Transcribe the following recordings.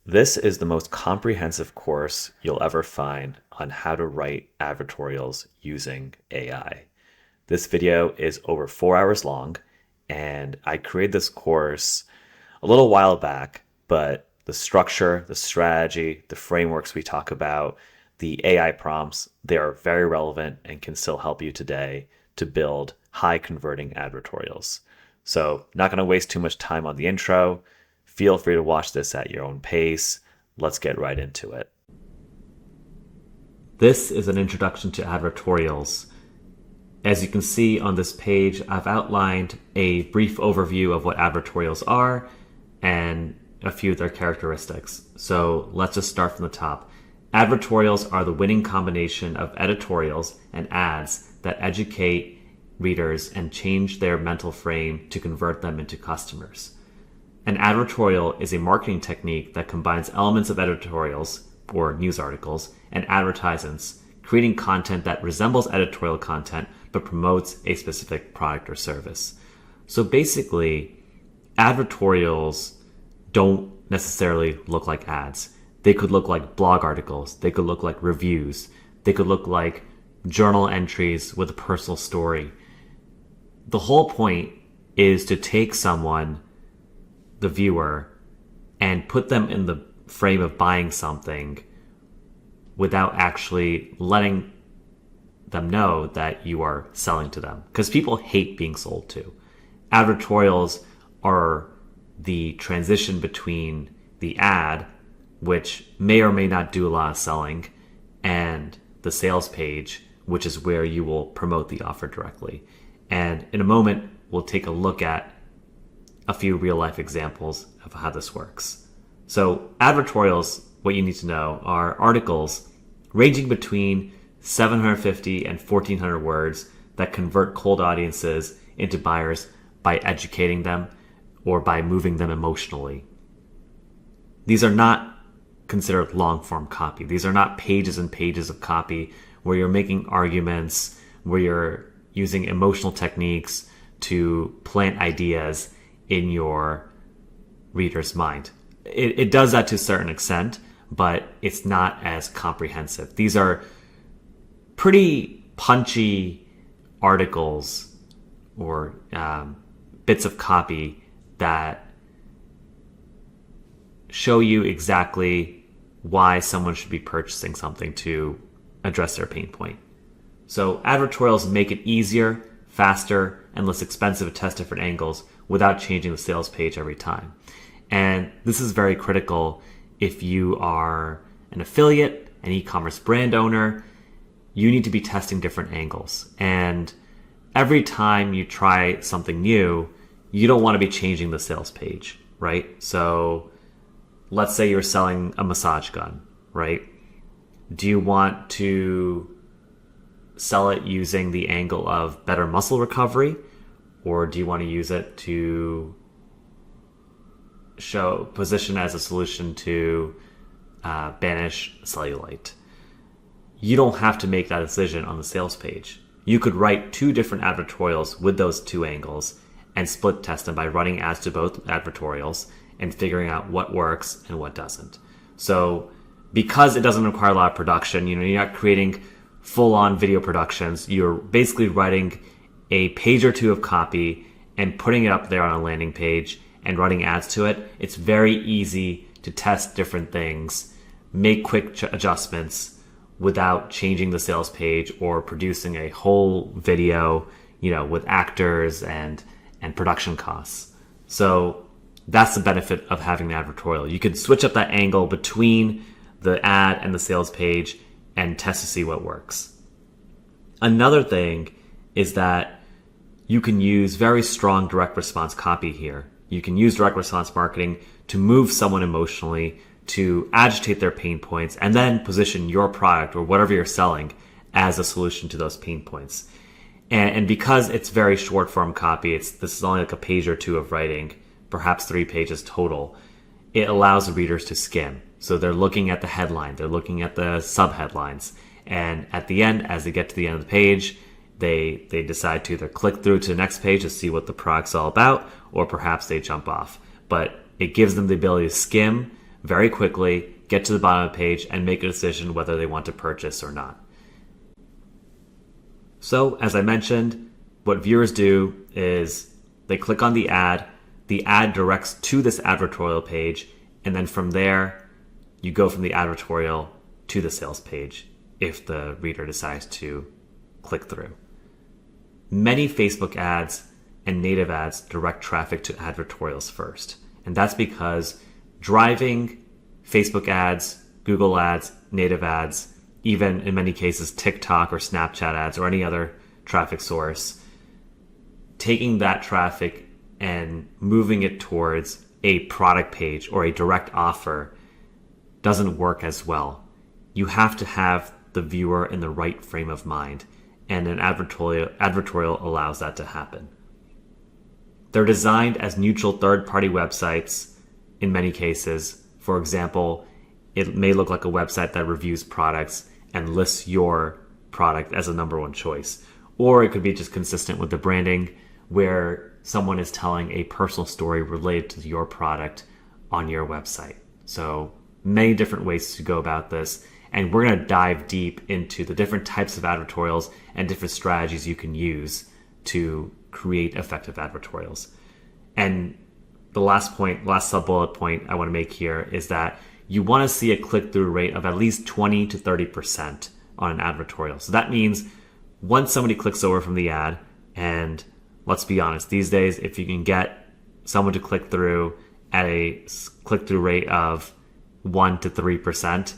This is the most comprehensive course you'll ever find on how to write advertorials using AI. This video is over 4 hours long, and I created this course a little while back, but the structure, the strategy, the frameworks we talk about, the AI prompts, they are very relevant and can still help you today to build high converting advertorials. So, not going to waste too much time on the intro. Feel free to watch this at your own pace. Let's get right into it. This is an introduction to advertorials. As you can see on this page, I've outlined a brief overview of what advertorials are and a few of their characteristics. So let's just start from the top. Advertorials are the winning combination of editorials and ads that educate readers and change their mental frame to convert them into customers. An advertorial is a marketing technique that combines elements of editorials, or news articles, and advertisements, creating content that resembles editorial content but promotes a specific product or service. So basically, advertorials don't necessarily look like ads. They could look like blog articles, they could look like reviews, they could look like journal entries with a personal story. The whole point is to take someone, the viewer, and put them in the frame of buying something without actually letting them know that you are selling to them. Because people hate being sold to. Advertorials are the transition between the ad, which may or may not do a lot of selling, and the sales page, which is where you will promote the offer directly. And in a moment, we'll take a look at a few real life examples of how this works. So advertorials, what you need to know, are articles ranging between 750 and 1400 words that convert cold audiences into buyers by educating them or by moving them emotionally. These are not considered long form copy. These are not pages and pages of copy where you're making arguments, where you're using emotional techniques to plant ideas in your reader's mind. It does that to a certain extent, but it's not as comprehensive. These are pretty punchy articles or bits of copy that show you exactly why someone should be purchasing something to address their pain point. So advertorials make it easier, faster, and less expensive to test different angles without changing the sales page every time. And this is very critical if you are an affiliate, an e-commerce brand owner. You need to be testing different angles. And every time you try something new, you don't want to be changing the sales page, right? So let's say you're selling a massage gun, right? Do you want to sell it using the angle of better muscle recovery? Or do you want to use it to position as a solution to banish cellulite? You don't have to make that decision on the sales page. You could write two different advertorials with those two angles and split test them by running ads to both advertorials and figuring out what works and what doesn't. So because it doesn't require a lot of production, you're not creating full-on video productions. You're basically writing a page or two of copy and putting it up there on a landing page and running ads to it. It's very easy to test different things, make quick adjustments without changing the sales page or producing a whole video, with actors and production costs. So that's the benefit of having an advertorial. You can switch up that angle between the ad and the sales page and test to see what works. Another thing is that you can use very strong direct response copy here. You can use direct response marketing to move someone emotionally, to agitate their pain points, and then position your product or whatever you're selling as a solution to those pain points. And because it's very short form copy, this is only like a page or two of writing, perhaps 3 pages total, it allows the readers to skim. So they're looking at the headline, they're looking at the subheadlines, and at the end, as they get to the end of the page, they decide to either click through to the next page to see what the product's all about, or perhaps they jump off. But it gives them the ability to skim very quickly, get to the bottom of the page, and make a decision whether they want to purchase or not. So, as I mentioned, what viewers do is they click on the ad directs to this advertorial page, and then from there, you go from the advertorial to the sales page if the reader decides to click through. Many Facebook ads and native ads direct traffic to advertorials first, and that's because driving Facebook ads, Google ads, native ads, even in many cases TikTok or Snapchat ads or any other traffic source, taking that traffic and moving it towards a product page or a direct offer doesn't work as well. You have to have the viewer in the right frame of mind, and an advertorial allows that to happen. They're designed as neutral third-party websites in many cases. For example, it may look like a website that reviews products and lists your product as a number one choice. Or it could be just consistent with the branding where someone is telling a personal story related to your product on your website. So many different ways to go about this. And we're going to dive deep into the different types of advertorials and different strategies you can use to create effective advertorials. And the last sub-bullet point I want to make here is that you want to see a click-through rate of at least 20 to 30% on an advertorial. So that means once somebody clicks over from the ad, and let's be honest, these days, if you can get someone to click through at a click-through rate of 1 to 3%,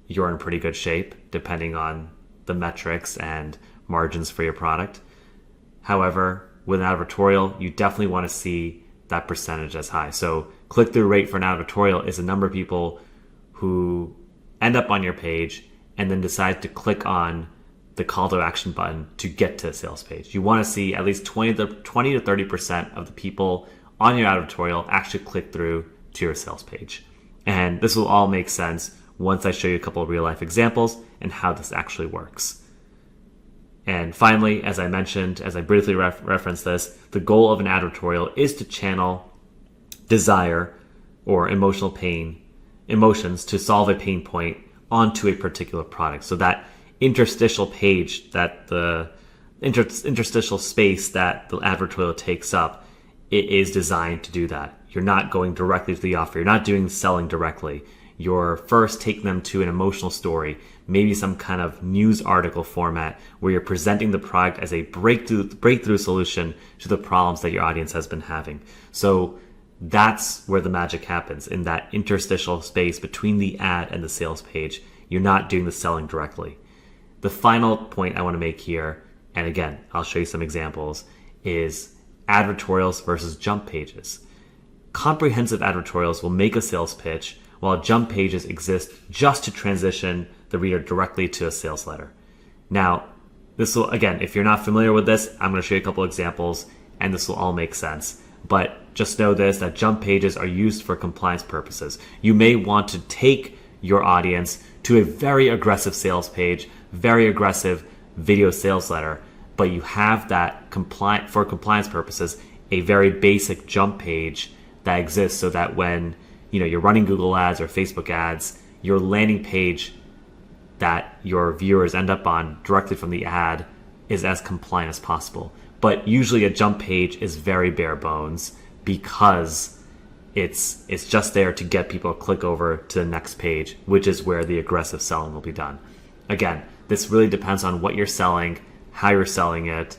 you're in pretty good shape, depending on the metrics and margins for your product. However, with an advertorial, you definitely want to see that percentage as high. So click-through rate for an advertorial is the number of people who end up on your page and then decide to click on the call to action button to get to the sales page. You want to see at least 20 to 30% of the people on your advertorial actually click through to your sales page. And this will all make sense once I show you a couple of real life examples and how this actually works. And finally, as I mentioned, as I briefly referenced this, the goal of an advertorial is to channel desire or emotions to solve a pain point onto a particular product. So that interstitial page, that the interstitial space that the advertorial takes up, it is designed to do that. You're not going directly to the offer. You're not doing selling directly. You're first taking them to an emotional story, maybe some kind of news article format where you're presenting the product as a breakthrough solution to the problems that your audience has been having. So that's where the magic happens, in that interstitial space between the ad and the sales page. You're not doing the selling directly. The final point I want to make here, and again, I'll show you some examples, is advertorials versus jump pages. Comprehensive advertorials will make a sales pitch, while jump pages exist just to transition the reader directly to a sales letter. Now, this will, again, if you're not familiar with this, I'm going to show you a couple examples, and this will all make sense. But just know this, that jump pages are used for compliance purposes. You may want to take your audience to a very aggressive sales page, very aggressive video sales letter, but you have that for compliance purposes, a very basic jump page that exists so that when you're running Google ads or Facebook ads, your landing page that your viewers end up on directly from the ad is as compliant as possible. But usually a jump page is very bare bones because it's just there to get people to click over to the next page, which is where the aggressive selling will be done. Again, this really depends on what you're selling, how you're selling it,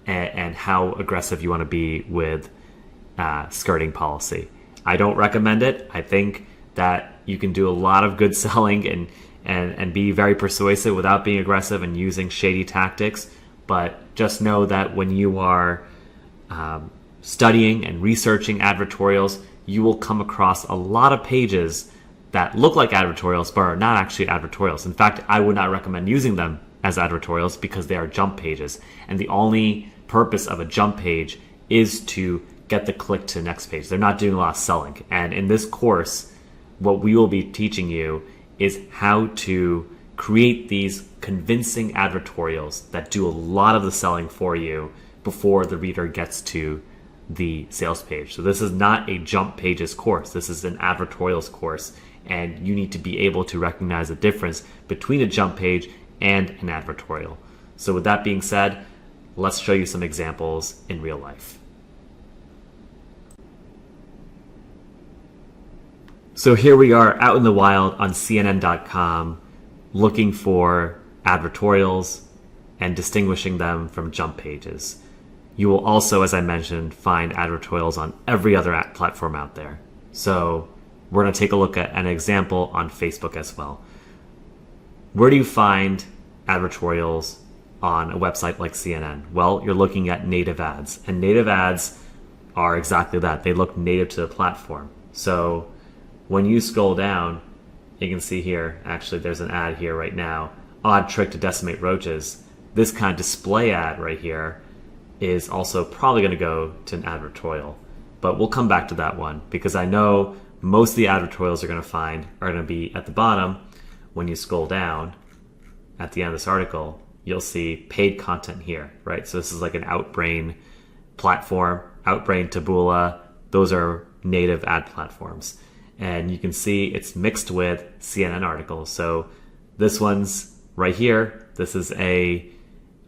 and how aggressive you want to be with skirting policy. I don't recommend it. I think that you can do a lot of good selling and be very persuasive without being aggressive and using shady tactics. But just know that when you are studying and researching advertorials, you will come across a lot of pages that look like advertorials but are not actually advertorials. In fact, I would not recommend using them as advertorials because they are jump pages. And the only purpose of a jump page is to get the click to the next page. They're not doing a lot of selling. And in this course, what we will be teaching you is how to create these convincing advertorials that do a lot of the selling for you before the reader gets to the sales page. So this is not a jump pages course. This is an advertorials course. and you need to be able to recognize the difference between a jump page and an advertorial. So with that being said, let's show you some examples in real life. So here we are out in the wild on CNN.com looking for advertorials and distinguishing them from jump pages. You will also, as I mentioned, find advertorials on every other platform out there. So we're going to take a look at an example on Facebook as well. Where do you find advertorials on a website like CNN? Well, you're looking at native ads, and native ads are exactly that. They look native to the platform. So when you scroll down, you can see here, actually there's an ad here right now, odd trick to decimate roaches. This kind of display ad right here is also probably going to go to an advertorial, but we'll come back to that one because I know most of the advertorials you're going to find are going to be at the bottom. When you scroll down at the end of this article, you'll see paid content here, right? So this is like an Outbrain platform, Outbrain, Taboola. Those are native ad platforms. And you can see it's mixed with CNN articles. So this one's right here. This is a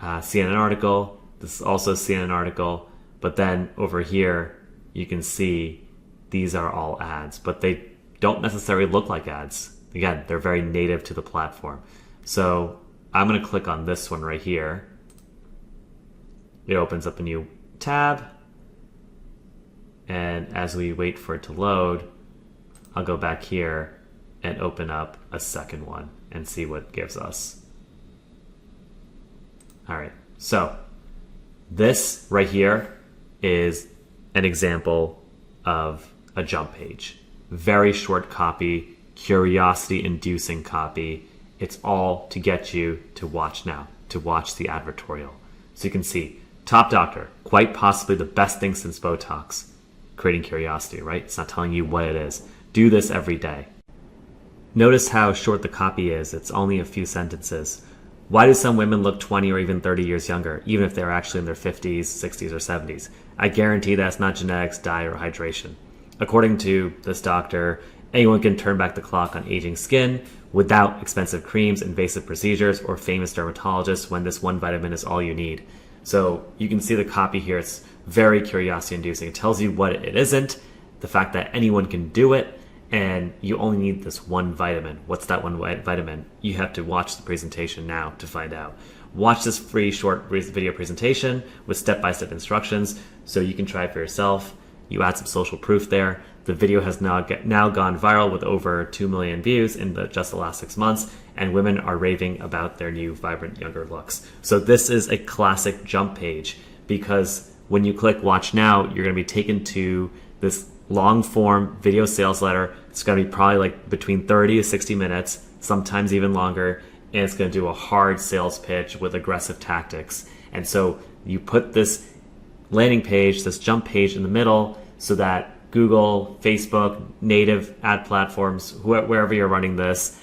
CNN article. This is also a CNN article. But then over here, you can see these are all ads, but they don't necessarily look like ads. Again, they're very native to the platform. So I'm going to click on this one right here. It opens up a new tab. And as we wait for it to load, I'll go back here and open up a second one and see what it gives us. All right, so this right here is an example of a jump page. Very short copy, curiosity-inducing copy. It's all to get you to watch now, to watch the advertorial. So you can see, top doctor, quite possibly the best thing since Botox. Creating curiosity, right? It's not telling you what it is. Do this every day. Notice how short the copy is. It's only a few sentences. Why do some women look 20 or even 30 years younger, even if they're actually in their 50s, 60s, or 70s? I guarantee that's not genetics, diet, or hydration. According to this doctor, anyone can turn back the clock on aging skin without expensive creams, invasive procedures, or famous dermatologists when this one vitamin is all you need. So you can see the copy here. It's very curiosity inducing. It tells you what it isn't, the fact that anyone can do it, and you only need this one vitamin. What's that one vitamin? You have to watch the presentation now to find out. Watch this free short video presentation with step-by-step instructions so you can try it for yourself. You add some social proof there. The video has now gone viral with over 2 million views in just the last 6 months, and women are raving about their new, vibrant, younger looks. So this is a classic jump page because when you click Watch Now, you're going to be taken to this long-form video sales letter. It's going to be probably like between 30 to 60 minutes, sometimes even longer, and it's going to do a hard sales pitch with aggressive tactics. And so you put this landing page, this jump page in the middle so that Google, Facebook, native ad platforms, wherever you're running this,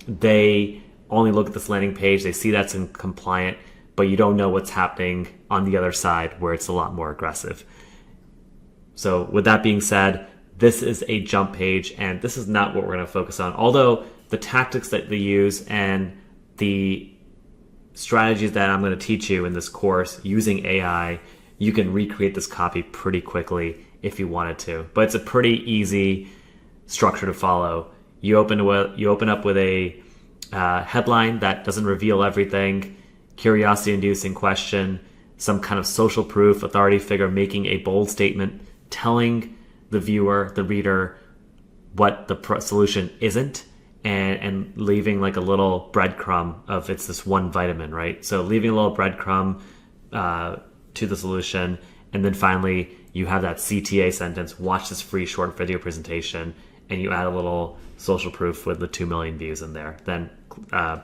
they only look at this landing page, they see that's compliant, but you don't know what's happening on the other side where it's a lot more aggressive. So with that being said, this is a jump page, and this is not what we're going to focus on. Although the tactics that they use and the strategies that I'm going to teach you in this course using AI, you can recreate this copy pretty quickly if you wanted to. But it's a pretty easy structure to follow. You open up with a headline that doesn't reveal everything, curiosity-inducing question, some kind of social proof, authority figure making a bold statement, telling the viewer, the reader, what the solution isn't, and leaving like a little breadcrumb of it's this one vitamin, right? So leaving a little breadcrumb to the solution, and then finally you have that CTA sentence, watch this free short video presentation, and you add a little social proof with the 2 million views in there, then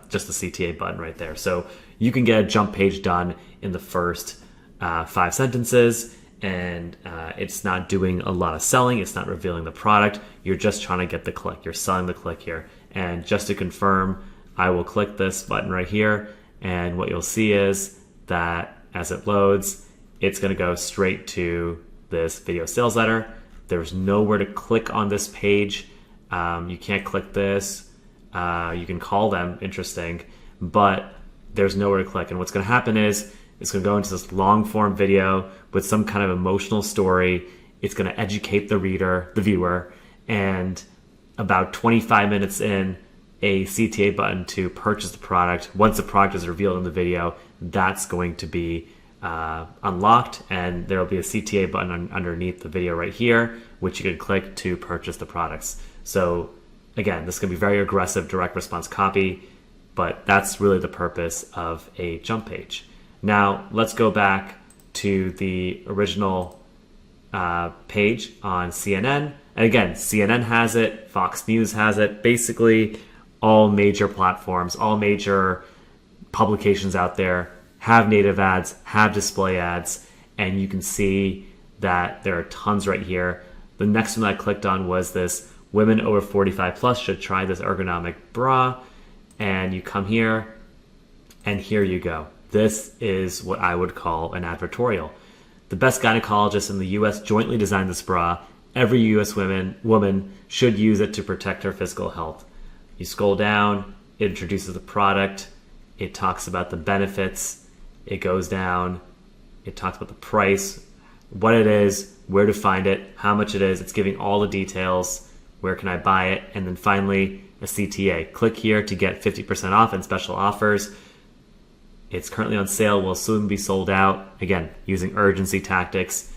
just the CTA button right there. So you can get a jump page done in the first 5 sentences, and it's not doing a lot of selling. It's not revealing the product. You're just trying to get the click. You're selling the click here. And just to confirm, I will click this button right here, and what you'll see is that as it loads, it's going to go straight to this video sales letter. There's nowhere to click on this page You can't click this. You can call them, interesting, but there's nowhere to click. And what's going to happen is it's going to go into this long form video with some kind of emotional story. It's going to educate the reader, the viewer, and about 25 minutes in, a CTA button to purchase the product. Once the product is revealed in the video, that's going to be unlocked, and there will be a CTA button underneath the video right here, which you can click to purchase the products. So again, this can be very aggressive direct response copy, but that's really the purpose of a jump page. Now let's go back to the original page on CNN. And again, CNN has it, Fox News has it, basically all major platforms, all major publications out there have native ads, have display ads, and you can see that there are tons right here. The next one I clicked on was this women over 45 plus should try this ergonomic bra, and you come here and here you go. This is what I would call an advertorial. The best gynecologists in the US jointly designed this bra. Every US woman should use it to protect her physical health. You scroll down, it introduces the product, it talks about the benefits, it goes down, it talks about the price, what it is, where to find it, how much it is, it's giving all the details, where can I buy it, and then finally a CTA. Click here to get 50% off and special offers. It's currently on sale, will soon be sold out. Again, using urgency tactics.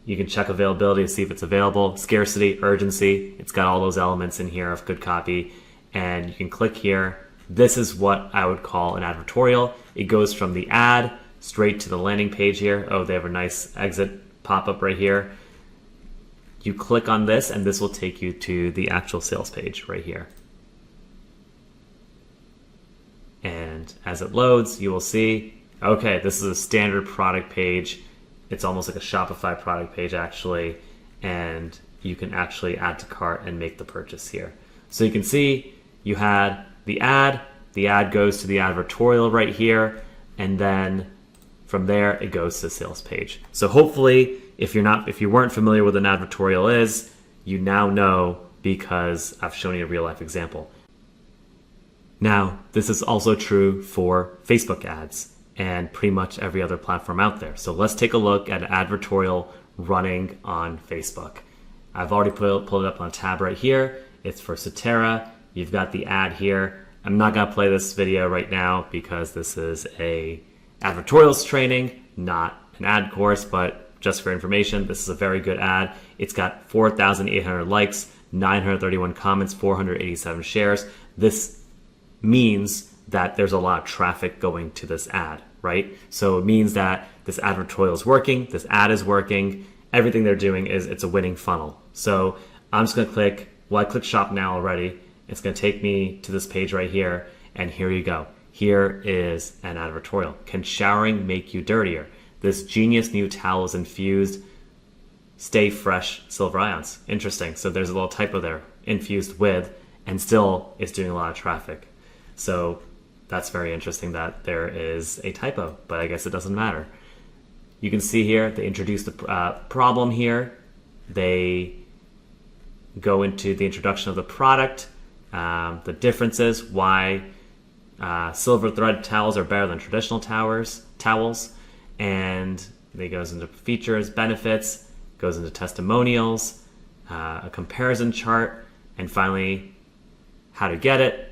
You can check availability to see if it's available. Scarcity, urgency, it's got all those elements in here of good copy. And you can click here. This is what I would call an advertorial. It goes from the ad straight to the landing page here. Oh, they have a nice exit pop-up right here. You click on this and this will take you to the actual sales page right here. And as it loads, you will see, okay, this is a standard product page. It's almost like a Shopify product page actually, and you can actually add to cart and make the purchase here. So you can see you had the ad goes to the advertorial right here, and then from there it goes to the sales page. So hopefully if you weren't familiar with what an advertorial is, you now know because I've shown you a real life example. Now, this is also true for Facebook ads and pretty much every other platform out there. So let's take a look at an advertorial running on Facebook. I've already pulled it up on a tab right here. It's for Cetera. You've got the ad here. I'm not gonna play this video right now because this is a advertorials training, not an ad course, but just for information, this is a very good ad. It's got 4,800 likes, 931 comments, 487 shares. This means that there's a lot of traffic going to this ad, right? So it means that this advertorial is working, this ad is working, everything they're doing is it's a winning funnel. So I'm just gonna click, well, I clicked shop now already. It's gonna take me to this page right here, and here you go. Here is an advertorial. Can showering make you dirtier? This genius new towel is infused, stay fresh silver ions. Interesting, so there's a little typo there, infused with, and still it's doing a lot of traffic. So that's very interesting that there is a typo, but I guess it doesn't matter. You can see here, they introduce the problem here. They go into the introduction of the product, the differences, why silver thread towels are better than traditional towels, and it goes into features, benefits, goes into testimonials, a comparison chart, and finally how to get it.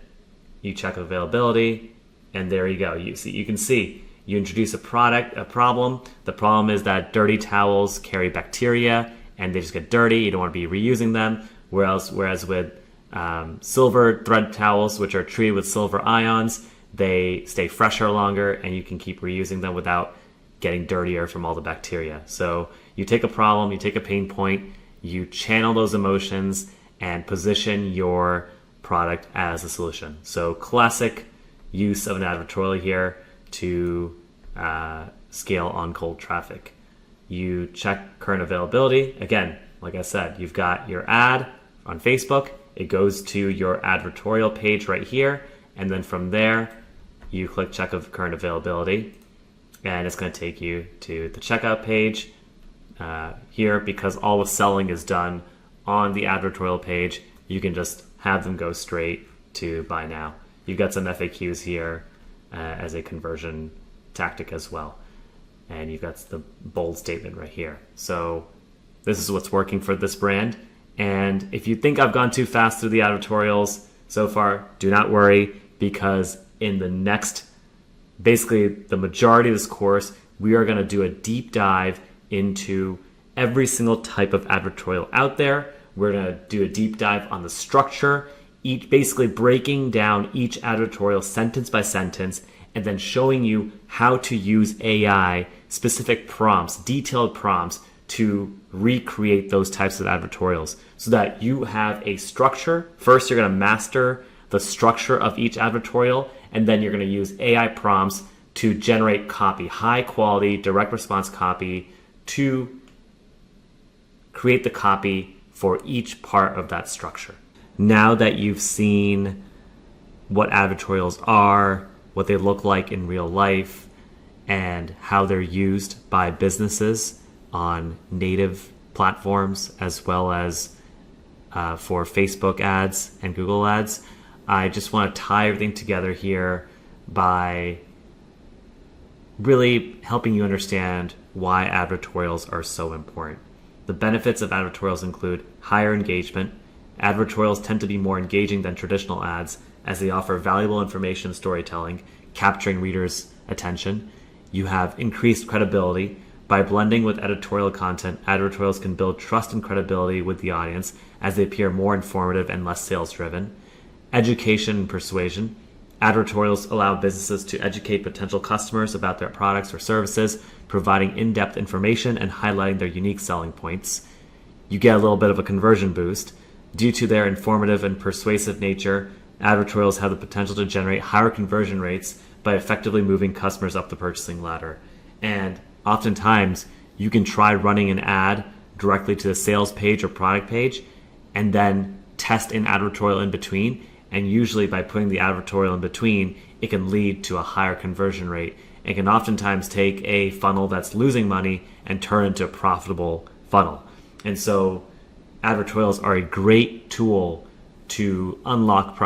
You check availability, and there you go. You can see you introduce a problem. The problem is that dirty towels carry bacteria and they just get dirty. You don't want to be reusing them. Whereas with silver thread towels, which are treated with silver ions, they stay fresher longer and you can keep reusing them without getting dirtier from all the bacteria. So you take a problem, you take a pain point, you channel those emotions and position your product as a solution. So classic use of an advertorial here to scale on cold traffic. You check current availability. Again, like I said, you've got your ad on Facebook. It goes to your advertorial page right here. And then from there, you click check of current availability. And it's going to take you to the checkout page here, because all the selling is done on the advertorial page. you can just have them go straight to buy now. You've got some FAQs here as a conversion tactic as well. And you've got the bold statement right here. So this is what's working for this brand. And if you think I've gone too fast through the advertorials so far, do not worry, because in the next, basically the majority of this course, we are going to do a deep dive into every single type of advertorial out there. We're going to do a deep dive on the structure, basically breaking down each advertorial sentence by sentence, and then showing you how to use AI, specific prompts, detailed prompts to recreate those types of advertorials so that you have a structure. First, you're going to master the structure of each advertorial, and then you're going to use AI prompts to generate copy, high quality, direct response copy, to create the copy for each part of that structure. Now that you've seen what advertorials are, what they look like in real life, and how they're used by businesses on native platforms as well as for Facebook ads and Google ads, I just want to tie everything together here by really helping you understand why advertorials are so important. The benefits of advertorials include higher engagement. Advertorials tend to be more engaging than traditional ads as they offer valuable information and storytelling, capturing readers' attention. You have increased credibility. By blending with editorial content, advertorials can build trust and credibility with the audience as they appear more informative and less sales-driven. Education and persuasion. Advertorials allow businesses to educate potential customers about their products or services, providing in-depth information and highlighting their unique selling points. You get a little bit of a conversion boost. Due to their informative and persuasive nature, advertorials have the potential to generate higher conversion rates by effectively moving customers up the purchasing ladder. And oftentimes, you can try running an ad directly to the sales page or product page and then test an advertorial in between. And usually by putting the advertorial in between, it can lead to a higher conversion rate. It can oftentimes take a funnel that's losing money and turn into a profitable funnel. And so advertorials are a great tool to unlock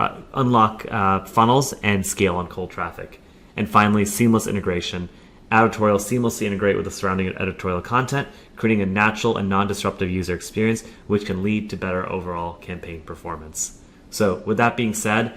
funnels and scale on cold traffic. And finally, seamless integration. Advertorials seamlessly integrate with the surrounding editorial content, creating a natural and non-disruptive user experience, which can lead to better overall campaign performance. So with that being said,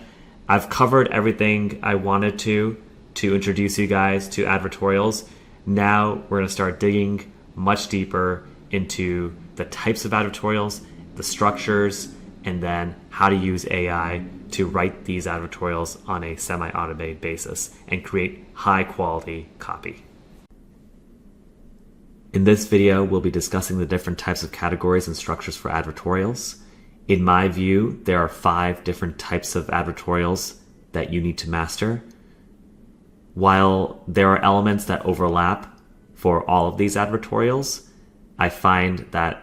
I've covered everything I wanted to introduce you guys to advertorials. Now we're going to start digging much deeper into the types of advertorials, the structures, and then how to use AI to write these advertorials on a semi-automated basis and create high quality copy. In this video, we'll be discussing the different types of categories and structures for advertorials. In my view, there are 5 different types of advertorials that you need to master. While there are elements that overlap for all of these advertorials, I find that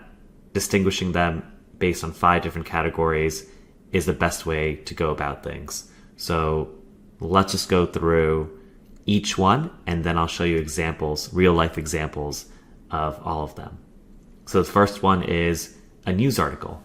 distinguishing them based on 5 different categories is the best way to go about things. So let's just go through each one, and then I'll show you examples, real life examples of all of them. So the first one is a news article.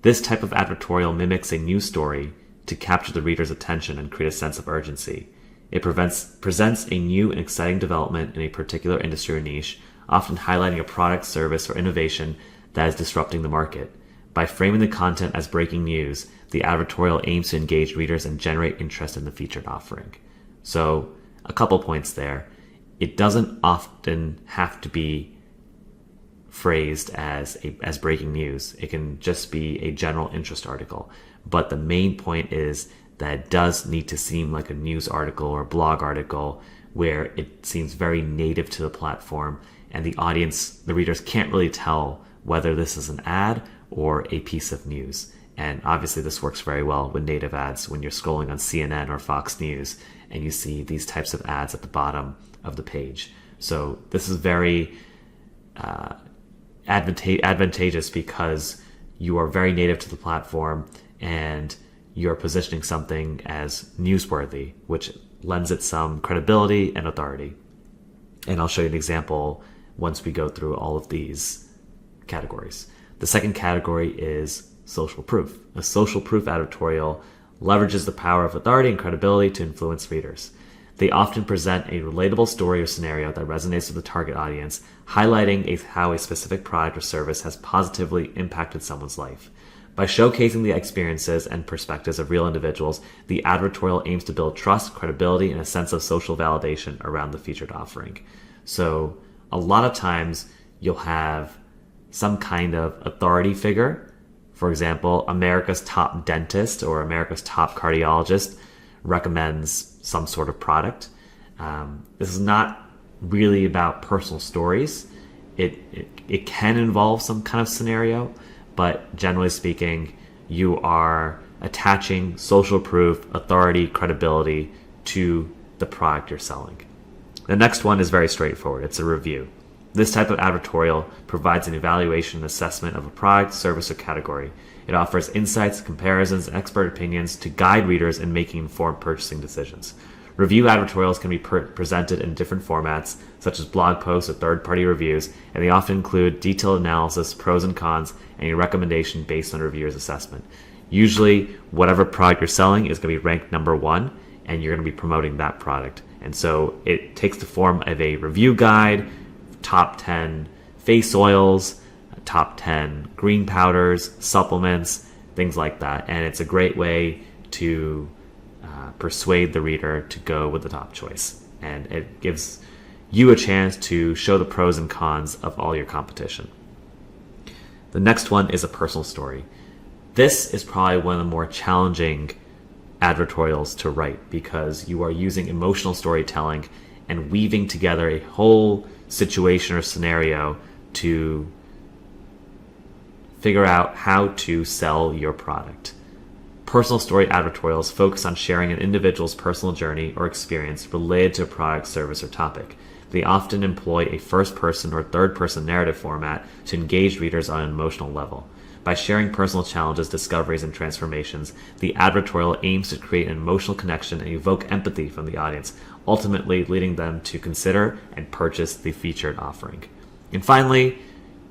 This type of advertorial mimics a news story to capture the reader's attention and create a sense of urgency. It presents a new and exciting development in a particular industry or niche, often highlighting a product, service, or innovation that is disrupting the market. By framing the content as breaking news, the advertorial aims to engage readers and generate interest in the featured offering. So, a couple points there. It doesn't often have to be phrased as breaking news. It can just be a general interest article. But the main point is that it does need to seem like a news article or a blog article where it seems very native to the platform, and the audience, the readers, can't really tell whether this is an ad or a piece of news. And obviously this works very well with native ads when you're scrolling on CNN or Fox News and you see these types of ads at the bottom of the page. So this is very advantageous because you are very native to the platform and you're positioning something as newsworthy, which lends it some credibility and authority. And I'll show you an example once we go through all of these categories. The second category is social proof. A social proof advertorial leverages the power of authority and credibility to influence readers. They often present a relatable story or scenario that resonates with the target audience, highlighting how a specific product or service has positively impacted someone's life. By showcasing the experiences and perspectives of real individuals, the advertorial aims to build trust, credibility, and a sense of social validation around the featured offering. So a lot of times you'll have some kind of authority figure. For example, America's top dentist or America's top cardiologist recommends some sort of product. This is not really about personal stories. It can involve some kind of scenario, but generally speaking, you are attaching social proof, authority, credibility to the product you're selling. The next one is very straightforward. It's a review. This type of advertorial provides an evaluation and assessment of a product, service, or category. It offers insights, comparisons, and expert opinions to guide readers in making informed purchasing decisions. Review advertorials can be presented in different formats, such as blog posts or third-party reviews, and they often include detailed analysis, pros and cons, and a recommendation based on a reviewer's assessment. Usually, whatever product you're selling is going to be ranked number one, and you're going to be promoting that product. And so it takes the form of a review guide, top 10 face oils, top 10 green powders, supplements, things like that. And it's a great way to persuade the reader to go with the top choice. And it gives you a chance to show the pros and cons of all your competition. The next one is a personal story. This is probably one of the more challenging advertorials to write because you are using emotional storytelling and weaving together a whole situation or scenario to figure out how to sell your product. Personal story advertorials focus on sharing an individual's personal journey or experience related to a product, service, or topic. They often employ a first-person or third-person narrative format to engage readers on an emotional level. By sharing personal challenges, discoveries, and transformations, the advertorial aims to create an emotional connection and evoke empathy from the audience, ultimately leading them to consider and purchase the featured offering. And finally,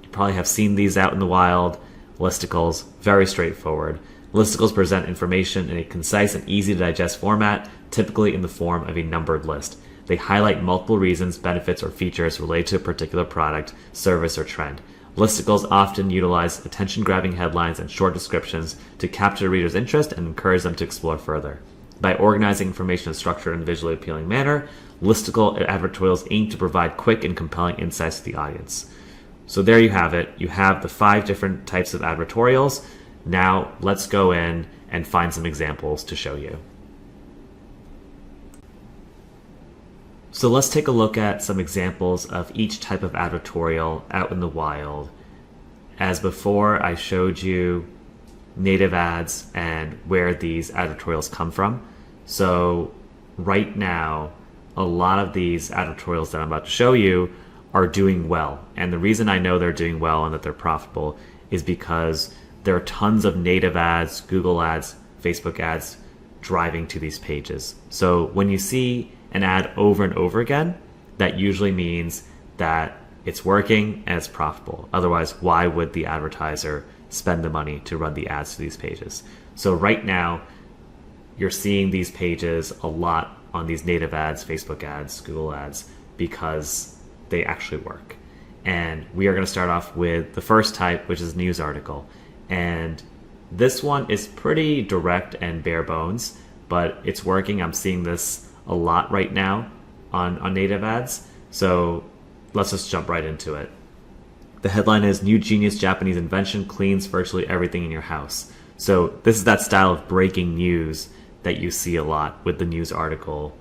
you probably have seen these out in the wild, listicles, very straightforward. Listicles present information in a concise and easy to digest format, typically in the form of a numbered list. They highlight multiple reasons, benefits, or features related to a particular product, service, or trend. Listicles often utilize attention-grabbing headlines and short descriptions to capture the reader's interest and encourage them to explore further. By organizing information in a structured and visually appealing manner, listicle advertorials aim to provide quick and compelling insights to the audience. So there you have it. You have the 5 different types of advertorials. Now let's go in and find some examples to show you. So let's take a look at some examples of each type of advertorial out in the wild. As before, I showed you native ads and where these advertorials come from. So right now, a lot of these advertorials that I'm about to show you are doing well. And the reason I know they're doing well and that they're profitable is because there are tons of native ads, Google ads, Facebook ads driving to these pages. So when you see an ad over and over again, that usually means that it's working and it's profitable. Otherwise, why would the advertiser spend the money to run the ads to these pages? So right now, you're seeing these pages a lot on these native ads, Facebook ads, Google ads, because they actually work. And we are going to start off with the first type, which is news article. And this one is pretty direct and bare bones, but it's working. I'm seeing this a lot right now on native ads. So let's just jump right into it. The headline is New Genius Japanese Invention Cleans Virtually Everything in Your House. So this is that style of breaking news that you see a lot with the news article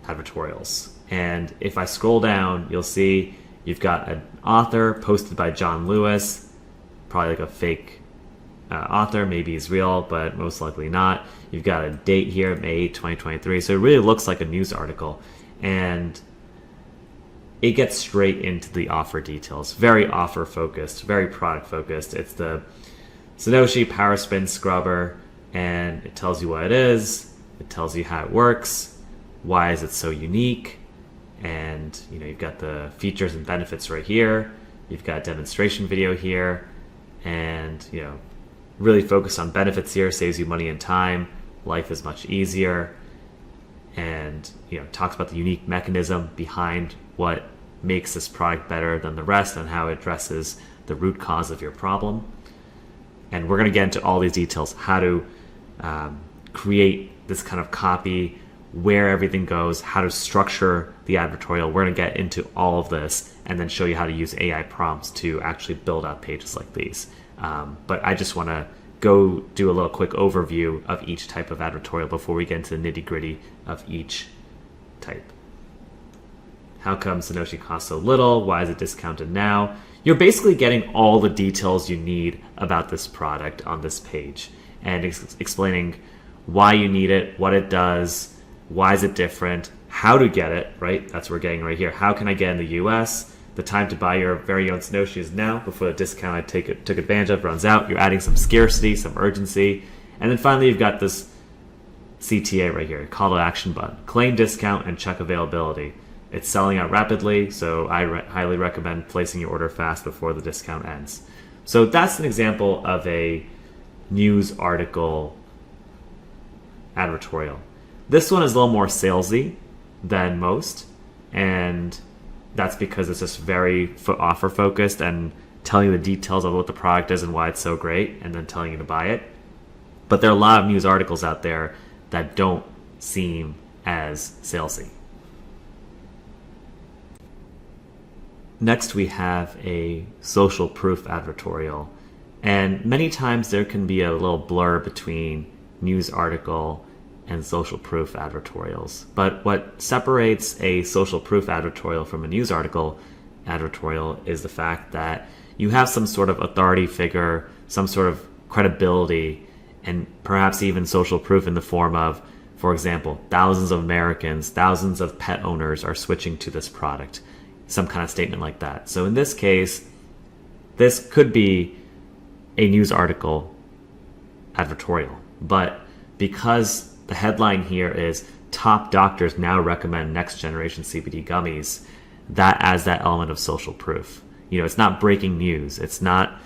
advertorials. And if I scroll down, you'll see you've got an author posted by John Lewis, probably like a fake author, maybe he's real, but most likely not. You've got a date here, May 8, 2023. So it really looks like a news article. And it gets straight into the offer details. Very offer focused, very product focused. It's the Sonoshi Power Spin Scrubber, and it tells you what it is. It tells you how it works. Why is it so unique? And you've got the features and benefits right here. You've got a demonstration video here. and really focused on benefits here. Saves you money and time. Life is much easier, and talks about the unique mechanism behind what makes this product better than the rest and how it addresses the root cause of your problem. And we're going to get into all these details, how to create this kind of copy, where everything goes, how to structure the advertorial. We're going to get into all of this and then show you how to use AI prompts to actually build out pages like these. But I just want to go do a little quick overview of each type of advertorial before we get into the nitty-gritty of each type. How come Sanoshi costs so little? Why is it discounted now? You're basically getting all the details you need about this product on this page, and explaining why you need it, what it does, why is it different, how to get it, right? That's what we're getting right here. How can I get in the US? The time to buy your very own Sanoshi is now, before the discount I took advantage of runs out. You're adding some scarcity, some urgency. And then finally, you've got this CTA right here, call to action button. Claim discount and check availability. It's selling out rapidly, so I highly recommend placing your order fast before the discount ends. So that's an example of a news article advertorial. This one is a little more salesy than most, and that's because it's just very offer focused and telling you the details of what the product is and why it's so great, and then telling you to buy it. But there are a lot of news articles out there that don't seem as salesy. Next, we have a social proof advertorial. And many times there can be a little blur between news article and social proof advertorials. But what separates a social proof advertorial from a news article advertorial is the fact that you have some sort of authority figure, some sort of credibility, and perhaps even social proof in the form of, for example, thousands of Americans, thousands of pet owners are switching to this product. Some kind of statement like that. So in this case, this could be a news article advertorial, but because the headline here is top doctors now recommend next generation CBD gummies, that adds that element of social proof. It's not breaking news. It's not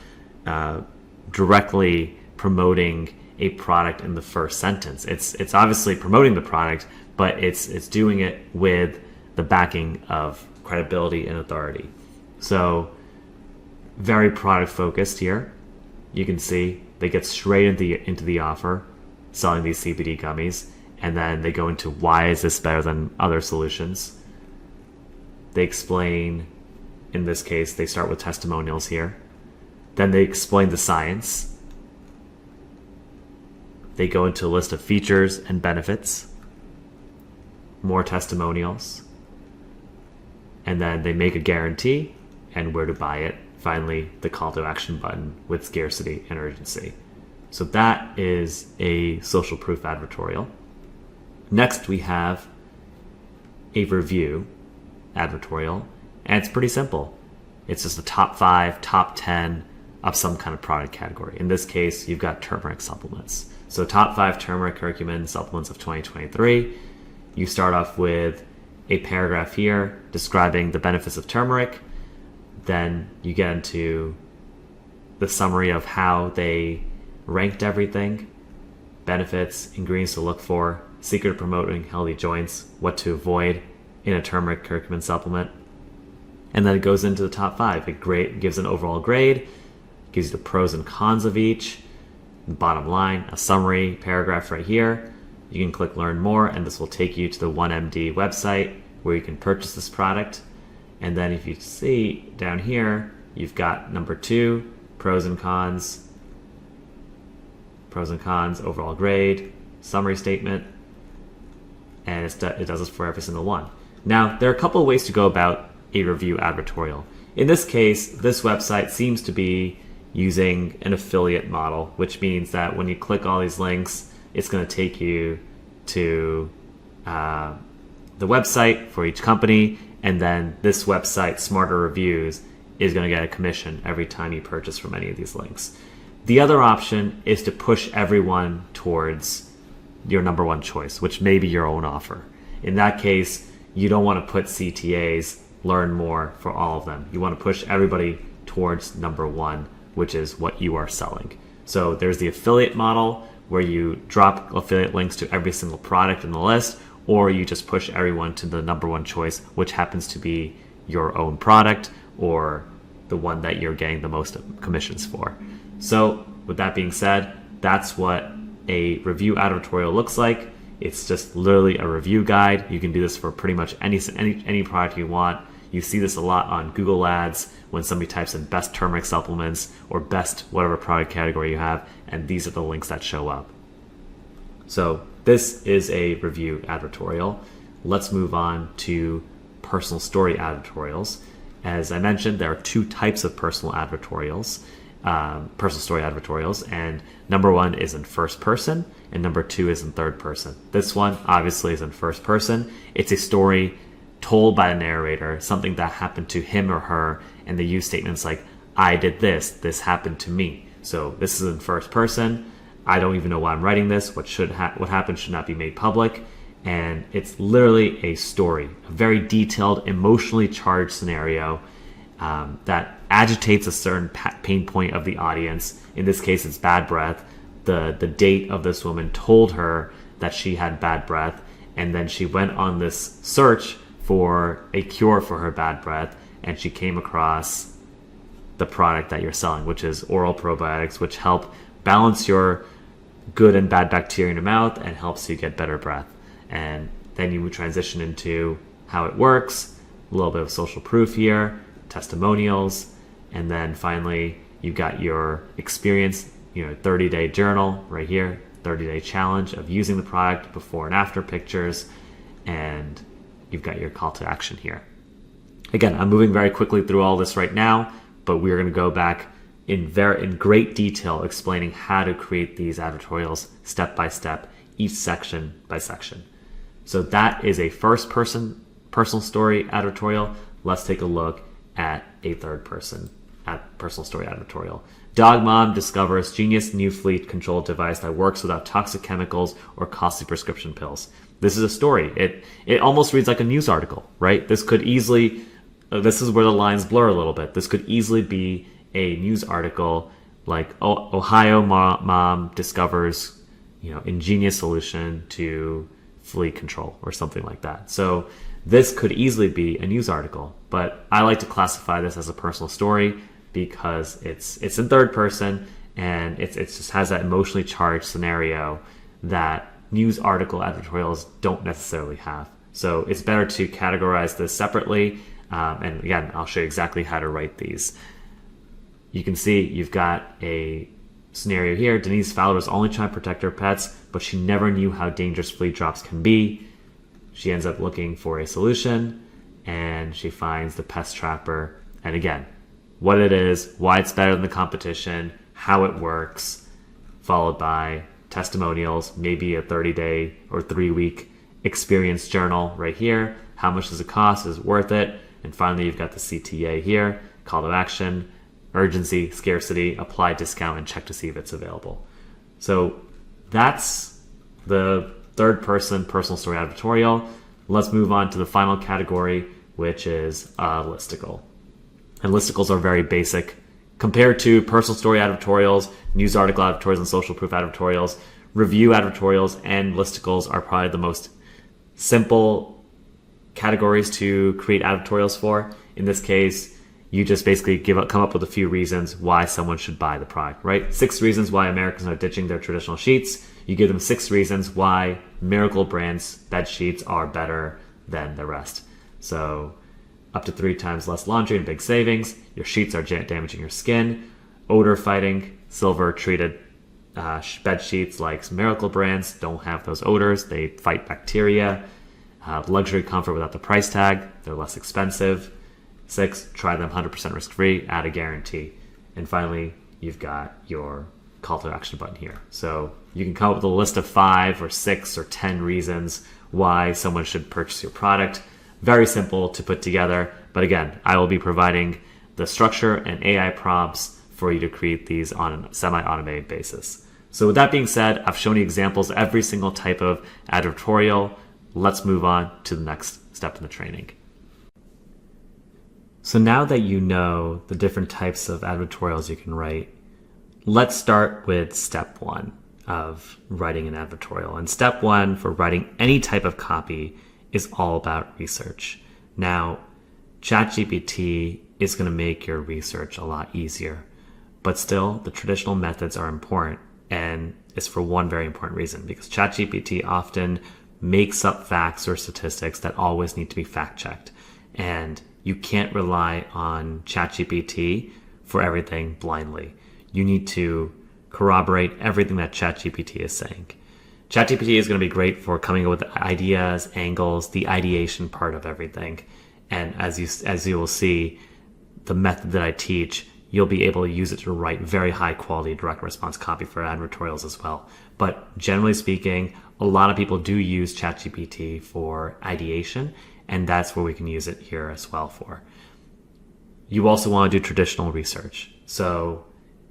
directly promoting a product in the first sentence. It's obviously promoting the product, but it's doing it with the backing of credibility and authority. So very product focused here. You can see they get straight into the offer, selling these CBD gummies, and then they go into why is this better than other solutions. They explain, in this case, they start with testimonials here. Then they explain the science. They go into a list of features and benefits, more testimonials, and then they make a guarantee and where to buy it. Finally, the call to action button with scarcity and urgency. So that is a social proof advertorial. Next, we have a review advertorial, and it's pretty simple. It's just the top 5, top 10 of some kind of product category. In this case, you've got turmeric supplements. So top 5 turmeric curcumin supplements of 2023. You start off with a paragraph here describing the benefits of turmeric. Then you get into the summary of how they ranked everything, benefits, ingredients to look for, secret of promoting healthy joints, what to avoid in a turmeric curcumin supplement. And then it goes into the top 5. It gives an overall grade, gives you the pros and cons of each, the bottom line, a summary paragraph right here. You can click learn more, and this will take you to the 1MD website where you can purchase this product. And then if you see down here, you've got number 2, pros and cons, overall grade, summary statement, and it does this for every single one. Now, there are a couple of ways to go about a review advertorial. In this case, this website seems to be using an affiliate model, which means that when you click all these links, it's going to take you to the website for each company, and then this website, Smarter Reviews, is going to get a commission every time you purchase from any of these links. The other option is to push everyone towards your number one choice, which may be your own offer. In that case, you don't want to put CTAs, learn more, for all of them. You want to push everybody towards number one, which is what you are selling. So there's the affiliate model where you drop affiliate links to every single product in the list, or you just push everyone to the number one choice, which happens to be your own product or the one that you're getting the most commissions for. So with that being said, that's what a review advertorial looks like. It's just literally a review guide. You can do this for pretty much any product you want. You see this a lot on Google Ads when somebody types in best turmeric supplements or best whatever product category you have, and these are the links that show up. So this is a review advertorial. Let's move on to personal story advertorials. As I mentioned, there are two types of personal advertorials, personal story advertorials, and number one is in first person and number two is in third person. This one obviously is in first person. It's a story told by the narrator, something that happened to him or her, and they use statements like, I did this happened to me. So this is in first person. I don't even know why I'm writing this. What happened should not be made public. And it's literally a story, a very detailed, emotionally charged scenario that agitates a certain pain point of the audience. In this case, it's bad breath. The date of this woman told her that she had bad breath, and then she went on this search for a cure for her bad breath, and she came across the product that you're selling, which is oral probiotics, which help balance your good and bad bacteria in your mouth and helps you get better breath. And then you would transition into how it works, a little bit of social proof here, testimonials, and then finally you've got your experience, 30-day journal right here, 30-day challenge of using the product, before and after pictures, and you've got your call to action here. Again, I'm moving very quickly through all this right now, but we're going to go back in great detail explaining how to create these advertorials step by step, each section by section. So that is a first person personal story advertorial. Let's take a look at a third person personal story advertorial. Dog mom discovers genius new fleet control device that works without toxic chemicals or costly prescription pills. This is a story. It almost reads like a news article, right? This could easily, this is where the lines blur a little bit. This could easily be a news article like Ohio mom discovers, ingenious solution to flea control or something like that. So this could easily be a news article, but I like to classify this as a personal story because it's in third person and it just has that emotionally charged scenario that news article advertorials don't necessarily have. So it's better to categorize this separately. And again, I'll show you exactly how to write these. You can see you've got a scenario here. Denise Fowler was only trying to protect her pets, but she never knew how dangerous flea drops can be. She ends up looking for a solution and she finds the pest trapper. And again, what it is, why it's better than the competition, how it works, followed by testimonials, maybe a 30-day or 3-week experience journal right here. How much does it cost? Is it worth it? And finally, you've got the CTA here, call to action, urgency, scarcity, apply discount, and check to see if it's available. So that's the third person personal story advertorial. Let's move on to the final category, which is a listicle. And listicles are very basic. Compared to personal story advertorials, news article advertorials, and social proof advertorials, review advertorials and listicles are probably the most simple categories to create advertorials for. In this case, you just basically come up with a few reasons why someone should buy the product, right? 6 reasons why Americans are ditching their traditional sheets. You give them 6 reasons why Miracle Brand's bed sheets are better than the rest. So up to 3 times less laundry and big savings. Your sheets are damaging your skin. Odor fighting, silver treated bed sheets like Miracle Brands don't have those odors. They fight bacteria. Luxury comfort without the price tag. They're less expensive. 6, try them 100% risk-free, add a guarantee. And finally, you've got your call to action button here. So you can come up with a list of 5 or 6 or 10 reasons why someone should purchase your product. Very simple to put together. But again, I will be providing the structure and AI prompts for you to create these on a semi-automated basis. So with that being said, I've shown you examples of every single type of advertorial. Let's move on to the next step in the training. So now that you know the different types of advertorials you can write, let's start with step one of writing an advertorial. And step one for writing any type of copy is all about research. Now, ChatGPT is going to make your research a lot easier, but still the traditional methods are important, and it's for one very important reason, because ChatGPT often makes up facts or statistics that always need to be fact checked. And you can't rely on ChatGPT for everything blindly. You need to corroborate everything that ChatGPT is saying. ChatGPT is going to be great for coming up with ideas, angles, the ideation part of everything. And as you will see, the method that I teach, you'll be able to use it to write very high quality direct response copy for advertorials as well. But generally speaking, a lot of people do use ChatGPT for ideation, and that's where we can use it here as well for. You also want to do traditional research. So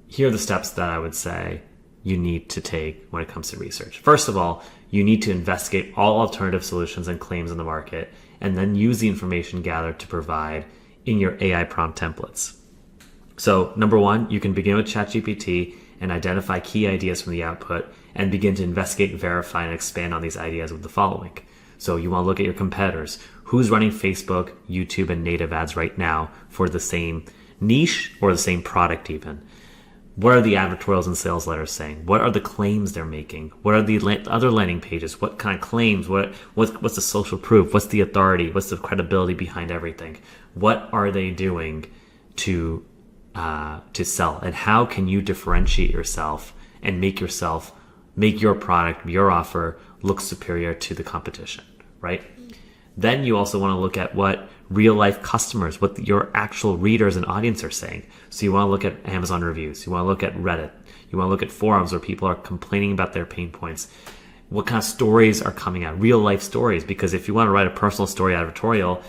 here are the steps that I would say you need to take when it comes to research. First of all, you need to investigate all alternative solutions and claims in the market, and then use the information gathered to provide in your AI prompt templates. So number one, you can begin with ChatGPT and identify key ideas from the output and begin to investigate, verify, and expand on these ideas with the following. So you want to look at your competitors. Who's running Facebook, YouTube, and native ads right now for the same niche or the same product even? What are the advertorials and sales letters saying? What are the claims they're making? What are the other landing pages? What kind of claims? What's the social proof? What's the authority? What's the credibility behind everything? What are they doing to sell? And how can you differentiate yourself and make your product, your offer look superior to the competition, right? Then you also want to look at what real life customers, what your actual readers and audience are saying. So you want to look at Amazon reviews. You want to look at Reddit. You want to look at forums where people are complaining about their pain points. What kind of stories are coming out? Real life stories. Because if you want to write a personal story advertorial,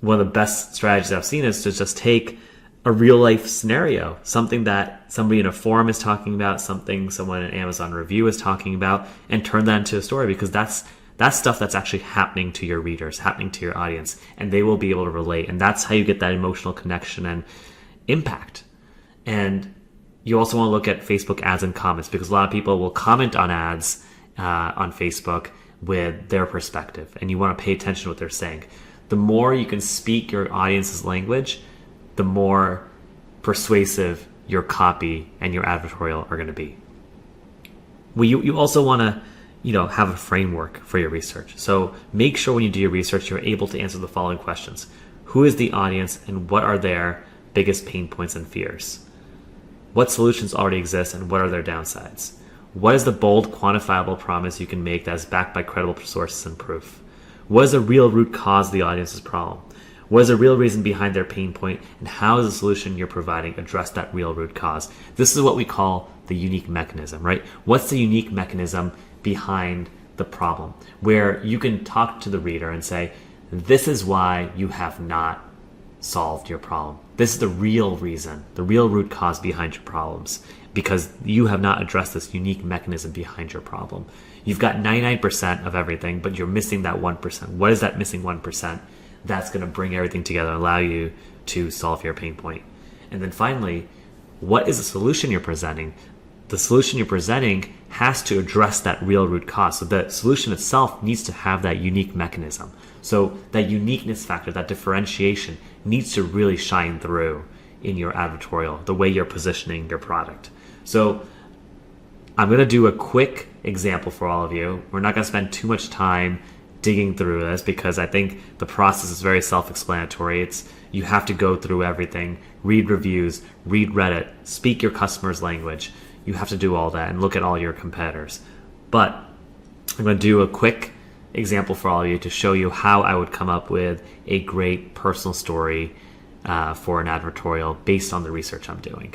one of the best strategies I've seen is to just take a real life scenario, something that somebody in a forum is talking about, something someone in Amazon review is talking about, and turn that into a story, because that's stuff that's actually happening to your readers, happening to your audience, and they will be able to relate. And that's how you get that emotional connection and impact. And you also want to look at Facebook ads and comments, because a lot of people will comment on ads on Facebook with their perspective, and you want to pay attention to what they're saying. The more you can speak your audience's language, the more persuasive your copy and your advertorial are going to be. You also want to have a framework for your research. So make sure when you do your research, you're able to answer the following questions. Who is the audience, and what are their biggest pain points and fears? What solutions already exist, and what are their downsides? What is the bold, quantifiable promise you can make that is backed by credible sources and proof? What is the real root cause of the audience's problem? What is the real reason behind their pain point, and how does the solution you're providing address that real root cause? This is what we call the unique mechanism, right? What's the unique mechanism behind the problem, where you can talk to the reader and say, this is why you have not solved your problem. This is the real reason, the real root cause behind your problems, because you have not addressed this unique mechanism behind your problem. You've got 99% of everything, but you're missing that 1%. What is that missing 1%? That's going to bring everything together and allow you to solve your pain point. And then finally, what is the solution you're presenting? The solution you're presenting has to address that real root cause. So the solution itself needs to have that unique mechanism. So that uniqueness factor, that differentiation, needs to really shine through in your advertorial, the way you're positioning your product. So I'm going to do a quick example for all of you. We're not going to spend too much time digging through this, because I think the process is very self-explanatory. You have to go through everything, read reviews, read Reddit, speak your customer's language. You have to do all that and look at all your competitors. But I'm going to do a quick example for all of you to show you how I would come up with a great personal story for an advertorial based on the research I'm doing.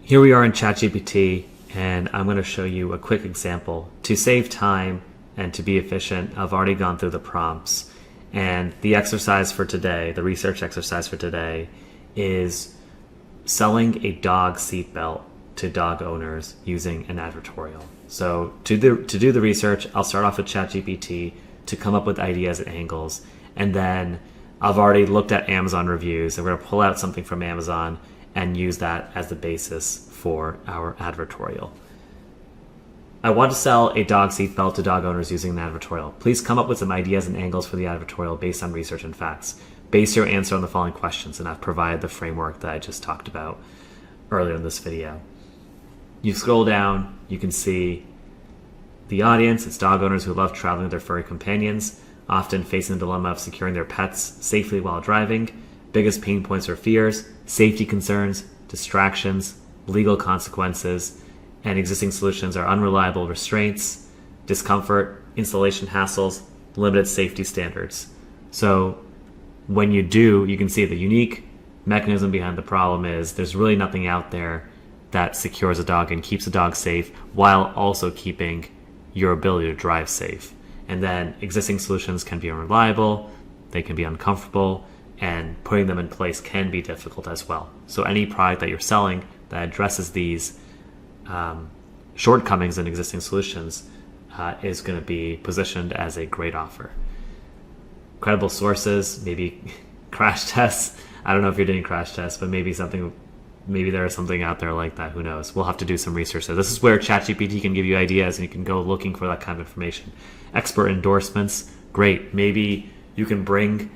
Here we are in ChatGPT, and I'm going to show you a quick example. To save time and to be efficient, I've already gone through the prompts. And the exercise for today, the research exercise for today, is selling a dog seatbelt to dog owners using an advertorial. So to do the research, I'll start off with ChatGPT, to come up with ideas and angles. And then I've already looked at Amazon reviews, and we're going to pull out something from Amazon and use that as the basis for our advertorial. I want to sell a dog seat belt to dog owners using an advertorial. Please come up with some ideas and angles for the advertorial based on research and facts. Base your answer on the following questions, and I've provided the framework that I just talked about earlier in this video. You scroll down, you can see the audience. It's dog owners who love traveling with their furry companions, often facing the dilemma of securing their pets safely while driving. Biggest pain points or fears: safety concerns, distractions, legal consequences, and existing solutions are unreliable restraints, discomfort, installation hassles, limited safety standards. So when you can see the unique mechanism behind the problem is there's really nothing out there that secures a dog and keeps a dog safe while also keeping your ability to drive safe. And then existing solutions can be unreliable, they can be uncomfortable, and putting them in place can be difficult as well. So any product that you're selling that addresses these shortcomings in existing solutions is going to be positioned as a great offer. Credible sources, maybe crash tests. I don't know if you're doing crash tests, but maybe there is something out there like that. Who knows? We'll have to do some research. So this is where ChatGPT can give you ideas, and you can go looking for that kind of information. Expert endorsements, great. Maybe you can bring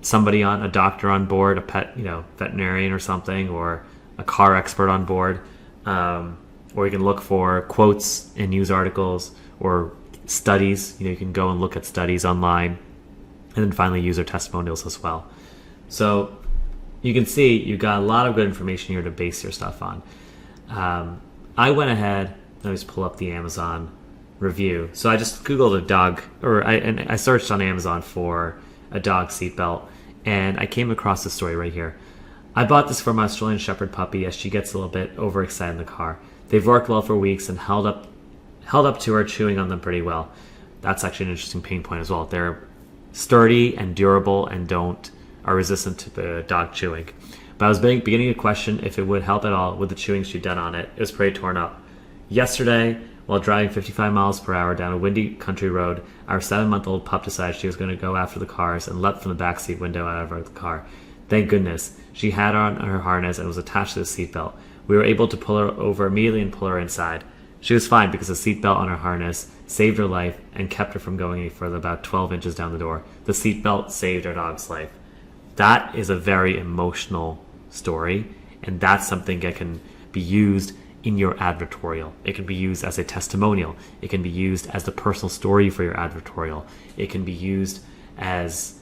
somebody on, a doctor on board, a pet, veterinarian or something, or a car expert on board. Or you can look for quotes in news articles or studies. You can go and look at studies online, and then finally user testimonials as well. So you can see you've got a lot of good information here to base your stuff on. I went ahead, let me just pull up the Amazon review. So I just Googled a dog, I searched on Amazon for a dog seatbelt, and I came across this story right here. I bought this for my Australian Shepherd puppy as she gets a little bit overexcited in the car. They've worked well for weeks and held up to her, chewing on them pretty well. That's actually an interesting pain point as well. They're sturdy and durable and are resistant to the dog chewing. But I was beginning to question if it would help at all with the chewing she'd done on it. It was pretty torn up. Yesterday, while driving 55 miles per hour down a windy country road, our 7-month-old pup decided she was going to go after the cars and leapt from the backseat window out of the car. Thank goodness. She had on her harness and was attached to the seatbelt. We were able to pull her over immediately and pull her inside. She was fine because the seatbelt on her harness saved her life and kept her from going any further, about 12 inches down the door. The seatbelt saved our dog's life. That is a very emotional story, and that's something that can be used in your advertorial. It can be used as a testimonial. It can be used as the personal story for your advertorial. It can be used as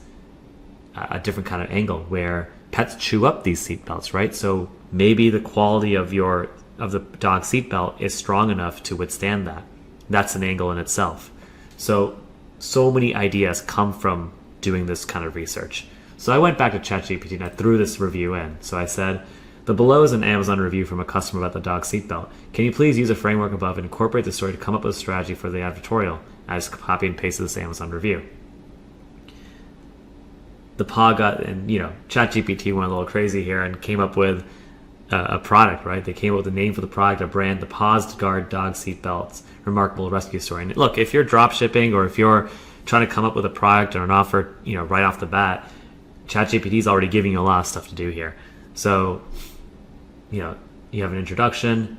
a different kind of angle where pets chew up these seatbelts, right? So maybe the quality of the dog seatbelt is strong enough to withstand that. That's an angle in itself. So many ideas come from doing this kind of research. So I went back to ChatGPT and I threw this review in. So I said, the below is an Amazon review from a customer about the dog seatbelt. Can you please use a framework above and incorporate the story to come up with a strategy for the advertorial? I just copy and pasted this Amazon review. The paw got, and ChatGPT went a little crazy here and came up with a product, right? They came up with a name for the product, a brand, the Paws Guard dog seat belts, remarkable rescue story. And look, if you're drop shipping or if you're trying to come up with a product or an offer, right off the bat, ChatGPT is already giving you a lot of stuff to do here. So, you have an introduction,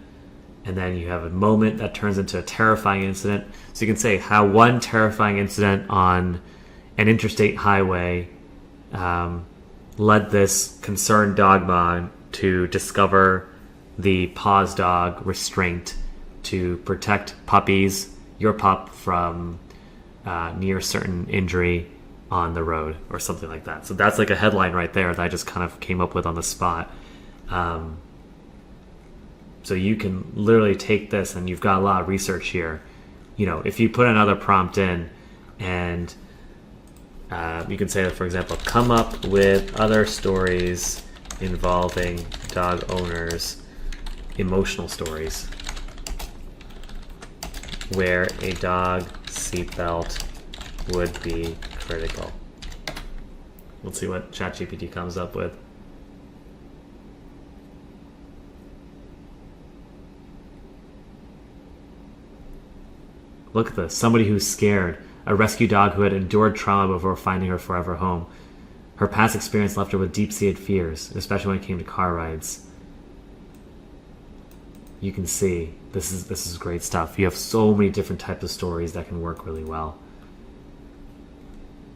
and then you have a moment that turns into a terrifying incident. So you can say how one terrifying incident on an interstate highway led this concerned dog mom to discover the Paws dog restraint to protect puppies, your pup, from near certain injury on the road or something like that. So that's like a headline right there that I just kind of came up with on the spot. So you can literally take this, and you've got a lot of research here. If you put another prompt in, and you can say, for example, come up with other stories involving dog owners, emotional stories, where a dog seatbelt would be critical. Let's see what ChatGPT comes up with. Look at this. Somebody who's scared a rescue dog who had endured trauma before finding her forever home. Her past experience left her with deep-seated fears, especially when it came to car rides. You can see this is great stuff. You have so many different types of stories that can work really well.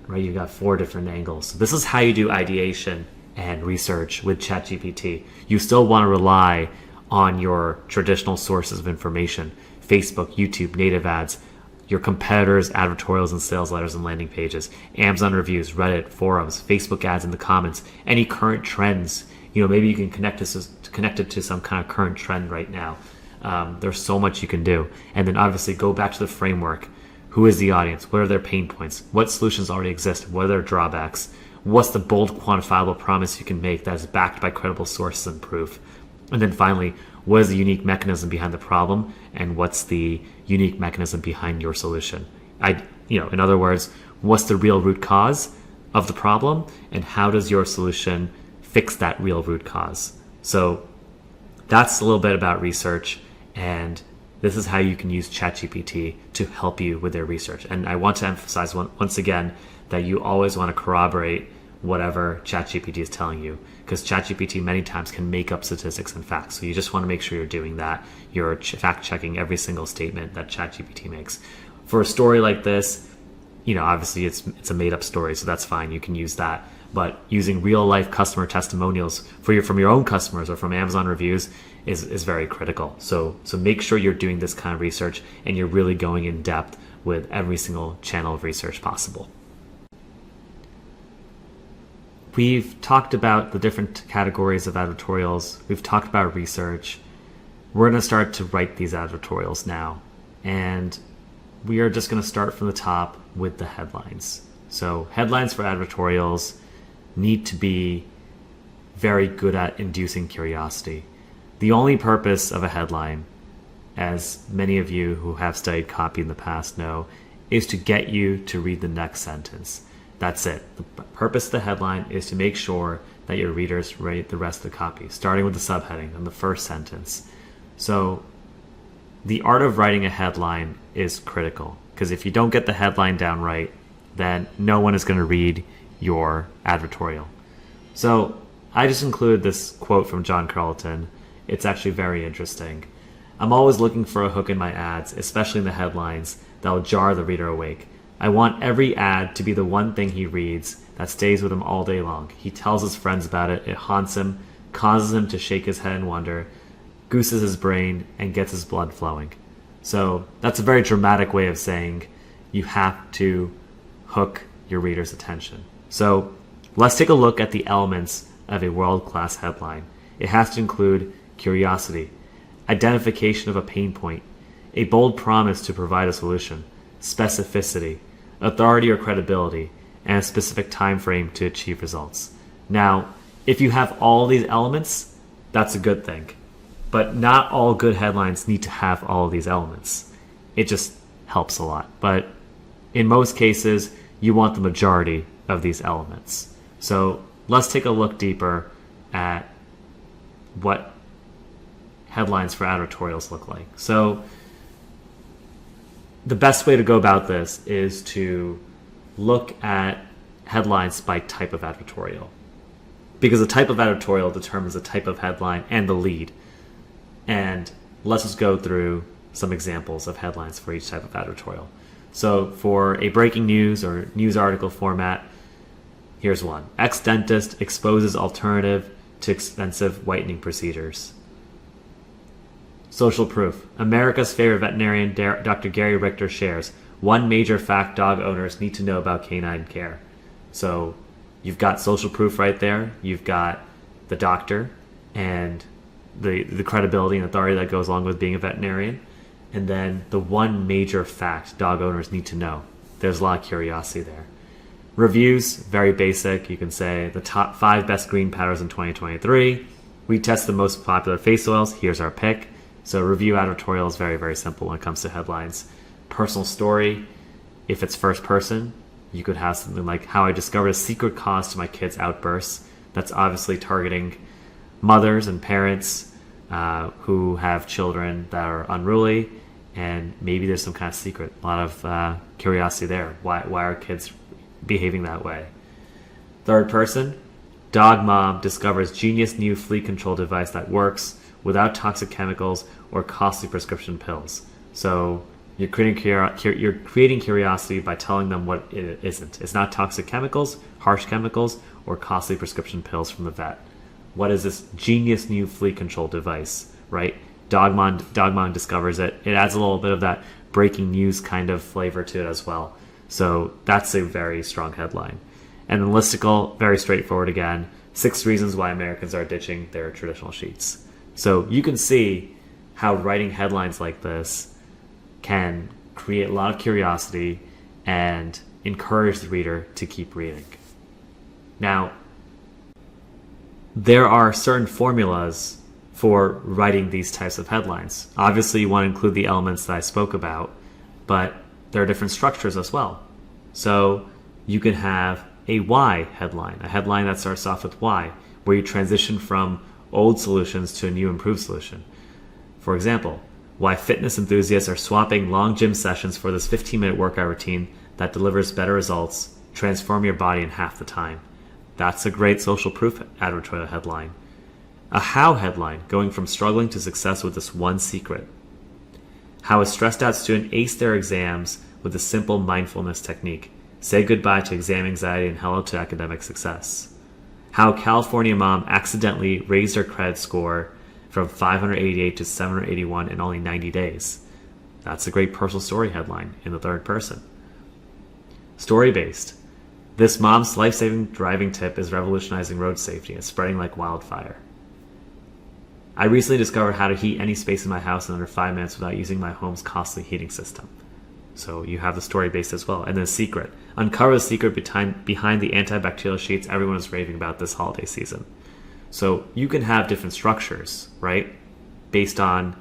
Right, you've got 4 different angles. So this is how you do ideation and research with ChatGPT. You still want to rely on your traditional sources of information: Facebook, YouTube, native ads, your competitors' advertorials and sales letters and landing pages, Amazon reviews, Reddit, forums, Facebook ads in the comments, any current trends. Maybe you can connect it to some kind of current trend right now. There's so much you can do. And then obviously go back to the framework. Who is the audience? What are their pain points? What solutions already exist? What are their drawbacks? What's the bold, quantifiable promise you can make that is backed by credible sources and proof? And then finally, what is the unique mechanism behind the problem, and what's the unique mechanism behind your solution? In other words, what's the real root cause of the problem, and how does your solution fix that real root cause? So that's a little bit about research, and this is how you can use ChatGPT to help you with their research. And I want to emphasize once again that you always want to corroborate whatever ChatGPT is telling you, because ChatGPT many times can make up statistics and facts. So you just want to make sure you're doing that. You're fact-checking every single statement that ChatGPT makes. For a story like this, obviously it's a made-up story, so that's fine. You can use that. But using real-life customer testimonials from your own customers or from Amazon reviews is very critical. So make sure you're doing this kind of research and you're really going in depth with every single channel of research possible. We've talked about the different categories of advertorials. We've talked about research. We're going to start to write these advertorials now. And we are just going to start from the top with the headlines. So headlines for advertorials need to be very good at inducing curiosity. The only purpose of a headline, as many of you who have studied copy in the past know, is to get you to read the next sentence. That's it. The purpose of the headline is to make sure that your readers read the rest of the copy, starting with the subheading and the first sentence. So the art of writing a headline is critical, because if you don't get the headline down right, then no one is going to read your advertorial. So I just included this quote from John Carlton. It's actually very interesting. I'm always looking for a hook in my ads, especially in the headlines, that will jar the reader awake. I want every ad to be the one thing he reads that stays with him all day long. He tells his friends about it, it haunts him, causes him to shake his head in wonder, gooses his brain, and gets his blood flowing. So that's a very dramatic way of saying you have to hook your reader's attention. So let's take a look at the elements of a world-class headline. It has to include curiosity, identification of a pain point, a bold promise to provide a solution, specificity, authority or credibility, and a specific time frame to achieve results. Now, if you have all these elements, that's a good thing. But not all good headlines need to have all of these elements. It just helps a lot. But in most cases, you want the majority of these elements. So let's take a look deeper at what headlines for advertorials look like. So the best way to go about this is to look at headlines by type of advertorial, because the type of advertorial determines the type of headline and the lead. And let's just go through some examples of headlines for each type of advertorial. So for a breaking news or news article format, here's one. Ex-dentist exposes alternative to expensive whitening procedures. Social proof. America's favorite veterinarian, Dr. Gary Richter, shares one major fact dog owners need to know about canine care. So you've got social proof right there. You've got the doctor and the credibility and authority that goes along with being a veterinarian. And then the one major fact dog owners need to know. There's a lot of curiosity there. Reviews, very basic. You can say the top 5 best green powders in 2023. We test the most popular face oils. Here's our pick. So review advertorial is very, very simple when it comes to headlines. Personal story, if it's first person, you could have something like how I discovered a secret cause to my kids' outbursts. That's obviously targeting mothers and parents who have children that are unruly and maybe there's some kind of secret, a lot of curiosity there. Why are kids behaving that way? Third person, dog mom discovers genius new flea control device that works without toxic chemicals or costly prescription pills. So you're creating curiosity by telling them what it isn't. It's not toxic chemicals, harsh chemicals, or costly prescription pills from the vet. What is this genius new flea control device, right? Dogmon discovers it. It adds a little bit of that breaking news kind of flavor to it as well. So that's a very strong headline. And then listicle, very straightforward again. 6 reasons why Americans are ditching their traditional sheets. So you can see how writing headlines like this can create a lot of curiosity and encourage the reader to keep reading. Now, there are certain formulas for writing these types of headlines. Obviously, you want to include the elements that I spoke about, but there are different structures as well. So you can have a why headline, a headline that starts off with why, where you transition from old solutions to a new improved solution. For example, why fitness enthusiasts are swapping long gym sessions for this 15-minute workout routine that delivers better results, transform your body in half the time. That's a great social proof advertorial headline. A how headline, going from struggling to success with this one secret. How a stressed out student aced their exams with a simple mindfulness technique. Say goodbye to exam anxiety and hello to academic success. How a California mom accidentally raised her credit score from 588 to 781 in only 90 days. That's a great personal story headline in the third person. Story-based. This mom's life-saving driving tip is revolutionizing road safety and spreading like wildfire. I recently discovered how to heat any space in my house in under 5 minutes without using my home's costly heating system. So you have the story-based as well. And then secret. Uncover the secret behind the antibacterial sheets everyone is raving about this holiday season. So you can have different structures, right? Based on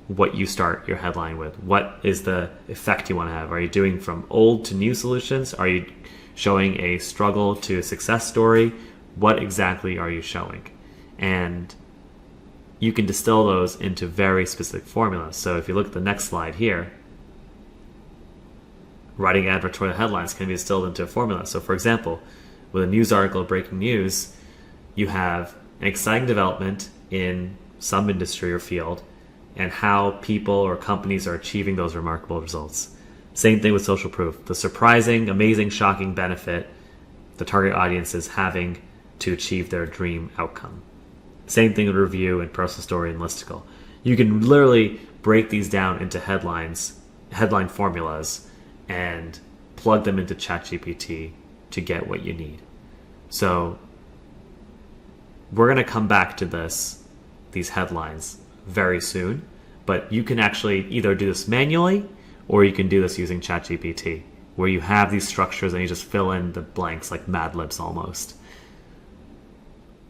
what you start your headline with. What is the effect you want to have? Are you doing from old to new solutions? Are you showing a struggle to a success story? What exactly are you showing? And you can distill those into very specific formulas. So if you look at the next slide here, writing advertorial headlines can be distilled into a formula. So for example, with a news article breaking news, you have an exciting development in some industry or field and how people or companies are achieving those remarkable results. Same thing with social proof. The surprising, amazing, shocking benefit the target audience is having to achieve their dream outcome. Same thing with review and personal story and listicle. You can literally break these down into headline formulas, and plug them into ChatGPT to get what you need. So we're going to come back to these headlines very soon, but you can actually either do this manually or you can do this using ChatGPT, where you have these structures and you just fill in the blanks like Mad Libs almost.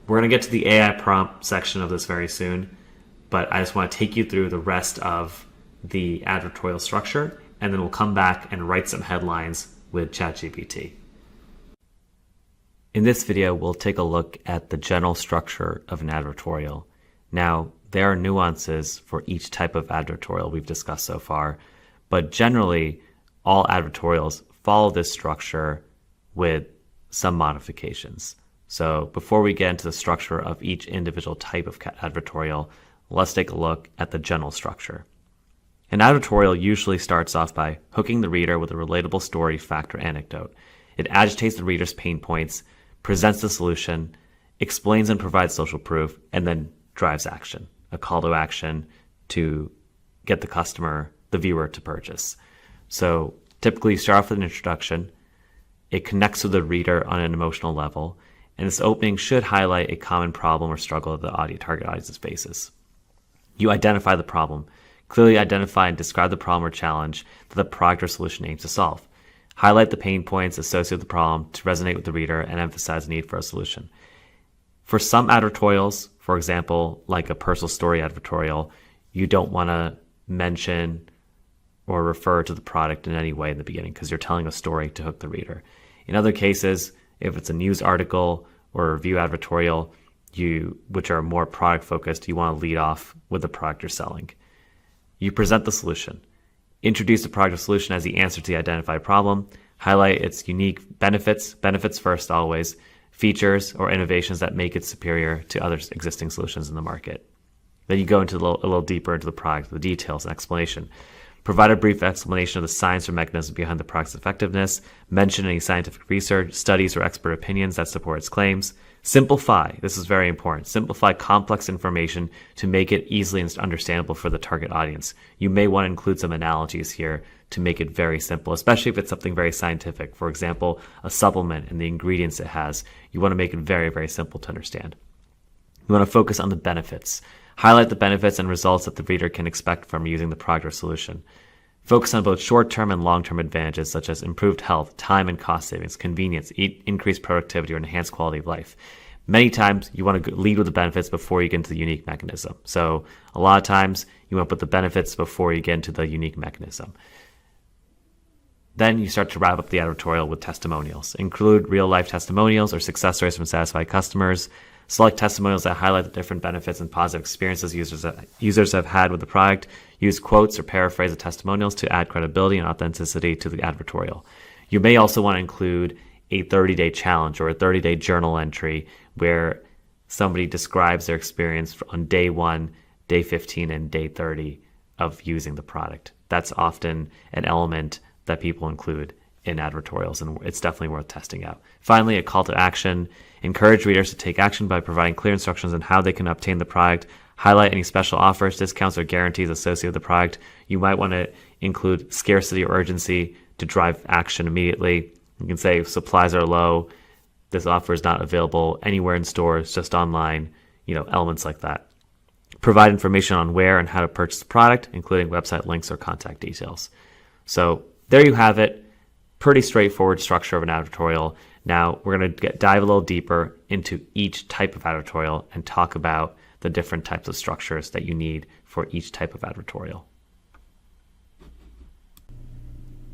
We're going to get to the AI prompt section of this very soon, but I just want to take you through the rest of the advertorial structure, and then we'll come back and write some headlines with ChatGPT. In this video, we'll take a look at the general structure of an advertorial. Now, there are nuances for each type of advertorial we've discussed so far, but generally, all advertorials follow this structure with some modifications. So before we get into the structure of each individual type of advertorial, let's take a look at the general structure. An advertorial usually starts off by hooking the reader with a relatable story, fact, or anecdote. It agitates the reader's pain points, presents the solution, explains and provides social proof, and then drives action, a call to action to get the viewer to purchase. So typically you start off with an introduction. It connects with the reader on an emotional level, and this opening should highlight a common problem or struggle that the target audience faces. You identify the problem. Clearly identify and describe the problem or challenge that the product or solution aims to solve. Highlight the pain points associated with the problem to resonate with the reader and emphasize the need for a solution. For some advertorials, for example, like a personal story advertorial, you don't want to mention or refer to the product in any way in the beginning because you're telling a story to hook the reader. In other cases, if it's a news article or a review advertorial, which are more product focused, you want to lead off with the product you're selling. You present the solution. Introduce the product or solution as the answer to the identified problem. Highlight its unique benefits first always, features or innovations that make it superior to other existing solutions in the market. Then you go into a little deeper into the product, the details and explanation. Provide a brief explanation of the science or mechanism behind the product's effectiveness. Mention any scientific research, studies, or expert opinions that support its claims. Simplify. This is very important. Simplify complex information to make it easily understandable for the target audience. You may want to include some analogies here to make it very simple, especially if it's something very scientific. For example, a supplement and the ingredients it has. You want to make it very, very simple to understand. You want to focus on the benefits. Highlight the benefits and results that the reader can expect from using the product or solution. Focus on both short-term and long-term advantages such as improved health, time and cost savings, convenience, increased productivity, or enhanced quality of life. Many times you want to lead with the benefits before you get into the unique mechanism. So a lot of times you want to put the benefits before you get into the unique mechanism. Then you start to wrap up the advertorial with testimonials. Include real-life testimonials or success stories from satisfied customers. Select testimonials that highlight the different benefits and positive experiences users have had with the product. Use quotes or paraphrase the testimonials to add credibility and authenticity to the advertorial. You may also want to include a 30-day challenge or a 30-day journal entry where somebody describes their experience on day 1, day 15, and day 30 of using the product. That's often an element that people include in advertorials, and it's definitely worth testing out. Finally, a call to action. Encourage readers to take action by providing clear instructions on how they can obtain the product. Highlight any special offers, discounts, or guarantees associated with the product. You might want to include scarcity or urgency to drive action immediately. You can say if supplies are low, this offer is not available anywhere in stores, just online, elements like that. Provide information on where and how to purchase the product, including website links or contact details. So there you have it. Pretty straightforward structure of an advertorial. Now we're going to dive a little deeper into each type of advertorial and talk about the different types of structures that you need for each type of advertorial.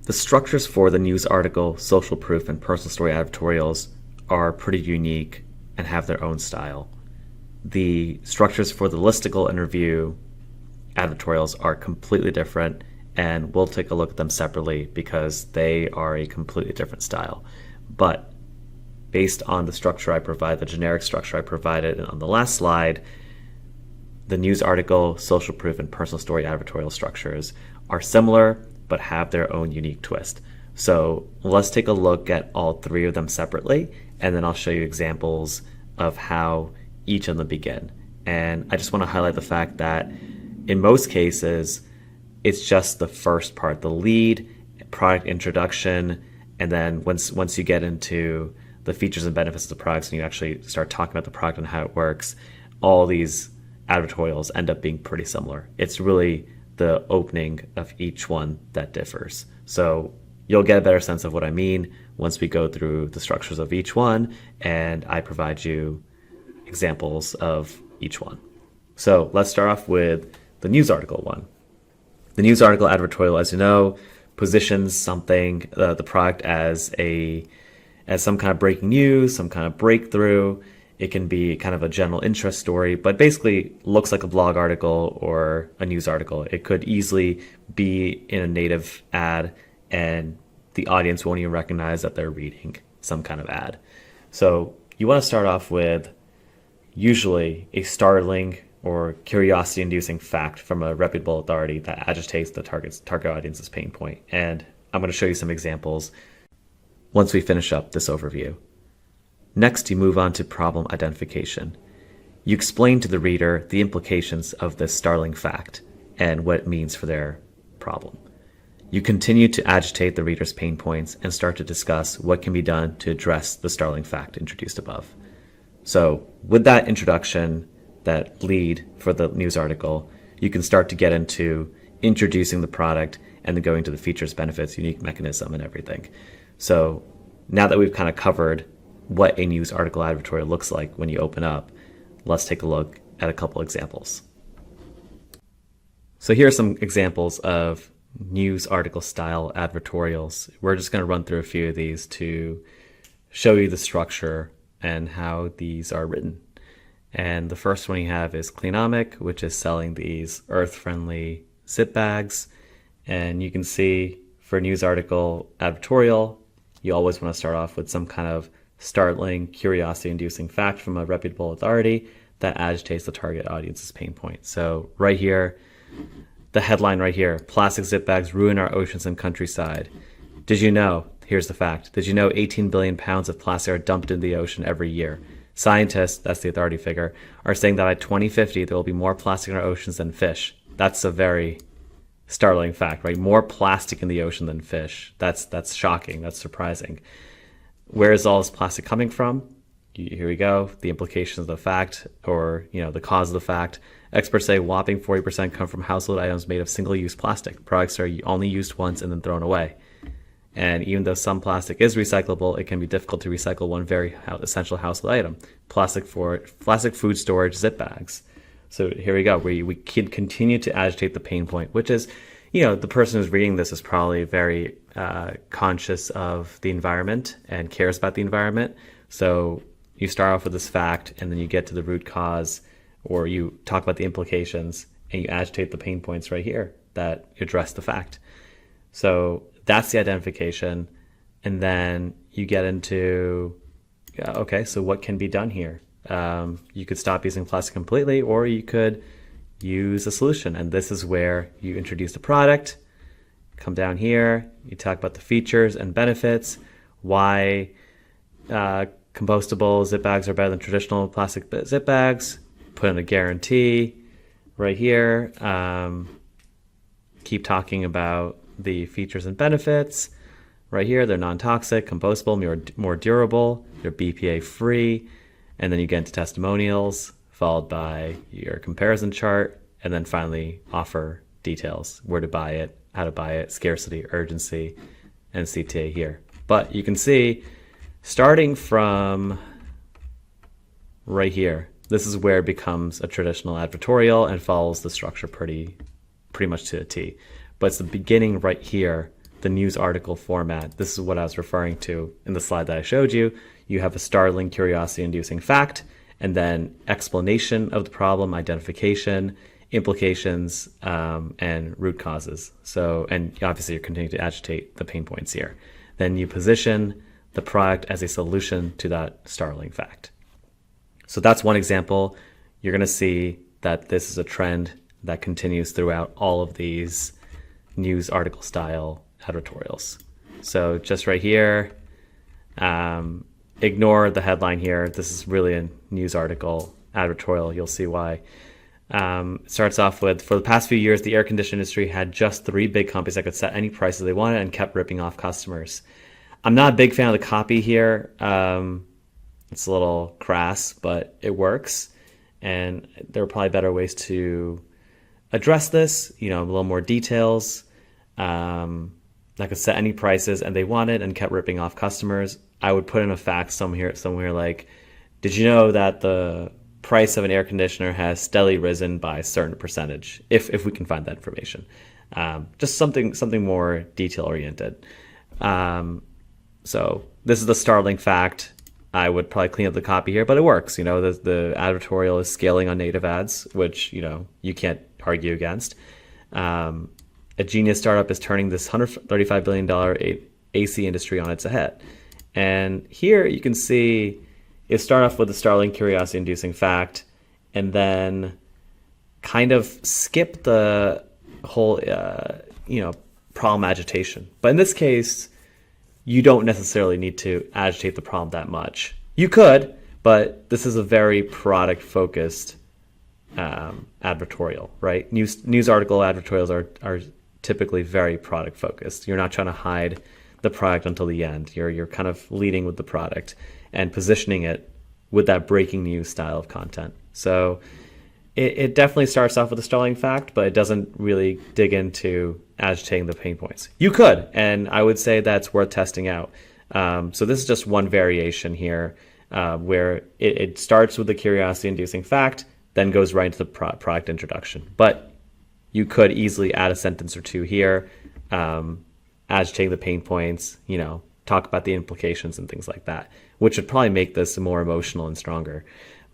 The structures for the news article, social proof, and personal story advertorials are pretty unique and have their own style. The structures for the listicle and review advertorials are completely different, and we'll take a look at them separately because they are a completely different style. But based on the structure I provide, the generic structure I provided on the last slide, the news article, social proof, and personal story advertorial structures are similar but have their own unique twist. So let's take a look at all three of them separately, and then I'll show you examples of how each of them begin. And I just want to highlight the fact that in most cases, it's just the first part, the lead, product introduction, and then once you get into the features and benefits of the products and you actually start talking about the product and how it works, all these advertorials end up being pretty similar. It's really the opening of each one that differs. So you'll get a better sense of what I mean once we go through the structures of each one and I provide you examples of each one. So let's start off with the news article one. The news article advertorial, as you know, positions something, the product as some kind of breaking news, some kind of breakthrough. It can be kind of a general interest story, but basically looks like a blog article or a news article. It could easily be in a native ad, and the audience won't even recognize that they're reading some kind of ad. So you want to start off with usually a startling or curiosity-inducing fact from a reputable authority that agitates the target audience's pain point. And I'm going to show you some examples once we finish up this overview. Next, you move on to problem identification. You explain to the reader the implications of this startling fact and what it means for their problem. You continue to agitate the reader's pain points and start to discuss what can be done to address the startling fact introduced above. So with that introduction, that lead for the news article, you can start to get into introducing the product and then going to the features, benefits, unique mechanism, and everything. So now that we've kind of covered what a news article advertorial looks like when you open up, let's take a look at a couple examples. So here are some examples of news article style advertorials. We're just going to run through a few of these to show you the structure and how these are written. And the first one you have is Cleanomic, which is selling these earth-friendly zip bags. And you can see for a news article advertorial, you always want to start off with some kind of startling, curiosity-inducing fact from a reputable authority that agitates the target audience's pain point. So right here, the headline right here, plastic zip bags ruin our oceans and countryside. Did you know, here's the fact, did you know 18 billion pounds of plastic are dumped into the ocean every year? Scientists, that's the authority figure, are saying that by 2050, there will be more plastic in our oceans than fish. That's a very startling fact, right? More plastic in the ocean than fish. That's shocking. That's surprising. Where is all this plastic coming from? Here we go. The implications of the fact, or the cause of the fact. Experts say whopping 40% come from household items made of single-use plastic. Products are only used once and then thrown away. And even though some plastic is recyclable, it can be difficult to recycle one very essential household item: plastic food storage zip bags. So here we go. We can continue to agitate the pain point, which is, the person who's reading this is probably very conscious of the environment and cares about the environment. So you start off with this fact, and then you get to the root cause, or you talk about the implications, and you agitate the pain points right here that address the fact. So that's the identification. And then you get into, okay, so what can be done here? You could stop using plastic completely, or you could use a solution. And this is where you introduce the product, come down here, you talk about the features and benefits, why compostable zip bags are better than traditional plastic zip bags, put in a guarantee right here, keep talking about the features and benefits right here. They're non-toxic, compostable, more durable, they're BPA free. And then you get into testimonials, followed by your comparison chart, and then finally offer details: where to buy it, how to buy it, scarcity, urgency, and CTA here. But you can see, starting from right here, this is where it becomes a traditional advertorial and follows the structure pretty much to a T. But it's the beginning right here, the news article format. This is what I was referring to in the slide that I showed you. You have a startling, curiosity-inducing fact, and then explanation of the problem, identification, implications, and root causes. So, and obviously you're continuing to agitate the pain points here. Then you position the product as a solution to that startling fact. So that's one example. You're going to see that this is a trend that continues throughout all of these news article style advertorials. So just right here, ignore the headline here. This is really a news article advertorial. You'll see why. It starts off with, for the past few years, the air conditioning industry had just 3 big companies that could set any prices they wanted and kept ripping off customers. I'm not a big fan of the copy here. It's a little crass, but it works. And there are probably better ways to address this, a little more details. That could set any prices and they wanted and kept ripping off customers. I would put in a fact somewhere like, did you know that the price of an air conditioner has steadily risen by a certain percentage, if we can find that information. Just something more detail oriented. So this is the startling fact. I would probably clean up the copy here, but it works. The advertorial is scaling on native ads, which you can't argue against. A genius startup is turning this $135 billion AC industry on its head. And here you can see it start off with a startling, curiosity-inducing fact, and then kind of skip the whole, problem agitation. But in this case, you don't necessarily need to agitate the problem that much. You could, but this is a very product-focused advertorial, right? News article advertorials are typically very product-focused. You're not trying to hide the product until the end. You're kind of leading with the product and positioning it with that breaking news style of content. So it definitely starts off with a startling fact, but it doesn't really dig into agitating the pain points. You could, and I would say that's worth testing out. So this is just one variation here where it starts with the curiosity-inducing fact, then goes right into the product introduction. But you could easily add a sentence or two here, agitating the pain points, talk about the implications and things like that, which would probably make this more emotional and stronger.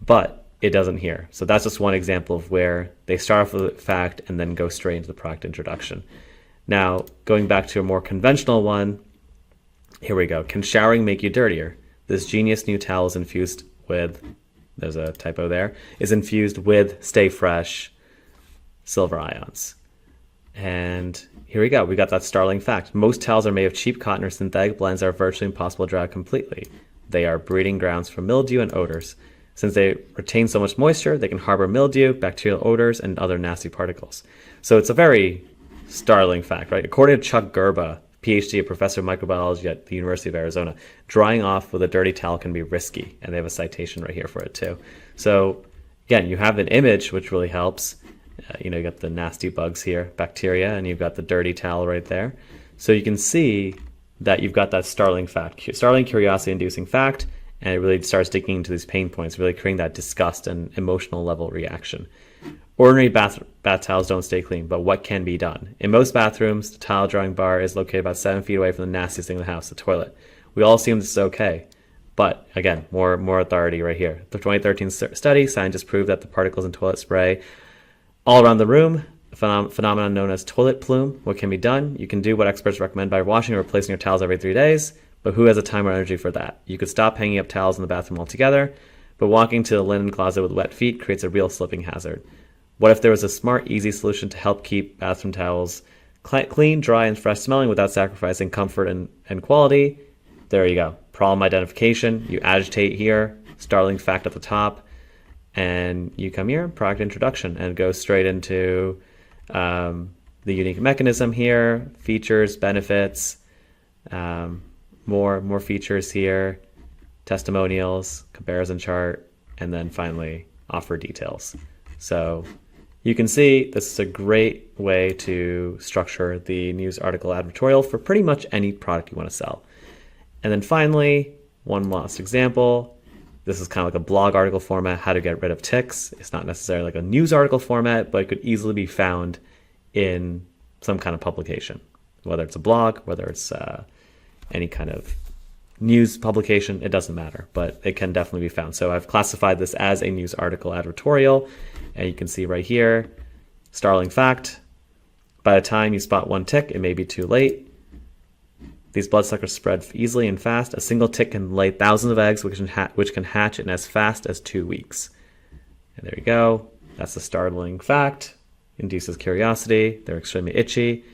But it doesn't here. So that's just one example of where they start off with a fact and then go straight into the product introduction. Now, going back to a more conventional one, here we go. Can showering make you dirtier? This genius new towel is infused with, there's a typo there, is infused with Stay Fresh silver ions. And here we go. We got that startling fact. Most towels are made of cheap cotton or synthetic blends that are virtually impossible to dry out completely. They are breeding grounds for mildew and odors. Since they retain so much moisture, they can harbor mildew, bacterial odors, and other nasty particles. So it's a very startling fact, right? According to Chuck Gerba, PhD, a professor of microbiology at the University of Arizona, drying off with a dirty towel can be risky. And they have a citation right here for it too. So again, you have an image, which really helps. You got the nasty bugs here, bacteria, and you've got the dirty towel right there. So you can see that you've got that startling fact, startling curiosity-inducing fact, and it really starts digging into these pain points, really creating that disgust and emotional level reaction. Ordinary bath towels don't stay clean, but what can be done? In most bathrooms, the towel drying bar is located about 7 feet away from the nastiest thing in the house, the toilet. We all assume this is okay. But again, more authority right here. The 2013 study, scientists proved that the particles in toilet spray all around the room, a phenomenon known as toilet plume. What can be done? You can do what experts recommend by washing or replacing your towels every 3 days, but who has the time or energy for that? You could stop hanging up towels in the bathroom altogether, but walking to the linen closet with wet feet creates a real slipping hazard. What if there was a smart, easy solution to help keep bathroom towels clean, dry, and fresh smelling without sacrificing comfort and quality? There you go. Problem identification. You agitate here, startling fact at the top, and you come here, product introduction, and go straight into the unique mechanism here, features, benefits, more features here, testimonials, comparison chart, and then finally offer details. So you can see this is a great way to structure the news article advertorial for pretty much any product you want to sell. And then finally, one last example. This is kind of like a blog article format, how to get rid of ticks. It's not necessarily like a news article format, but it could easily be found in some kind of publication, whether it's a blog, whether it's any kind of news publication, it doesn't matter, but it can definitely be found. So I've classified this as a news article advertorial, and you can see right here, startling fact, by the time you spot one tick, it may be too late. These bloodsuckers spread easily and fast. A single tick can lay thousands of eggs, which can hatch in as fast as 2 weeks. And there you go. That's the startling fact. Induces curiosity. They're extremely itchy.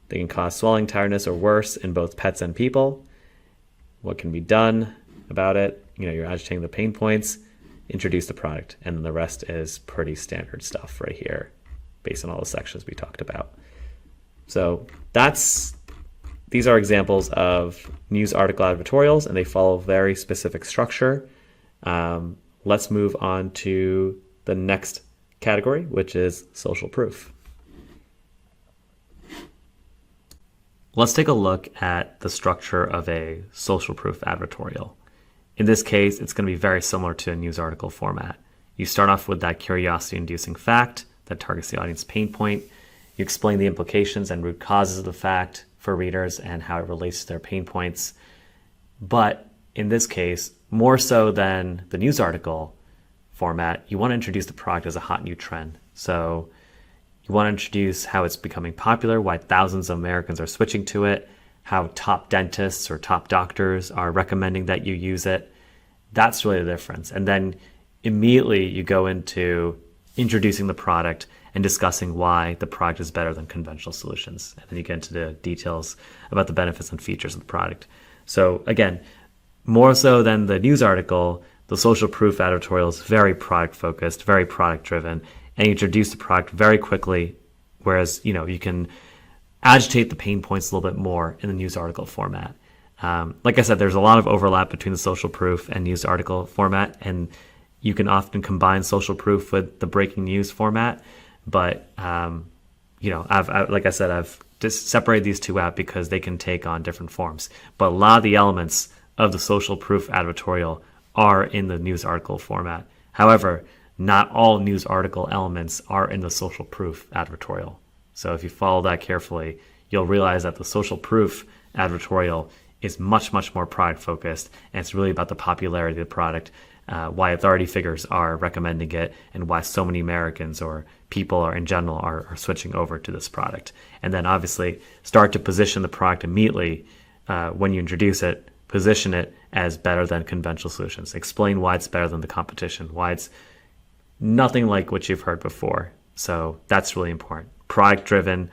They can cause swelling, tiredness, or worse in both pets and people. What can be done about it? You're agitating the pain points. Introduce the product. And then the rest is pretty standard stuff right here, based on all the sections we talked about. So these are examples of news article advertorials, and they follow very specific structure. Let's move on to the next category, which is social proof. Let's take a look at the structure of a social proof advertorial. In this case, it's going to be very similar to a news article format. You start off with that curiosity-inducing fact that targets the audience pain point. You explain the implications and root causes of the fact for readers and how it relates to their pain points. But in this case, more so than the news article format, you want to introduce the product as a hot new trend. So you want to introduce how it's becoming popular, why thousands of Americans are switching to it, how top dentists or top doctors are recommending that you use it. That's really the difference. And then immediately you go into introducing the product and discussing why the product is better than conventional solutions. And then you get into the details about the benefits and features of the product. So again, more so than the news article, the social proof advertorial is very product focused, very product driven, and you introduce the product very quickly, whereas you can agitate the pain points a little bit more in the news article format. Like I said, there's a lot of overlap between the social proof and news article format, and you can often combine social proof with the breaking news format. But like I said, I've just separated these two out because they can take on different forms. But a lot of the elements of the social proof advertorial are in the news article format. However, not all news article elements are in the social proof advertorial. So if you follow that carefully, you'll realize that the social proof advertorial is much, much more product focused, and it's really about the popularity of the product why authority figures are recommending it, and why so many Americans or people or in general are switching over to this product. And then obviously start to position the product immediately when you introduce it, position it as better than conventional solutions. Explain why it's better than the competition, why it's nothing like what you've heard before. So that's really important. Product-driven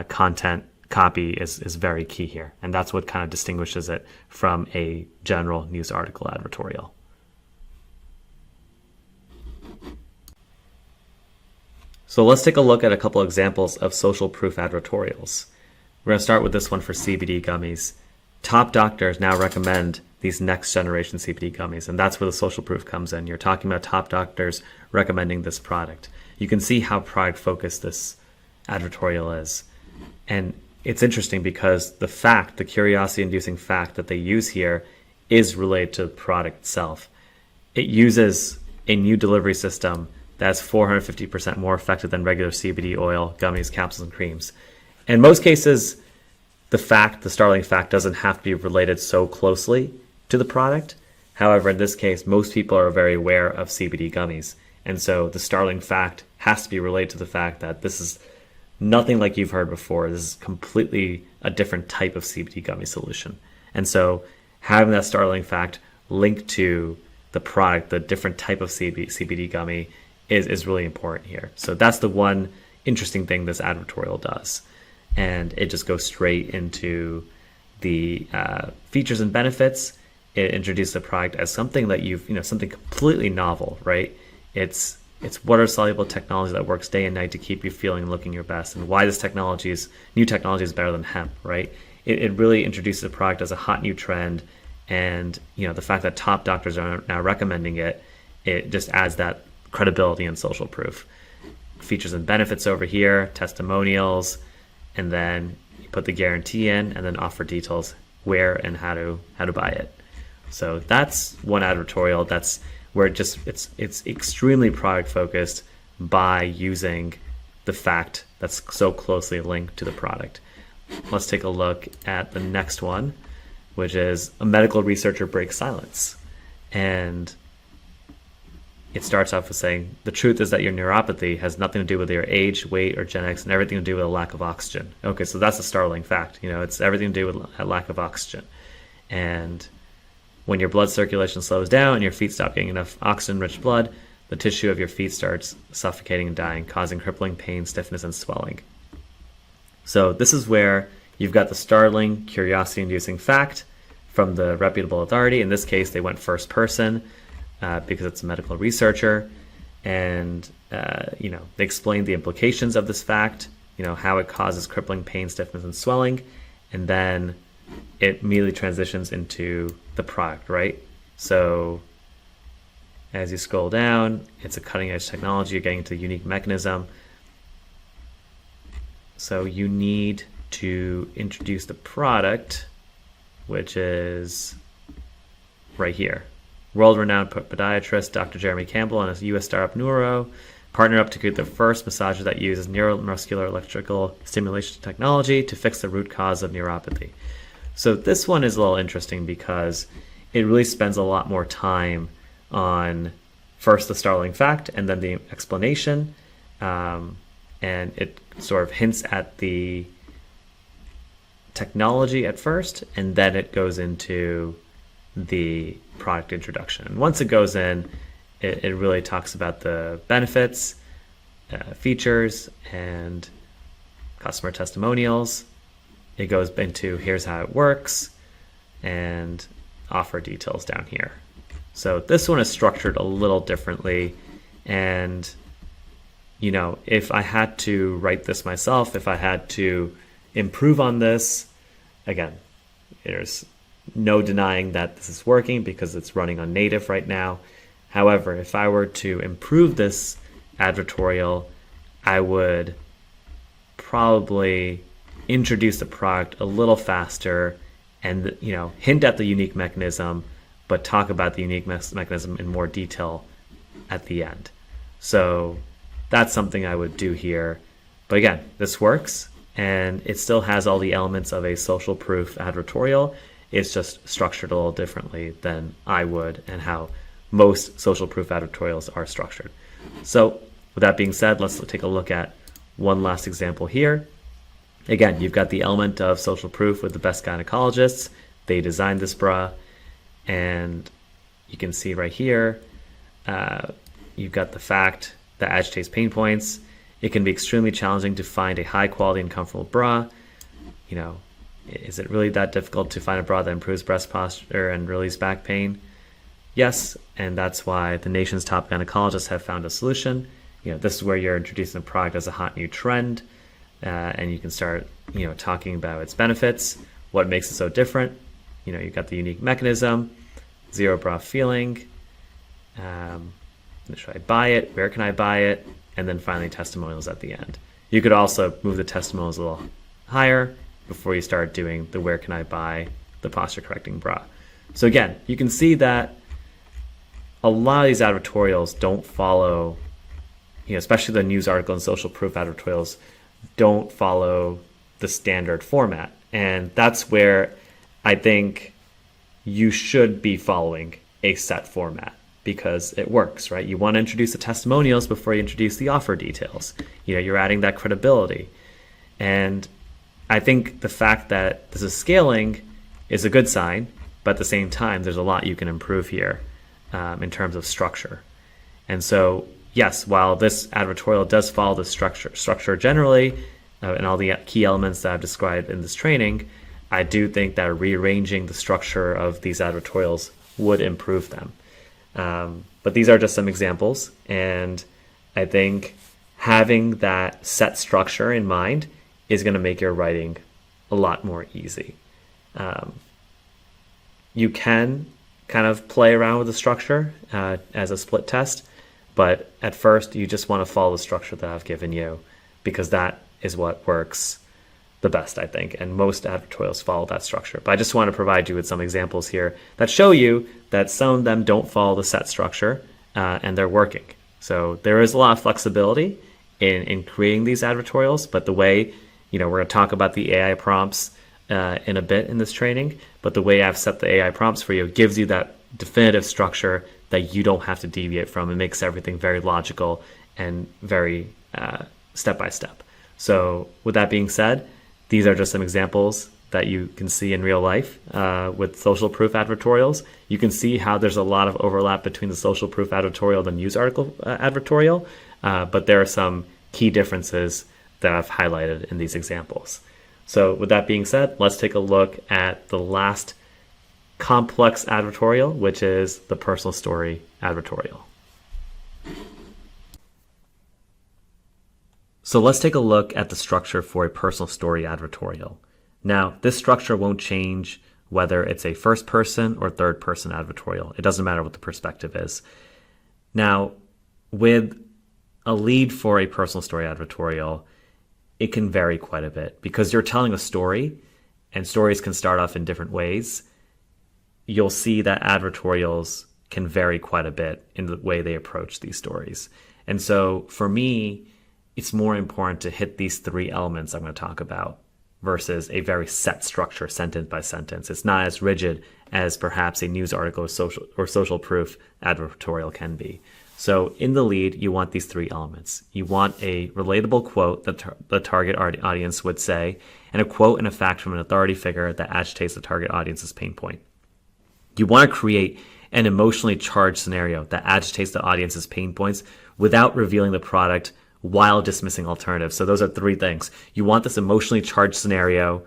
content copy is very key here. And that's what kind of distinguishes it from a general news article advertorial. So let's take a look at a couple examples of social proof advertorials. We're going to start with this one for CBD gummies. Top doctors now recommend these next generation CBD gummies, and that's where the social proof comes in. You're talking about top doctors recommending this product. You can see how product focused this advertorial is. And it's interesting because the curiosity inducing fact that they use here is related to the product itself. It uses a new delivery system that's 450% more effective than regular CBD oil, gummies, capsules, and creams. In most cases, the startling fact doesn't have to be related so closely to the product. However, in this case, most people are very aware of CBD gummies. And so the startling fact has to be related to the fact that this is nothing like you've heard before. This is completely a different type of CBD gummy solution. And so having that startling fact linked to the product, the different type of CBD gummy, is really important here. So that's the one interesting thing this advertorial does. And it just goes straight into the features and benefits. It introduces the product as something that something completely novel, right? It's water soluble technology that works day and night to keep you feeling and looking your best, and why this new technology is better than hemp, right? It really introduces the product as a hot new trend, and the fact that top doctors are now recommending it just adds that credibility and social proof. Features and benefits over here, testimonials, and then you put the guarantee in, and then offer details where and how to buy it. So that's one advertorial. That's where it's extremely product focused by using the fact that's so closely linked to the product. Let's take a look at the next one, which is a medical researcher breaks silence. And it starts off with saying, the truth is that your neuropathy has nothing to do with your age, weight, or genetics, and everything to do with a lack of oxygen. Okay, so that's a startling fact. It's everything to do with a lack of oxygen. And when your blood circulation slows down and your feet stop getting enough oxygen-rich blood, the tissue of your feet starts suffocating and dying, causing crippling pain, stiffness, and swelling. So this is where you've got the startling, curiosity-inducing fact from the reputable authority. In this case, they went first person because it's a medical researcher. And, they explained the implications of this fact, how it causes crippling pain, stiffness, and swelling. And then it immediately transitions into the product, right? So as you scroll down, it's a cutting edge technology. You're getting into a unique mechanism. So you need to introduce the product, which is right here. World-renowned podiatrist Dr. Jeremy Campbell and his U.S. startup Neuro partner up to create the first massager that uses neuromuscular electrical stimulation technology to fix the root cause of neuropathy. So this one is a little interesting because it really spends a lot more time on first the startling fact and then the explanation, and it sort of hints at the technology at first, and then it goes into the product introduction. And once it goes in, it really talks about the benefits, features, and customer testimonials. It goes into here's how it works and offer details down here. So this one is structured a little differently. And, if I had to write this myself, if I had to improve on this, again, there's no denying that this is working because it's running on native right now. However, if I were to improve this advertorial, I would probably introduce the product a little faster and hint at the unique mechanism, but talk about the unique mechanism in more detail at the end. So that's something I would do here. But again, this works, and it still has all the elements of a social proof advertorial. It's just structured a little differently than I would, and how most social proof advertorials are structured. So with that being said, let's take a look at one last example here. Again, you've got the element of social proof with the best gynecologists. They designed this bra, and you can see right here, you've got the fact that agitates pain points. It can be extremely challenging to find a high quality and comfortable bra. You know, is it really that difficult to find a bra that improves breast posture and relieves back pain? Yes, and that's why the nation's top gynecologists have found a solution. You know, this is where you're introducing the product as a hot new trend, and you can start, you know, talking about its benefits, what makes it so different. You know, you've got the unique mechanism, zero bra feeling. Should I buy it? Where can I buy it? And then finally testimonials at the end. You could also move the testimonials a little higher before you start doing the where can I buy the posture correcting bra. So again, you can see that a lot of these advertorials don't follow, you know, especially the news article and social proof advertorials don't follow the standard format. And that's where I think you should be following a set format, because it works, right? You want to introduce the testimonials before you introduce the offer details. You know, you're adding that credibility. And I think the fact that this is scaling is a good sign, but at the same time, there's a lot you can improve here in terms of structure. And so, yes, while this advertorial does follow the structure generally, and all the key elements that I've described in this training, I do think that rearranging the structure of these advertorials would improve them. But these are just some examples, and I think having that set structure in mind is going to make your writing a lot more easy. You can kind of play around with the structure as a split test, but at first you just want to follow the structure that I've given you, because that is what works the best, I think, and most advertorials follow that structure. But I just want to provide you with some examples here that show you that some of them don't follow the set structure, and they're working. So there is a lot of flexibility in creating these advertorials, but the way, you know, we're going to talk about the AI prompts in a bit in this training, but the way I've set the AI prompts for you gives you that definitive structure that you don't have to deviate from. It makes everything very logical and very step-by-step. So with that being said, these are just some examples that you can see in real life with social proof advertorials. You can see how there's a lot of overlap between the social proof advertorial and the news article advertorial, but there are some key differences that I've highlighted in these examples. So with that being said, let's take a look at the last complex advertorial, which is the personal story advertorial. So let's take a look at the structure for a personal story advertorial. Now, this structure won't change whether it's a first person or third person advertorial. It doesn't matter what the perspective is. Now, with a lead for a personal story advertorial, it can vary quite a bit because you're telling a story, and stories can start off in different ways. You'll see that advertorials can vary quite a bit in the way they approach these stories. And so for me, it's more important to hit these three elements I'm going to talk about versus a very set structure sentence by sentence. It's not as rigid as perhaps a news article or social proof advertorial can be. So in the lead, you want these three elements. You want a relatable quote that the target audience would say, and a quote and a fact from an authority figure that agitates the target audience's pain point. You want to create an emotionally charged scenario that agitates the audience's pain points without revealing the product while dismissing alternatives. So those are three things. You want this emotionally charged scenario,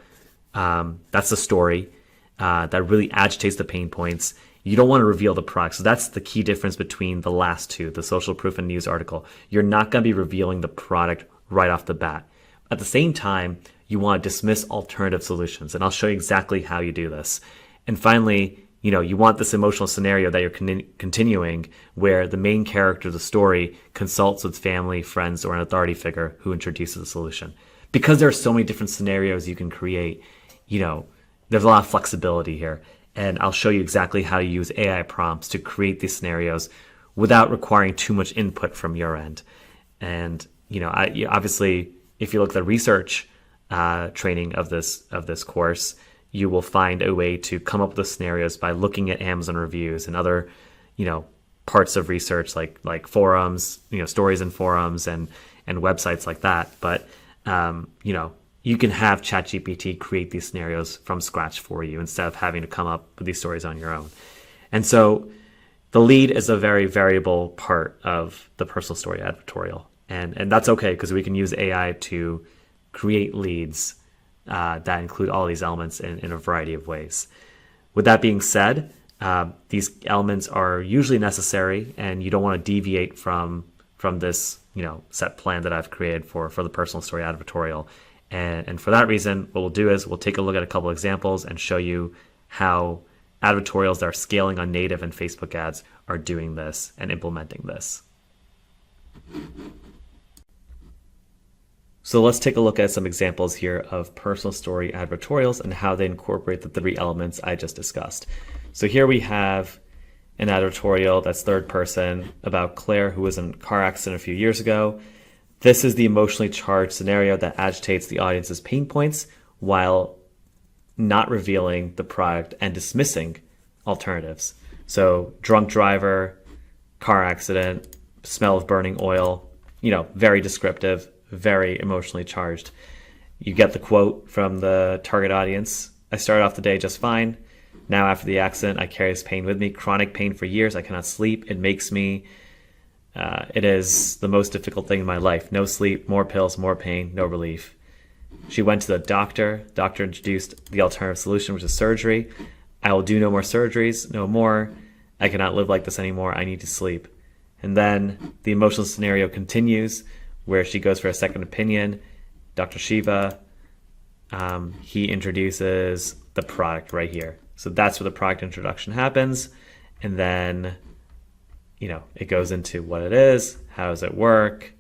that's the story, that really agitates the pain points. You don't want to reveal the product. So that's the key difference between the last two, the social proof and news article. You're not going to be revealing the product right off the bat. At the same time, you want to dismiss alternative solutions, and I'll show you exactly how you do this. And finally, you want this emotional scenario that you're continuing where the main character of the story consults with family, friends, or an authority figure who introduces the solution. Because there are so many different scenarios you can create, there's a lot of flexibility here. And I'll show you exactly how to use AI prompts to create these scenarios without requiring too much input from your end. And, obviously, if you look at the research training of this course, you will find a way to come up with the scenarios by looking at Amazon reviews and other, parts of research like forums, stories in forums and websites like that. But you can have ChatGPT create these scenarios from scratch for you instead of having to come up with these stories on your own. And so the lead is a very variable part of the personal story advertorial. And that's okay, because we can use AI to create leads that include all these elements in a variety of ways. With that being said, these elements are usually necessary, and you don't want to deviate from this set plan that I've created for the personal story advertorial. And for that reason, what we'll do is we'll take a look at a couple examples and show you how advertorials that are scaling on native and Facebook ads are doing this and implementing this. So let's take a look at some examples here of personal story advertorials and how they incorporate the three elements I just discussed. So here we have an advertorial that's third person about Claire, who was in a car accident a few years ago. This is the emotionally charged scenario that agitates the audience's pain points while not revealing the product and dismissing alternatives. So drunk driver, car accident, smell of burning oil, very descriptive, very emotionally charged. You get the quote from the target audience. I started off the day just fine. Now after the accident, I carry this pain with me, chronic pain for years. I cannot sleep. It makes me, it is the most difficult thing in my life. No sleep, more pills, more pain, no relief. She went to the doctor. Doctor introduced the alternative solution, which is surgery. I will do no more surgeries, no more. I cannot live like this anymore. I need to sleep. And then the emotional scenario continues, where she goes for a second opinion. Dr. Shiva, he introduces the product right here. So that's where the product introduction happens. And then, it goes into what it is, how does it work,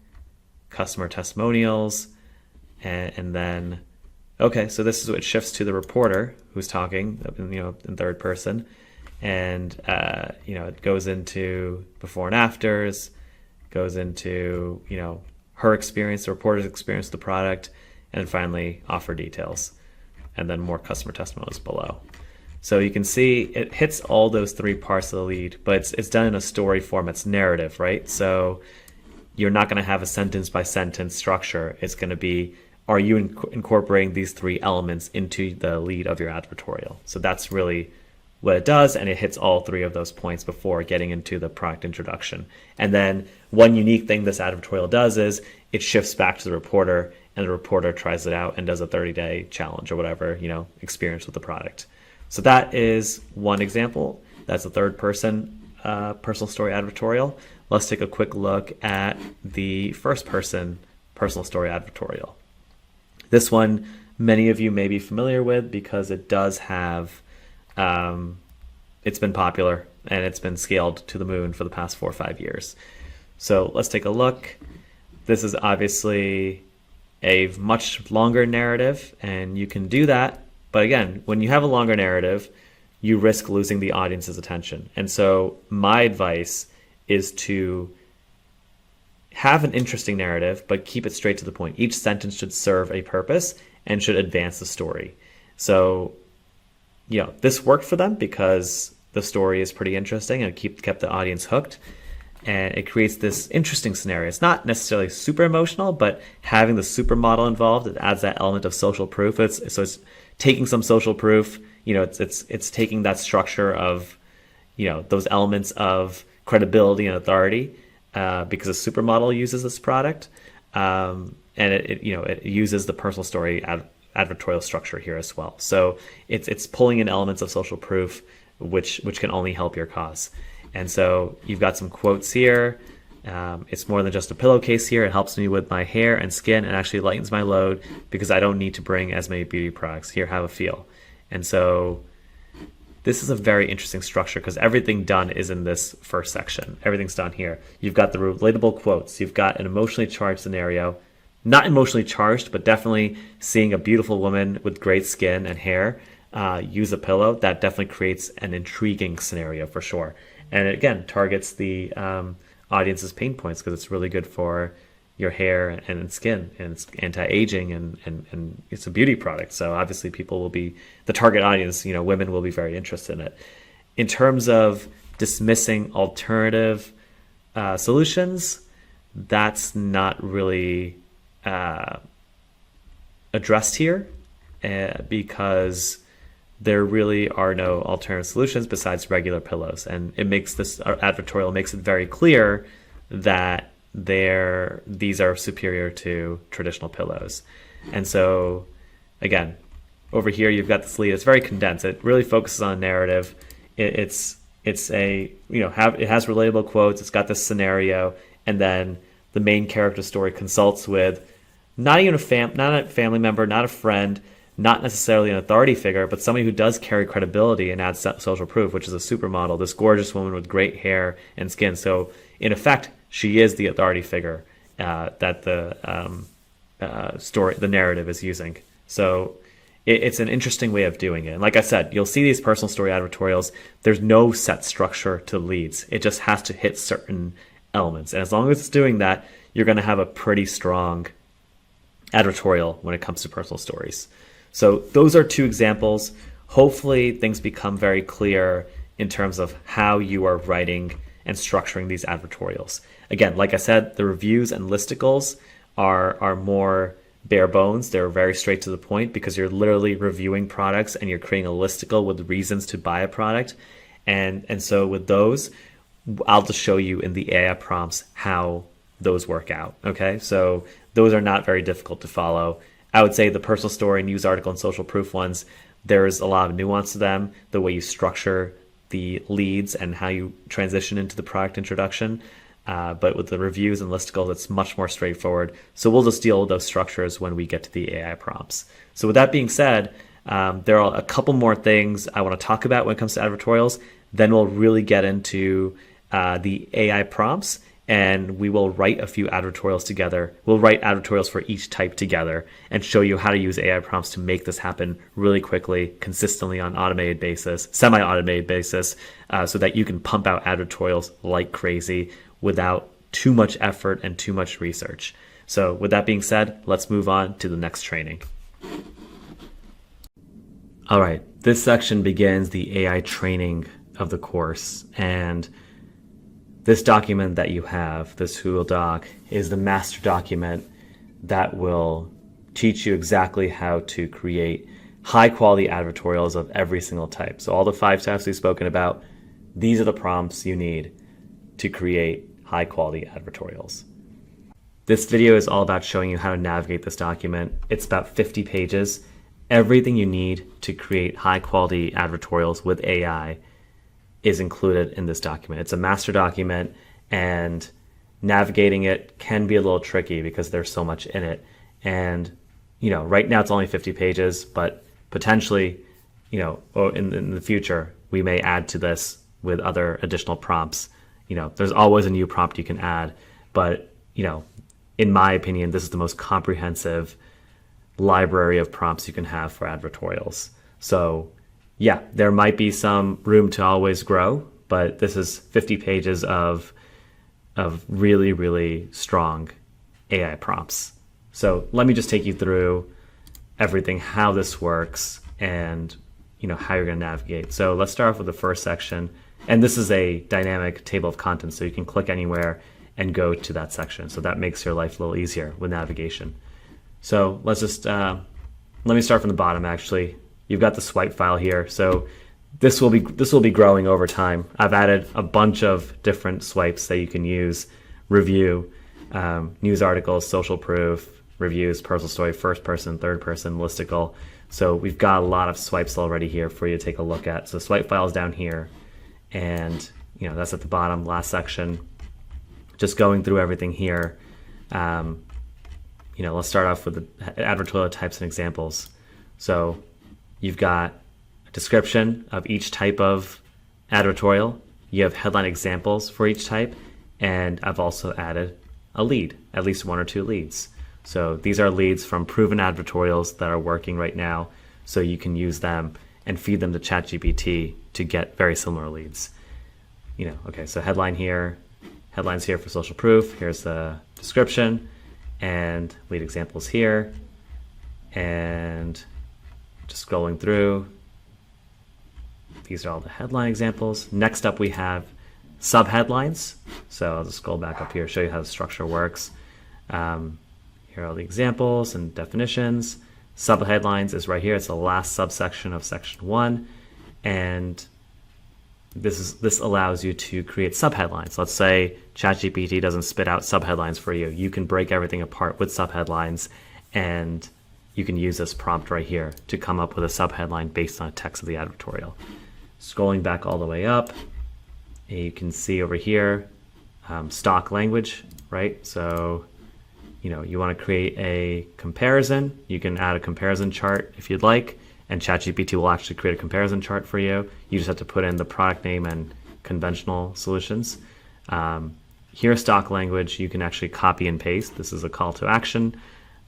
customer testimonials, and then, okay, so this is what shifts to the reporter who's talking, in third person. And, it goes into before and afters, goes into, her experience, the reporter's experience with the product, and then finally offer details, and then more customer testimonials below. So you can see it hits all those three parts of the lead, but it's done in a story form. It's narrative, right? So you're not going to have a sentence by sentence structure. It's going to be, are you incorporating these three elements into the lead of your advertorial? So that's really what it does, and it hits all three of those points before getting into the product introduction. And then one unique thing this advertorial does is it shifts back to the reporter, and the reporter tries it out and does a 30-day challenge or whatever, experience with the product. So that is one example. That's a third person personal story advertorial. Let's take a quick look at the first person personal story advertorial. This one, many of you may be familiar with because it does have, it's been popular and it's been scaled to the moon for the past 4 or 5 years. So let's take a look. This is obviously a much longer narrative, and you can do that. But again, when you have a longer narrative, you risk losing the audience's attention. And so my advice is to have an interesting narrative, but keep it straight to the point. Each sentence should serve a purpose and should advance the story. So, this worked for them because the story is pretty interesting and it kept the audience hooked. And it creates this interesting scenario. It's not necessarily super emotional, but having the supermodel involved, it adds that element of social proof. It's taking some social proof. It's taking that structure of, those elements of credibility and authority, because a supermodel uses this product, and it uses the personal story advertorial structure here as well. So it's pulling in elements of social proof, which can only help your cause. And so you've got some quotes here. It's more than just a pillowcase here. It helps me with my hair and skin and actually lightens my load because I don't need to bring as many beauty products. Here, have a feel. And so this is a very interesting structure because everything done is in this first section. Everything's done here. You've got the relatable quotes. You've got an emotionally charged scenario. Not emotionally charged, but definitely seeing a beautiful woman with great skin and hair use a pillow. That definitely creates an intriguing scenario for sure. And it, again, targets the audience's pain points because it's really good for your hair and skin, and it's anti-aging and it's a beauty product. So obviously people will be, the target audience, women will be very interested in it. In terms of dismissing alternative solutions, that's not really addressed here because there really are no alternative solutions besides regular pillows. And it makes this advertorial makes it very clear that these are superior to traditional pillows. And so again, over here you've got this lead. It's very condensed. It really focuses on narrative. It's a, it has relatable quotes. It's got this scenario, and then the main character story consults with not even not a family member, not a friend, not necessarily an authority figure, but somebody who does carry credibility and adds social proof, which is a supermodel, this gorgeous woman with great hair and skin. So in effect, she is the authority figure that the narrative is using. So it's an interesting way of doing it. And like I said, you'll see these personal story advertorials. There's no set structure to leads. It just has to hit certain elements. And as long as it's doing that, you're going to have a pretty strong advertorial when it comes to personal stories. So those are two examples. Hopefully things become very clear in terms of how you are writing and structuring these advertorials. Again, like I said, the reviews and listicles are more bare bones. They're very straight to the point because you're literally reviewing products and you're creating a listicle with reasons to buy a product. And so with those, I'll just show you in the AI prompts how those work out. Okay, so those are not very difficult to follow. I would say the personal story, news article, and social proof ones, there's a lot of nuance to them, the way you structure the leads and how you transition into the product introduction. But with the reviews and listicles, it's much more straightforward. So we'll just deal with those structures when we get to the AI prompts. So with that being said, there are a couple more things I want to talk about when it comes to advertorials. Then we'll really get into the AI prompts, and we will write a few advertorials together. We'll write advertorials for each type together and show you how to use AI prompts to make this happen really quickly, consistently on automated basis, semi-automated basis, so that you can pump out advertorials like crazy without too much effort and too much research. So with that being said, let's move on to the next training. All right, this section begins the AI training of the course, and this document that you have, this Google Doc, is the master document that will teach you exactly how to create high quality advertorials of every single type. So all the 5 types we've spoken about, these are the prompts you need to create high quality advertorials. This video is all about showing you how to navigate this document. It's about 50 pages. Everything you need to create high quality advertorials with AI is included in this document. It's a master document, and navigating it can be a little tricky because there's so much in it. And, right now it's only 50 pages, but potentially, in the future, we may add to this with other additional prompts. There's always a new prompt you can add, but, in my opinion, this is the most comprehensive library of prompts you can have for advertorials. So yeah, there might be some room to always grow, but this is 50 pages of really, really strong AI prompts. So let me just take you through everything, how this works, and how you're going to navigate. So let's start off with the first section. And this is a dynamic table of contents, so you can click anywhere and go to that section. So that makes your life a little easier with navigation. So let's just, let me start from the bottom actually. You've got the swipe file here. So this will be growing over time. I've added a bunch of different swipes that you can use: review, news articles, social proof, reviews, personal story, first person, third person, listicle. So we've got a lot of swipes already here for you to take a look at. So swipe file is down here, and that's at the bottom, last section. Just going through everything here. Let's start off with the advertorial types and examples. So you've got a description of each type of advertorial. You have headline examples for each type, and I've also added a lead, at least 1 or 2 leads. So these are leads from proven advertorials that are working right now, so you can use them and feed them to ChatGPT to get very similar leads. Okay, so headlines here for social proof. Here's the description and lead examples here, and just scrolling through. these are all the headline examples. Next up, we have subheadlines. So I'll just scroll back up here, show you how the structure works. Here are all the examples and definitions. Subheadlines is right here. It's the last subsection of section 1. And this allows you to create subheadlines. Let's say ChatGPT doesn't spit out subheadlines for you. You can break everything apart with subheadlines, and you can use this prompt right here to come up with a subheadline based on text of the advertorial. Scrolling back all the way up, you can see over here stock language, right? So, you want to create a comparison. You can add a comparison chart if you'd like, and ChatGPT will actually create a comparison chart for you. You just have to put in the product name and conventional solutions. Here, stock language, you can actually copy and paste. This is a call to action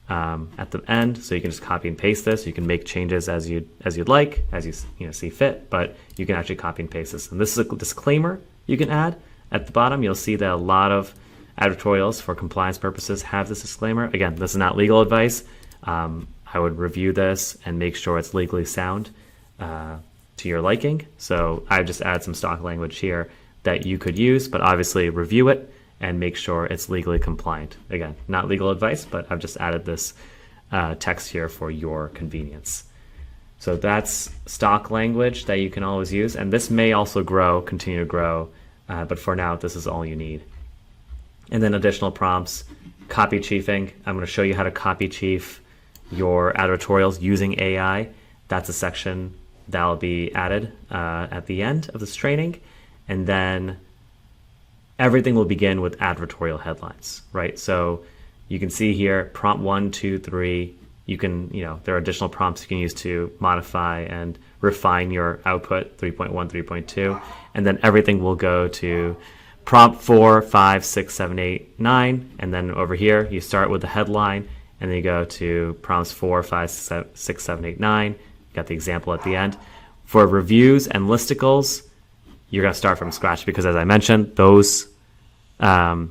at the end, so you can just copy and paste this. You can make changes as you'd like, as you see fit, but you can actually copy and paste this. And this is a disclaimer you can add at the bottom. You'll see that a lot of advertorials for compliance purposes have this disclaimer. Again, this is not legal advice. I would review this and make sure it's legally sound to your liking. So I just add some stock language here that you could use, but obviously review it and make sure it's legally compliant. Again, not legal advice, but I've just added this text here for your convenience. So that's stock language that you can always use. And this may also continue to grow, but for now, this is all you need. And then additional prompts, copy chiefing. I'm going to show you how to copy chief your advertorials using AI. That's a section that'll be added at the end of this training. And then everything will begin with advertorial headlines, right? So you can see here, prompt 1, 2, 3. You can, there are additional prompts you can use to modify and refine your output, 3.1, 3.2. And then everything will go to prompt 4, 5, 6, 7, 8, 9. And then over here, you start with the headline, and then you go to prompts 4, 5, 6, 7, 8, 9. You got the example at the end. For reviews and listicles, you're going to start from scratch because, as I mentioned, those are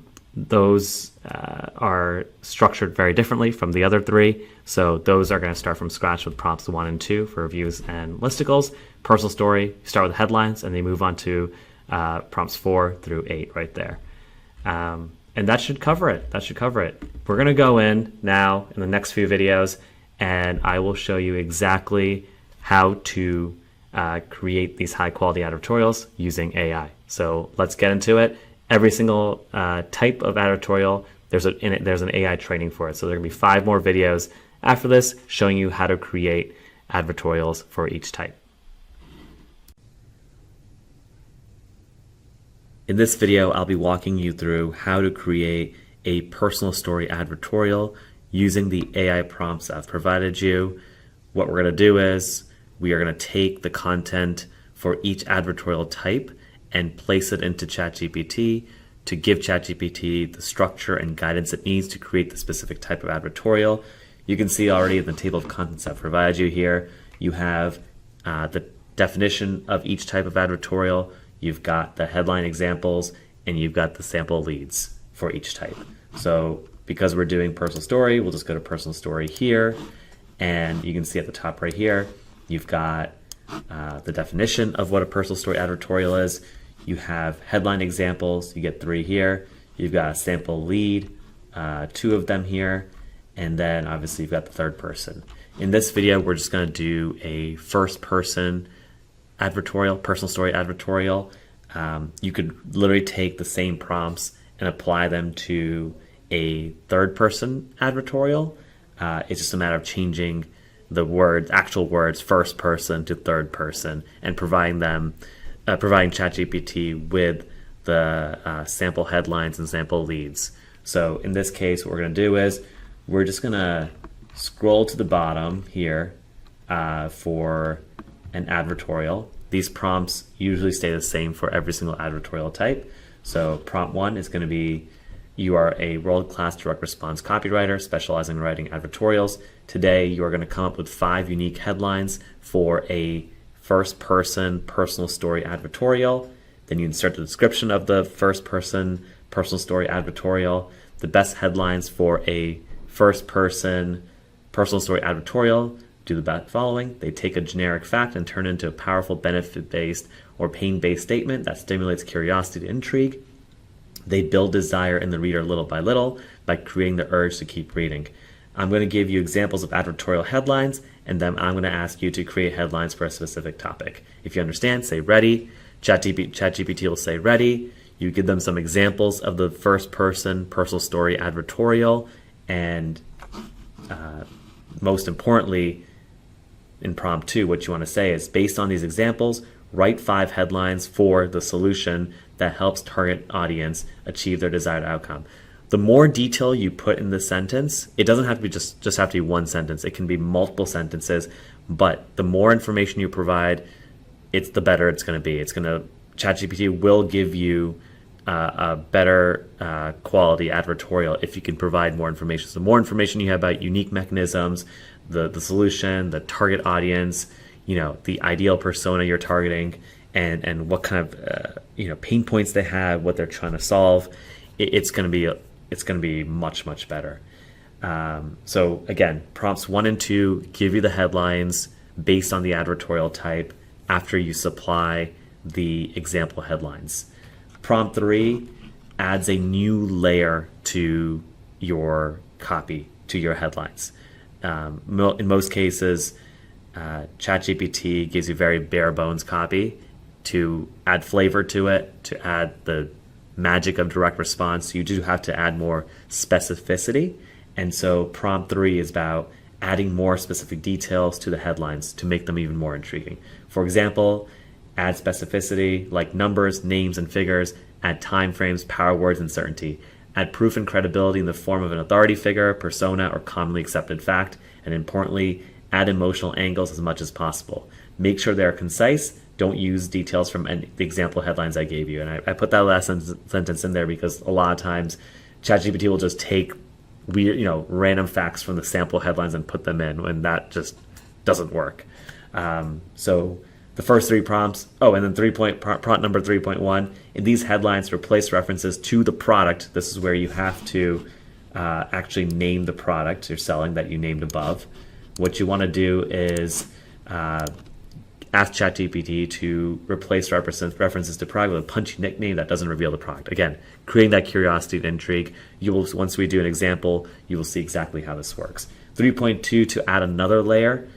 structured very differently from the other 3. So those are going to start from scratch with prompts 1 and 2 for reviews and listicles. Personal story, you start with headlines, and they move on to prompts 4 through 8 right there. And that should cover it. We're going to go in now in the next few videos, and I will show you exactly how to create these high quality advertorials using AI. So let's get into it. Every single type of advertorial, there's an AI training for it. So there are going to be 5 more videos after this showing you how to create advertorials for each type. In this video, I'll be walking you through how to create a personal story advertorial using the AI prompts I've provided you. What we're going to do is we are going to take the content for each advertorial type and place it into ChatGPT to give ChatGPT the structure and guidance it needs to create the specific type of advertorial. You can see already in the table of contents I've provided you here, you have the definition of each type of advertorial, you've got the headline examples, and you've got the sample leads for each type. So because we're doing personal story, we'll just go to personal story here, and you can see at the top right here, you've got the definition of what a personal story advertorial is. You have headline examples, you get 3 here. You've got a sample lead, 2 of them here, and then obviously you've got the third person. In this video, we're just going to do a first person advertorial, personal story advertorial. You could literally take the same prompts and apply them to a third person advertorial. It's just a matter of changing the actual words, first person to third person, and providing ChatGPT with the sample headlines and sample leads. So in this case, what we're going to do is we're just going to scroll to the bottom here for an advertorial. These prompts usually stay the same for every single advertorial type. So prompt 1 is going to be, you are a world-class direct response copywriter specializing in writing advertorials. Today, you are going to come up with 5 unique headlines for a first-person personal story advertorial. Then you insert the description of the first-person personal story advertorial, the best headlines for a first-person personal story advertorial, do the following. They take a generic fact and turn it into a powerful benefit-based or pain-based statement that stimulates curiosity and intrigue. They build desire in the reader little by little by creating the urge to keep reading. I'm going to give you examples of advertorial headlines, and then I'm going to ask you to create headlines for a specific topic. If you understand, say ready. ChatGPT will say ready. You give them some examples of the first person personal story advertorial, and most importantly, in prompt 2, what you want to say is, based on these examples, write 5 headlines for the solution that helps target audience achieve their desired outcome. The more detail you put in the sentence, it doesn't have to be just have to be one sentence. It can be multiple sentences, but the more information you provide, the better it's going to be. ChatGPT will give you a better quality advertorial if you can provide more information. So the more information you have about unique mechanisms, the solution, the target audience, the ideal persona you're targeting, and what kind of pain points they have, what they're trying to solve, it's going to be much better. So again, prompts 1 and 2 give you the headlines based on the advertorial type after you supply the example headlines. Prompt 3 adds a new layer to your copy, to your headlines. In most cases, ChatGPT gives you very bare bones copy. To add flavor to it, to add the magic of direct response, you do have to add more specificity. And so prompt 3 is about adding more specific details to the headlines to make them even more intriguing. For example, add specificity like numbers, names, and figures, add time frames, power words, and certainty. Add proof and credibility in the form of an authority figure, persona, or commonly accepted fact. And importantly, add emotional angles as much as possible. Make sure they are concise. Don't use details from the example headlines I gave you. And I put that last sentence in there because a lot of times ChatGPT will just take weird, random facts from the sample headlines and put them in, and that just doesn't work. So the first 3 prompts, and then prompt number 3.1, in these headlines, replace references to the product. This is where you have to actually name the product you're selling that you named above. What you want to do is ask ChatGPT to replace references to product with a punchy nickname that doesn't reveal the product. Again, creating that curiosity and intrigue. Once we do an example, you will see exactly how this works. 3.2, to add another layer,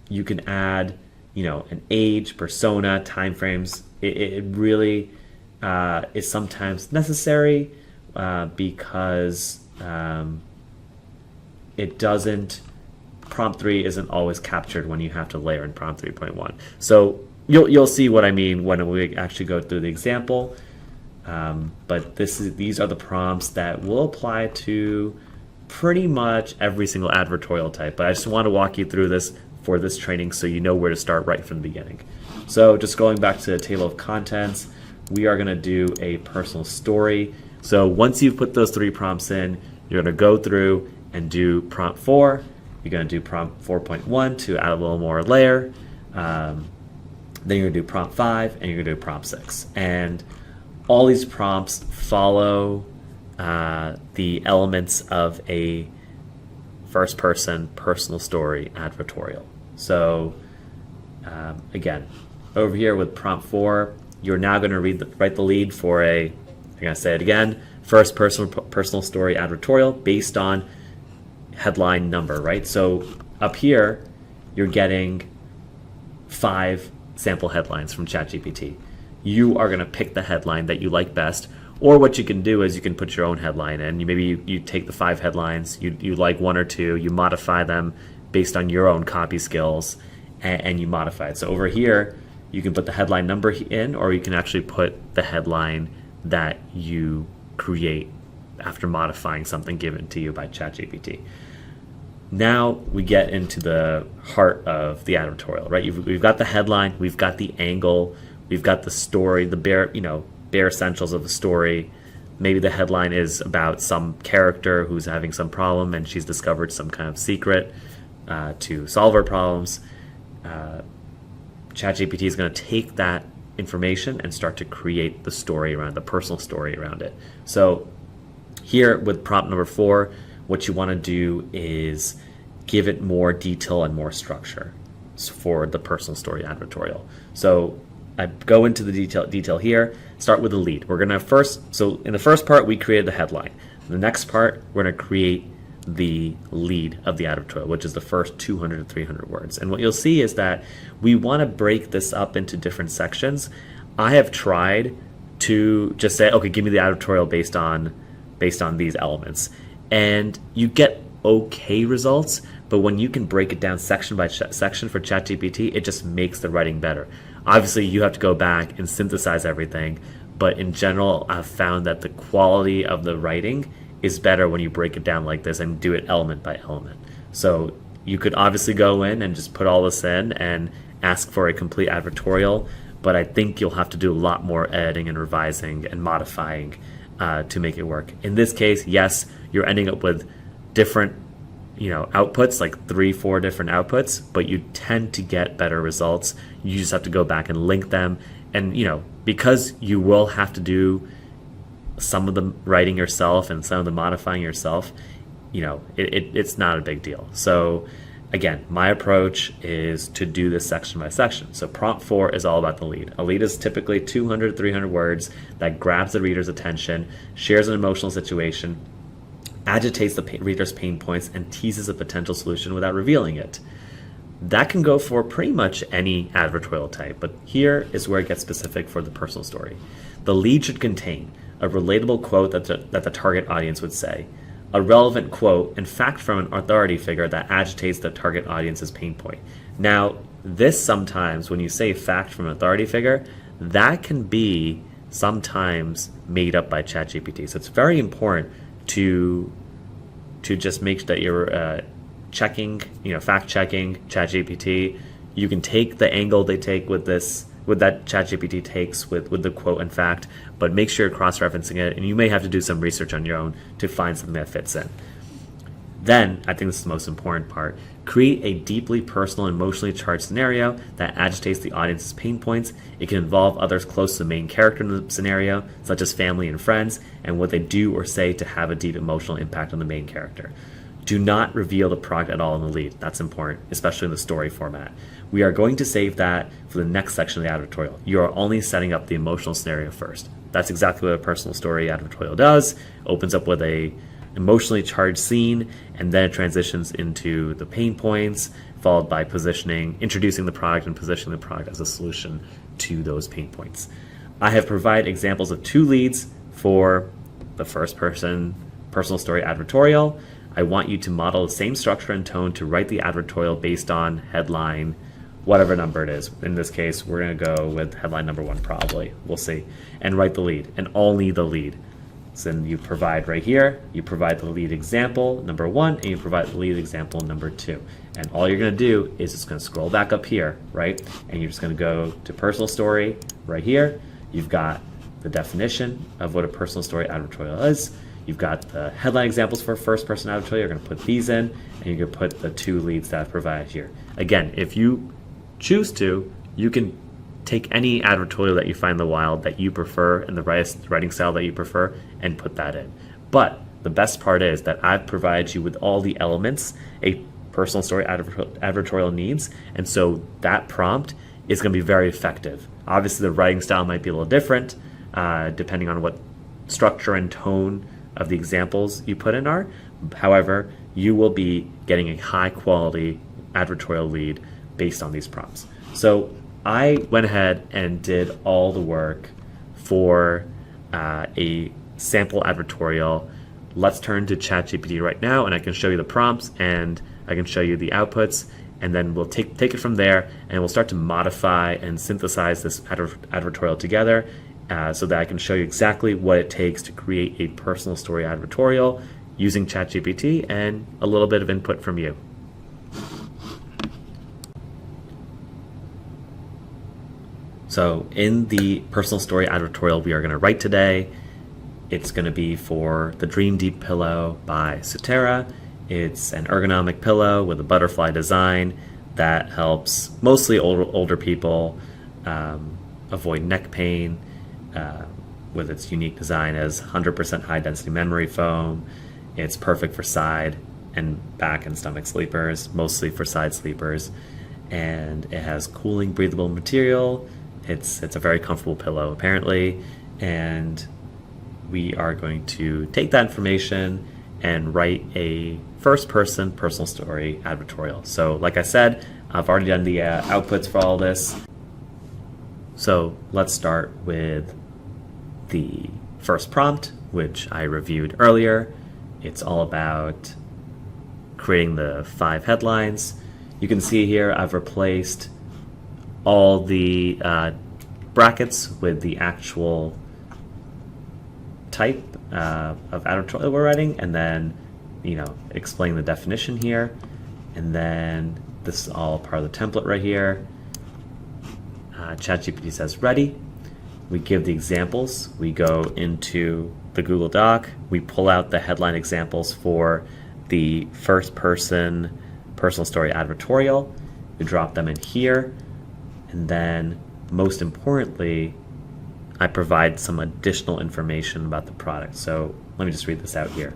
you can add, an age, persona, timeframes. It really is sometimes necessary because it doesn't. Prompt 3 isn't always captured when you have to layer in prompt 3.1. So you'll see what I mean when we actually go through the example. But these are the prompts that will apply to pretty much every single advertorial type. But I just want to walk you through this for this training so you know where to start right from the beginning. So just going back to the table of contents, we are going to do a personal story. So once you've put those 3 prompts in, you're going to go through and do prompt 4. You're going to do prompt 4.1 to add a little more layer. Then you're going to do prompt 5, and you're going to do prompt 6. And all these prompts follow the elements of a first-person personal story advertorial. So again, over here with prompt 4, you're now going to write the lead for I'm going to say it again, first personal story advertorial based on headline number, right? So up here, you're getting 5 sample headlines from ChatGPT. You are going to pick the headline that you like best, or what you can do is you can put your own headline in. Maybe you take the 5 headlines, you like 1 or 2, you modify them based on your own copy skills, and you modify it. So over here, you can put the headline number in, or you can actually put the headline that you create after modifying something given to you by ChatGPT. Now we get into the heart of the advertorial, right? We've got the headline, we've got the angle, we've got the story, the bare essentials of the story. Maybe the headline is about some character who's having some problem and she's discovered some kind of secret to solve her problems. ChatGPT is going to take that information and start to create the story around the personal story around it. So here with prompt number 4, what you want to do is give it more detail and more structure for the personal story advertorial. So I go into the detail here, start with the lead. We're going to so in the first part, we created the headline. In the next part, we're going to create the lead of the advertorial, which is the first 200 to 300 words. And what you'll see is that we want to break this up into different sections. I have tried to just say, okay, give me the advertorial based on these elements. And you get okay results, but when you can break it down section by section for ChatGPT, it just makes the writing better. Obviously, you have to go back and synthesize everything, but in general, I've found that the quality of the writing is better when you break it down like this and do it element by element. So you could obviously go in and just put all this in and ask for a complete advertorial, but I think you'll have to do a lot more editing and revising and modifying to make it work. In this case, yes, you're ending up with different outputs, like 3-4 different outputs, but you tend to get better results. You just have to go back and link them. And because you will have to do some of the writing yourself and some of the modifying yourself, it's not a big deal. So again, my approach is to do this section by section. So prompt 4 is all about the lead. A lead is typically 200 to 300 words that grabs the reader's attention, shares an emotional situation, agitates the reader's pain points, and teases a potential solution without revealing it. That can go for pretty much any advertorial type, but here is where it gets specific for the personal story. The lead should contain a relatable quote that the target audience would say, a relevant quote and fact from an authority figure that agitates the target audience's pain point. Now, this sometimes, when you say fact from an authority figure, that can be sometimes made up by ChatGPT. So it's very important to just make sure that you're checking, fact checking ChatGPT. You can take the angle they take with that ChatGPT takes with the quote and fact, but make sure you're cross-referencing it, and you may have to do some research on your own to find something that fits in. Then, I think this is the most important part, create a deeply personal and emotionally charged scenario that agitates the audience's pain points. It can involve others close to the main character in the scenario, such as family and friends, and what they do or say to have a deep emotional impact on the main character. Do not reveal the product at all in the lead. That's important, especially in the story format. We are going to save that for the next section of the advertorial. You are only setting up the emotional scenario first. That's exactly what a personal story advertorial does. Opens up with a emotionally charged scene, and then it transitions into the pain points, followed by introducing the product and positioning the product as a solution to those pain points. I have provided examples of 2 leads for the first person personal story advertorial. I want you to model the same structure and tone to write the advertorial based on headline, whatever number it is. In this case, we're going to go with headline number 1 probably. We'll see. And write the lead, and only the lead. So then you provide right here, you provide the lead example number 1, and you provide the lead example number 2. And all you're going to do is just going to scroll back up here, right? And you're just going to go to personal story right here. You've got the definition of what a personal story advertorial is. You've got the headline examples for first person advertorial. You're going to put these in, and you're going to put the 2 leads that I've provided here. Again, if you choose to, you can take any advertorial that you find in the wild that you prefer and the writing style that you prefer and put that in. But the best part is that I've provided you with all the elements a personal story advertorial needs, and so that prompt is going to be very effective. Obviously, the writing style might be a little different depending on what structure and tone of the examples you put in are. However, you will be getting a high quality advertorial lead based on these prompts. So I went ahead and did all the work for a sample advertorial. Let's turn to ChatGPT right now, and I can show you the prompts and I can show you the outputs, and then we'll take it from there, and we'll start to modify and synthesize this advertorial together so that I can show you exactly what it takes to create a personal story advertorial using ChatGPT and a little bit of input from you. So in the personal story advertorial we are going to write today, it's going to be for the Dream Deep pillow by Sutera. It's an ergonomic pillow with a butterfly design that helps mostly older people avoid neck pain with its unique design as 100% high density memory foam. It's perfect for side and back and stomach sleepers, mostly for side sleepers. And it has cooling, breathable material. It's a very comfortable pillow, apparently. And we are going to take that information and write a first-person personal story advertorial. So like I said, I've already done the outputs for all this. So let's start with the first prompt, which I reviewed earlier. It's all about creating the 5 headlines. You can see here I've replaced all the brackets with the actual type of advertorial we're writing, and then explain the definition here, and then this is all part of the template right here. ChatGPT says ready. We give the examples. We go into the Google Doc. We pull out the headline examples for the first person personal story advertorial. We drop them in here, and then most importantly, I provide some additional information about the product. So let me just read this out here.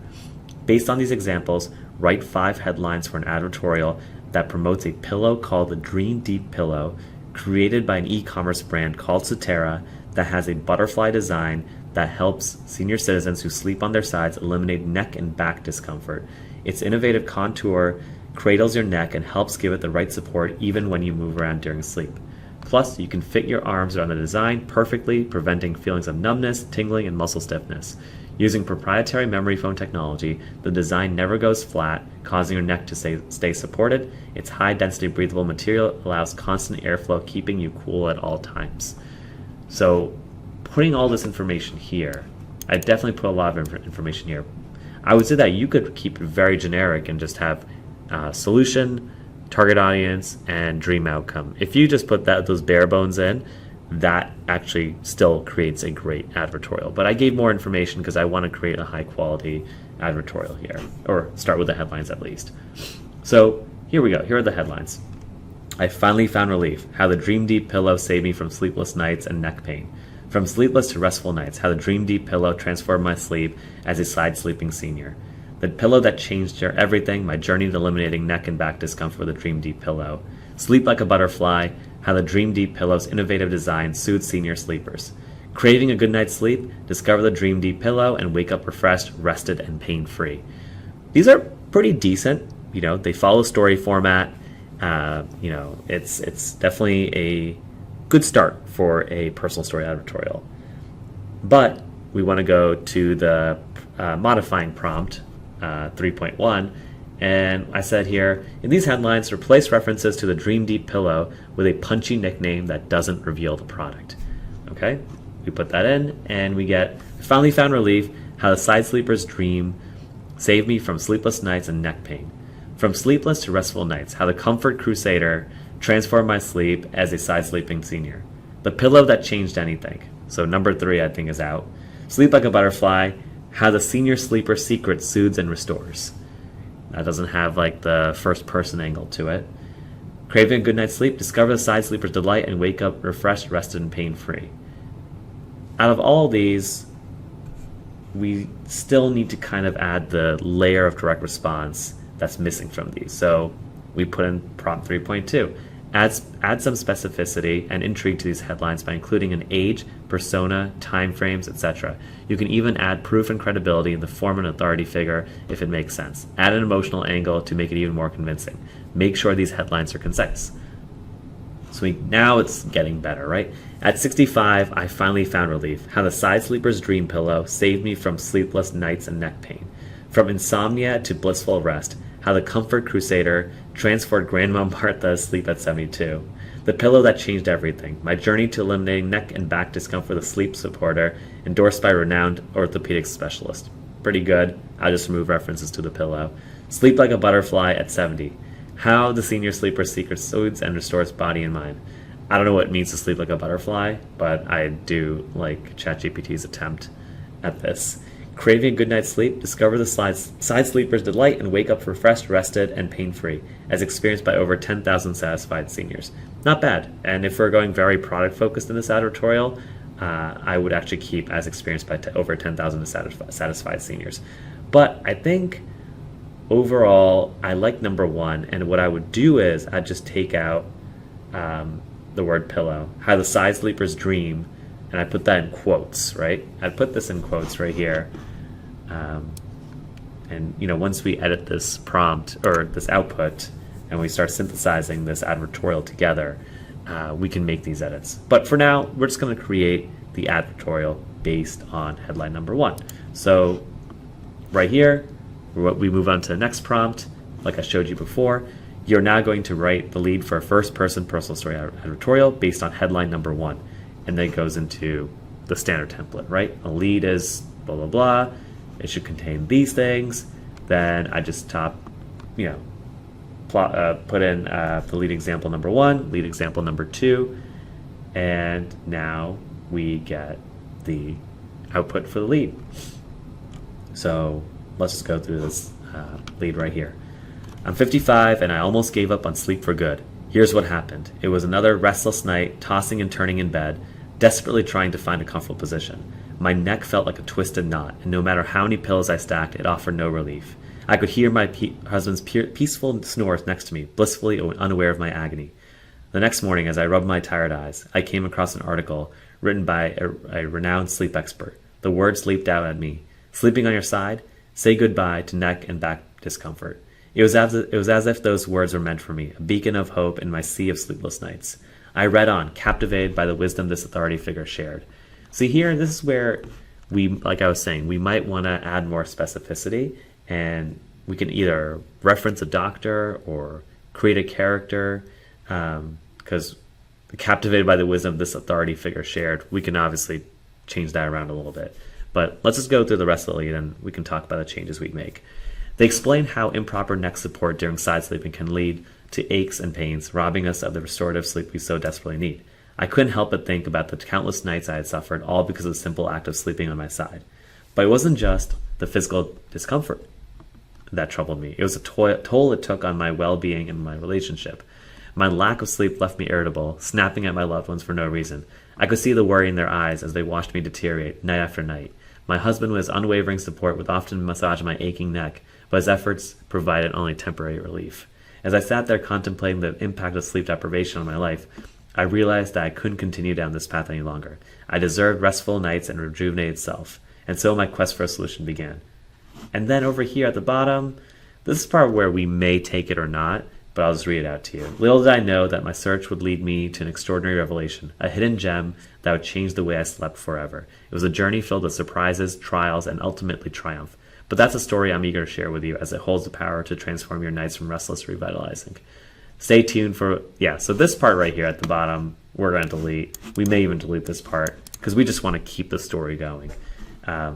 Based on these examples, write 5 headlines for an advertorial that promotes a pillow called the Dream Deep Pillow, created by an e-commerce brand called Sotera that has a butterfly design that helps senior citizens who sleep on their sides eliminate neck and back discomfort. Its innovative contour cradles your neck and helps give it the right support even when you move around during sleep. Plus, you can fit your arms around the design perfectly, preventing feelings of numbness, tingling, and muscle stiffness. Using proprietary memory foam technology, the design never goes flat, causing your neck to stay supported. Its high-density breathable material allows constant airflow, keeping you cool at all times. So, putting all this information here, I definitely put a lot of information here. I would say that you could keep it very generic and just have solution, target audience, and dream outcome. If you just put those bare bones in, that actually still creates a great advertorial. But I gave more information because I want to create a high quality advertorial here, or start with the headlines at least. So here we go. Here are the headlines. I finally found relief. How the Dream Deep Pillow saved me from sleepless nights and neck pain. From sleepless to restful nights, how the Dream Deep Pillow transformed my sleep as a side sleeping senior. The pillow that changed everything, my journey to eliminating neck and back discomfort with the Dream Deep Pillow. Sleep like a butterfly, how the Dream Deep Pillow's innovative design soothes senior sleepers. Craving a good night's sleep? Discover the Dream Deep Pillow and wake up refreshed, rested, and pain-free. These are pretty decent. They follow story format. It's definitely a good start for a personal story advertorial. But we want to go to the modifying prompt, 3.1, and I said here, in these headlines, replace references to the Dream Deep Pillow with a punchy nickname that doesn't reveal the product. Okay, we put that in, and we get, finally found relief, how the side sleeper's dream saved me from sleepless nights and neck pain. From sleepless to restful nights, how the Comfort Crusader transformed my sleep as a side sleeping senior. The pillow that changed anything. So number 3, I think, is out. Sleep like a butterfly, how the senior sleeper secret soothes and restores. That doesn't have like the first person angle to it. Craving a good night's sleep, discover the side sleeper's delight and wake up refreshed, rested, and pain-free. Out of all these, we still need to kind of add the layer of direct response that's missing from these. So we put in prompt 3.2. Add some specificity and intrigue to these headlines by including an age, persona, timeframes, etc. You can even add proof and credibility in the form of an authority figure if it makes sense. Add an emotional angle to make it even more convincing. Make sure these headlines are concise. So now it's getting better, right? At 65, I finally found relief. How the side sleeper's dream pillow saved me from sleepless nights and neck pain. From insomnia to blissful rest, how the Comfort Crusader transformed Grandma Martha's sleep at 72. The pillow that changed everything. My journey to eliminating neck and back discomfort with a sleep supporter, endorsed by a renowned orthopedic specialist. Pretty good. I'll just remove references to the pillow. Sleep like a butterfly at 70. How the senior sleeper's secret soothes and restores body and mind. I don't know what it means to sleep like a butterfly, but I do like ChatGPT's attempt at this. Craving a good night's sleep? Discover the side sleeper's delight and wake up refreshed, rested, and pain-free, as experienced by over 10,000 satisfied seniors. Not bad. And if we're going very product-focused in this advertorial, I would actually keep as experienced by over 10,000 satisfied seniors. But I think overall, I like number one. And what I would do is I'd just take out the word pillow, how the side sleepers dream, and I put that in quotes, right? I'd put this in quotes right here. And once we edit this prompt or this output and we start synthesizing this advertorial together, we can make these edits. But for now, we're just going to create the advertorial based on headline number one. So right here, we move on to the next prompt. Like I showed you before, you're now going to write the lead for a first-person personal story advertorial based on headline number one. And then it goes into the standard template, right? A lead is blah, blah, blah. It should contain these things. Then I just put in the lead example number one, lead example number two, and now we get the output for the lead. So let's just go through this lead right here. I'm 55 and I almost gave up on sleep for good. Here's what happened. It was another restless night, tossing and turning in bed, desperately trying to find a comfortable position. My neck felt like a twisted knot, and no matter how many pillows I stacked, it offered no relief. I could hear my husband's peaceful snores next to me, blissfully unaware of my agony. The next morning, as I rubbed my tired eyes, I came across an article written by a renowned sleep expert. The words leaped out at me. Sleeping on your side? Say goodbye to neck and back discomfort. It was as if those words were meant for me, a beacon of hope in my sea of sleepless nights. I read on, captivated by the wisdom this authority figure shared. See here, this is where like I was saying, we might want to add more specificity, and we can either reference a doctor or create a character, because captivated by the wisdom this authority figure shared, we can obviously change that around a little bit. But let's just go through the rest of the lead and we can talk about the changes we make. They explain how improper neck support during side sleeping can lead to aches and pains, robbing us of the restorative sleep we so desperately need. I couldn't help but think about the countless nights I had suffered, all because of the simple act of sleeping on my side. But it wasn't just the physical discomfort that troubled me. It was a toll it took on my well-being and my relationship. My lack of sleep left me irritable, snapping at my loved ones for no reason. I could see the worry in their eyes as they watched me deteriorate night after night. My husband was unwavering support, would often massage my aching neck, but his efforts provided only temporary relief. As I sat there contemplating the impact of sleep deprivation on my life, I realized that I couldn't continue down this path any longer. I deserved restful nights and rejuvenated self, and so my quest for a solution began. And then over here at the bottom, this is part where we may take it or not, but I'll just read it out to you. Little did I know that my search would lead me to an extraordinary revelation, a hidden gem that would change the way I slept forever. It was a journey filled with surprises, trials, and ultimately triumph. But that's a story I'm eager to share with you, as it holds the power to transform your nights from restless to revitalizing. Stay tuned for, so this part right here at the bottom, we're going to delete. We may even delete this part, because we just want to keep the story going.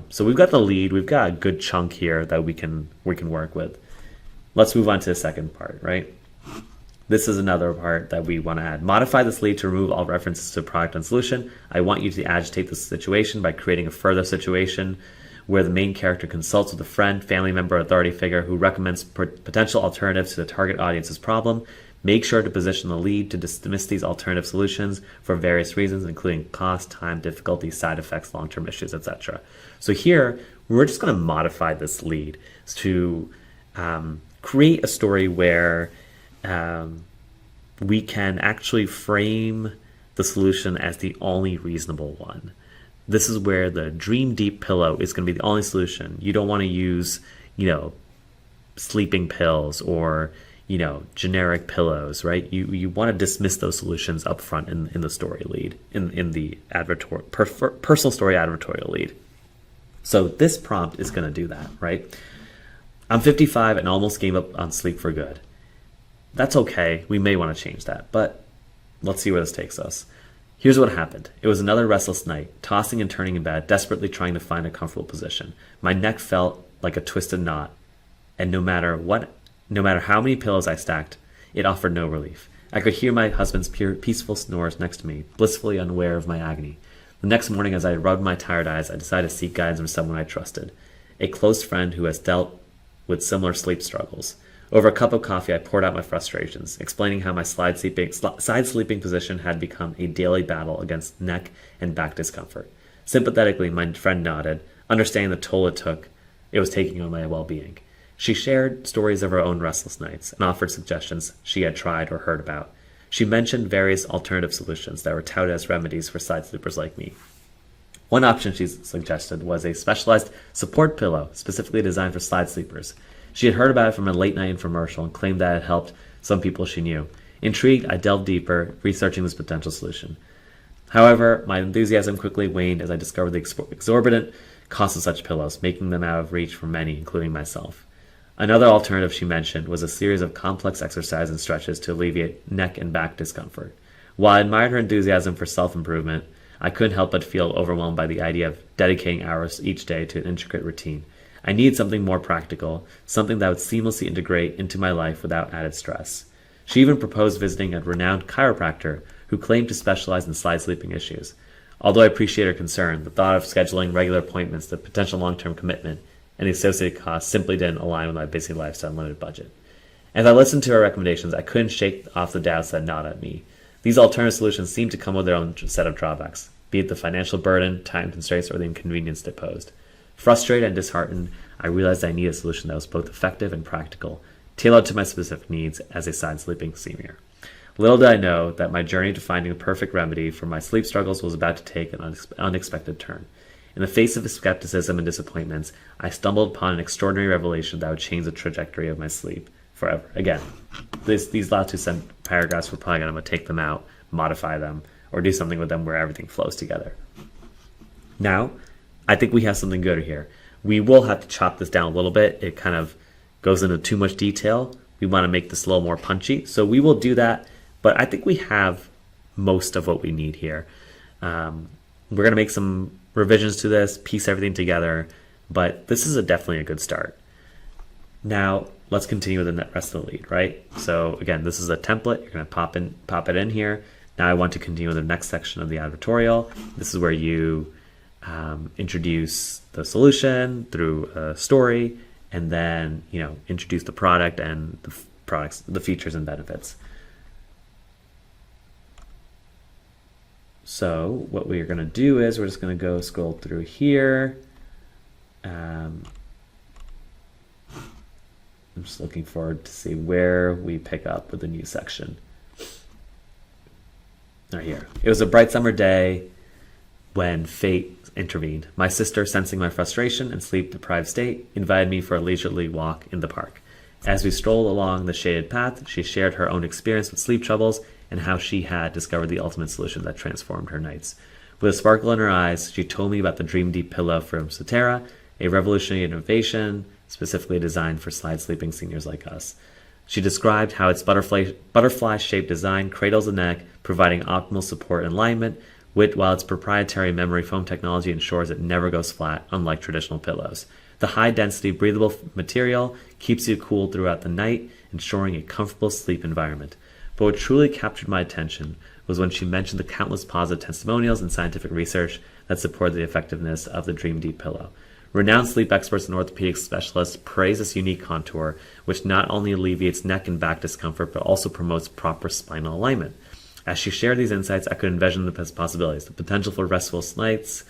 So we've got the lead, we've got a good chunk here that we can work with. Let's move on to the second part, right? This is another part that we want to add. Modify this lead to remove all references to product and solution. I want you to agitate this situation by creating a further situation where the main character consults with a friend, family member, authority figure who recommends potential alternatives to the target audience's problem. Make sure to position the lead to dismiss these alternative solutions for various reasons, including cost, time, difficulty, side effects, long-term issues, etc. So here, we're just going to modify this lead to create a story where we can actually frame the solution as the only reasonable one. This is where the Dream Deep pillow is going to be the only solution. You don't want to use, sleeping pills or, generic pillows, right? You want to dismiss those solutions up front in the story lead, in the personal story advertorial lead. So this prompt is going to do that, right? I'm 55 and almost gave up on sleep for good. That's okay. We may want to change that, but let's see where this takes us. Here's what happened. It was another restless night, tossing and turning in bed, desperately trying to find a comfortable position. My neck felt like a twisted knot, and no matter how many pillows I stacked, it offered no relief. I could hear my husband's peaceful snores next to me, blissfully unaware of my agony. The next morning, as I rubbed my tired eyes, I decided to seek guidance from someone I trusted, a close friend who has dealt with similar sleep struggles. Over a cup of coffee, I poured out my frustrations, explaining how my side sleeping position had become a daily battle against neck and back discomfort. Sympathetically, my friend nodded, understanding the toll it was taking on my well-being. She shared stories of her own restless nights and offered suggestions she had tried or heard about. She mentioned various alternative solutions that were touted as remedies for side sleepers like me. One option she suggested was a specialized support pillow specifically designed for side sleepers. She had heard about it from a late-night infomercial and claimed that it helped some people she knew. Intrigued, I delved deeper, researching this potential solution. However, my enthusiasm quickly waned as I discovered the exorbitant cost of such pillows, making them out of reach for many, including myself. Another alternative she mentioned was a series of complex exercises and stretches to alleviate neck and back discomfort. While I admired her enthusiasm for self-improvement, I couldn't help but feel overwhelmed by the idea of dedicating hours each day to an intricate routine. I needed something more practical, something that would seamlessly integrate into my life without added stress. She even proposed visiting a renowned chiropractor who claimed to specialize in side sleeping issues. Although I appreciate her concern, the thought of scheduling regular appointments, the potential long-term commitment, and the associated costs simply didn't align with my busy lifestyle and limited budget. As I listened to her recommendations, I couldn't shake off the doubts that gnawed at me. These alternative solutions seemed to come with their own set of drawbacks, be it the financial burden, time constraints, or the inconvenience they posed. Frustrated and disheartened, I realized I needed a solution that was both effective and practical, tailored to my specific needs as a side sleeping senior. Little did I know that my journey to finding the perfect remedy for my sleep struggles was about to take an unexpected turn. In the face of skepticism and disappointments, I stumbled upon an extraordinary revelation that would change the trajectory of my sleep forever. Again, these last two paragraphs, we're probably going to take them out, modify them, or do something with them where everything flows together. Now, I think we have something good here. We will have to chop this down a little bit. It kind of goes into too much detail. We want to make this a little more punchy, so we will do that. But I think we have most of what we need here. We're going to make some revisions to this, piece everything together, but this is definitely a good start. Now, let's continue with the rest of the lead, right? So again, this is a template. You're going to pop it in here. Now I want to continue with the next section of the advertorial. This is where you introduce the solution through a story, and then introduce the product and the features and benefits. So what we are going to do is we're just going to go scroll through here. I'm just looking forward to see where we pick up with the new section. Right here. It was a bright summer day when fate intervened. My sister, sensing my frustration and sleep-deprived state, invited me for a leisurely walk in the park. As we strolled along the shaded path, she shared her own experience with sleep troubles and how she had discovered the ultimate solution that transformed her nights. With a sparkle in her eyes, she told me about the Dream Deep pillow from Sotera, a revolutionary innovation specifically designed for side sleeping seniors like us. She described how its butterfly-shaped design cradles the neck, providing optimal support and alignment, while its proprietary memory foam technology ensures it never goes flat, unlike traditional pillows. The high-density, breathable material keeps you cool throughout the night, ensuring a comfortable sleep environment. But what truly captured my attention was when she mentioned the countless positive testimonials and scientific research that support the effectiveness of the Dream Deep pillow. Renowned sleep experts and orthopedic specialists praise this unique contour, which not only alleviates neck and back discomfort, but also promotes proper spinal alignment. As she shared these insights, I could envision the possibilities, the potential for restful nights,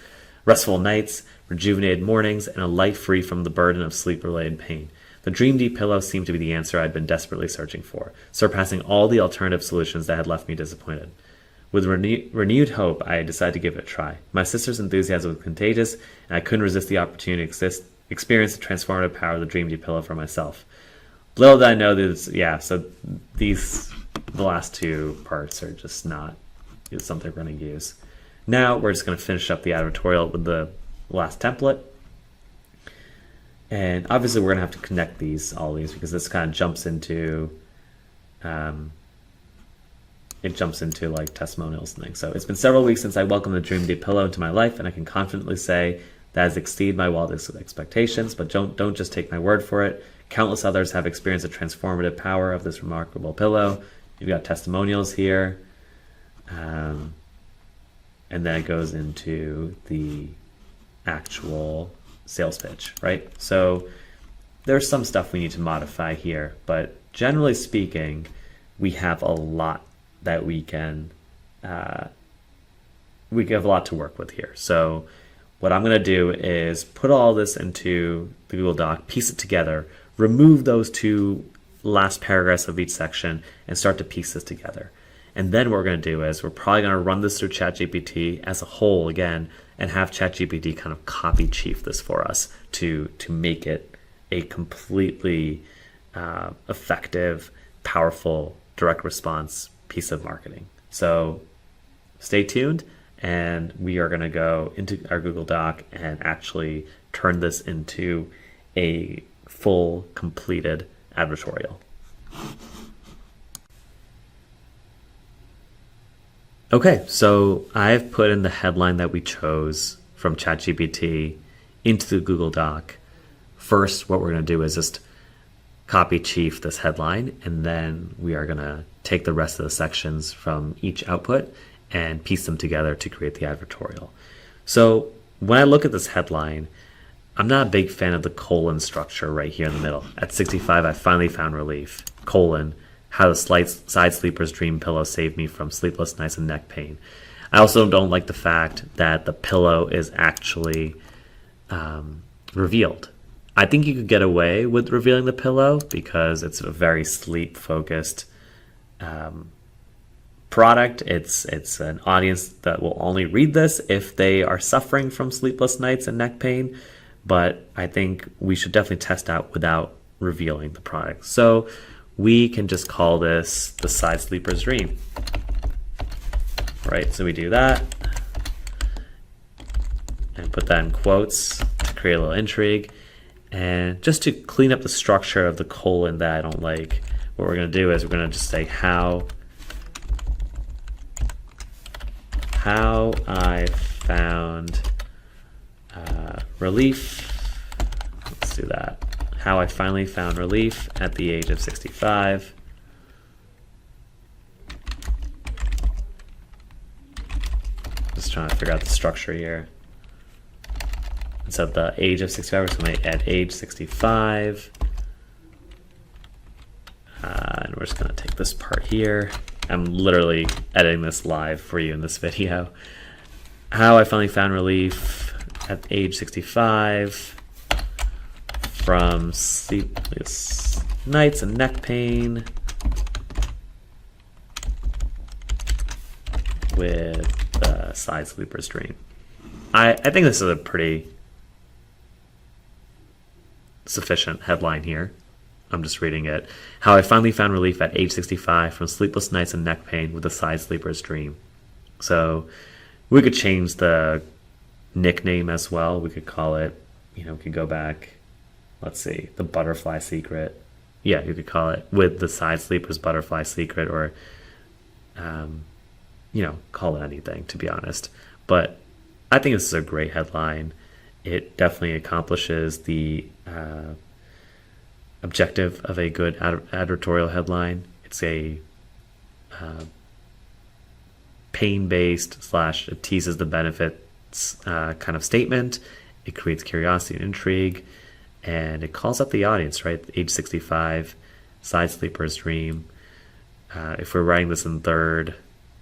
rejuvenated mornings, and a life free from the burden of sleep-related pain. The Dream Deep pillow seemed to be the answer I'd been desperately searching for, surpassing all the alternative solutions that had left me disappointed. With renewed hope, I decided to give it a try. My sister's enthusiasm was contagious, and I couldn't resist the opportunity to experience the transformative power of the Dream Deep pillow for myself. Little did I know that the last two parts are just not something we're going to use. Now we're just going to finish up the advertorial with the last template. And obviously we're going to have to connect all these because this kind of jumps into like testimonials and things. So it's been several weeks since I welcomed the Dream Deep pillow into my life, and I can confidently say that has exceeded my wildest expectations. But don't just take my word for it. Countless others have experienced the transformative power of this remarkable pillow. You've got testimonials here, and then it goes into the actual sales pitch, right? So there's some stuff we need to modify here, but generally speaking, we have a lot that we have a lot to work with here. So what I'm going to do is put all this into the Google Doc, piece it together, remove those two last paragraphs of each section and start to piece this together. And then what we're going to do is we're probably going to run this through ChatGPT as a whole again and have ChatGPT kind of copy chief this for us to make it a completely effective, powerful, direct response piece of marketing. So stay tuned, and we are going to go into our Google Doc and actually turn this into a full, completed advertorial. Okay, so I've put in the headline that we chose from ChatGPT into the Google Doc. First, what we're going to do is just copy chief this headline, and then we are going to take the rest of the sections from each output and piece them together to create the advertorial. So when I look at this headline, I'm not a big fan of the colon structure right here in the middle. At 65, I finally found relief. Colon, how the side sleeper's dream pillow saved me from sleepless nights and neck pain. I also don't like the fact that the pillow is actually revealed. I think you could get away with revealing the pillow because it's a very sleep-focused product. It's an audience that will only read this if they are suffering from sleepless nights and neck pain. But I think we should definitely test out without revealing the product. So we can just call this the side sleeper's dream. Right, so we do that and put that in quotes to create a little intrigue. And just to clean up the structure of the colon that I don't like, what we're going to do is we're going to just say how I found relief. Let's do that. How I finally found relief at the age of 65. Just trying to figure out the structure here. Instead of the age of 65, we're going to at age 65. And we're just going to take this part here. I'm literally editing this live for you in this video. How I finally found relief at age 65 from sleepless nights and neck pain with the side sleeper's dream. I think this is a pretty sufficient headline here. I'm just reading it. How I finally found relief at age 65 from sleepless nights and neck pain with a side sleeper's dream. So we could change the nickname as well. We could call it, we could go back, let's see, the butterfly secret. Yeah, you could call it with the side sleeper's butterfly secret, or, call it anything, to be honest. But I think this is a great headline. It definitely accomplishes the objective of a good advertorial headline. It's a pain-based / it teases the benefits kind of statement. It creates curiosity and intrigue, and it calls up the audience, right? Age 65, side sleeper's dream. If we're writing this in third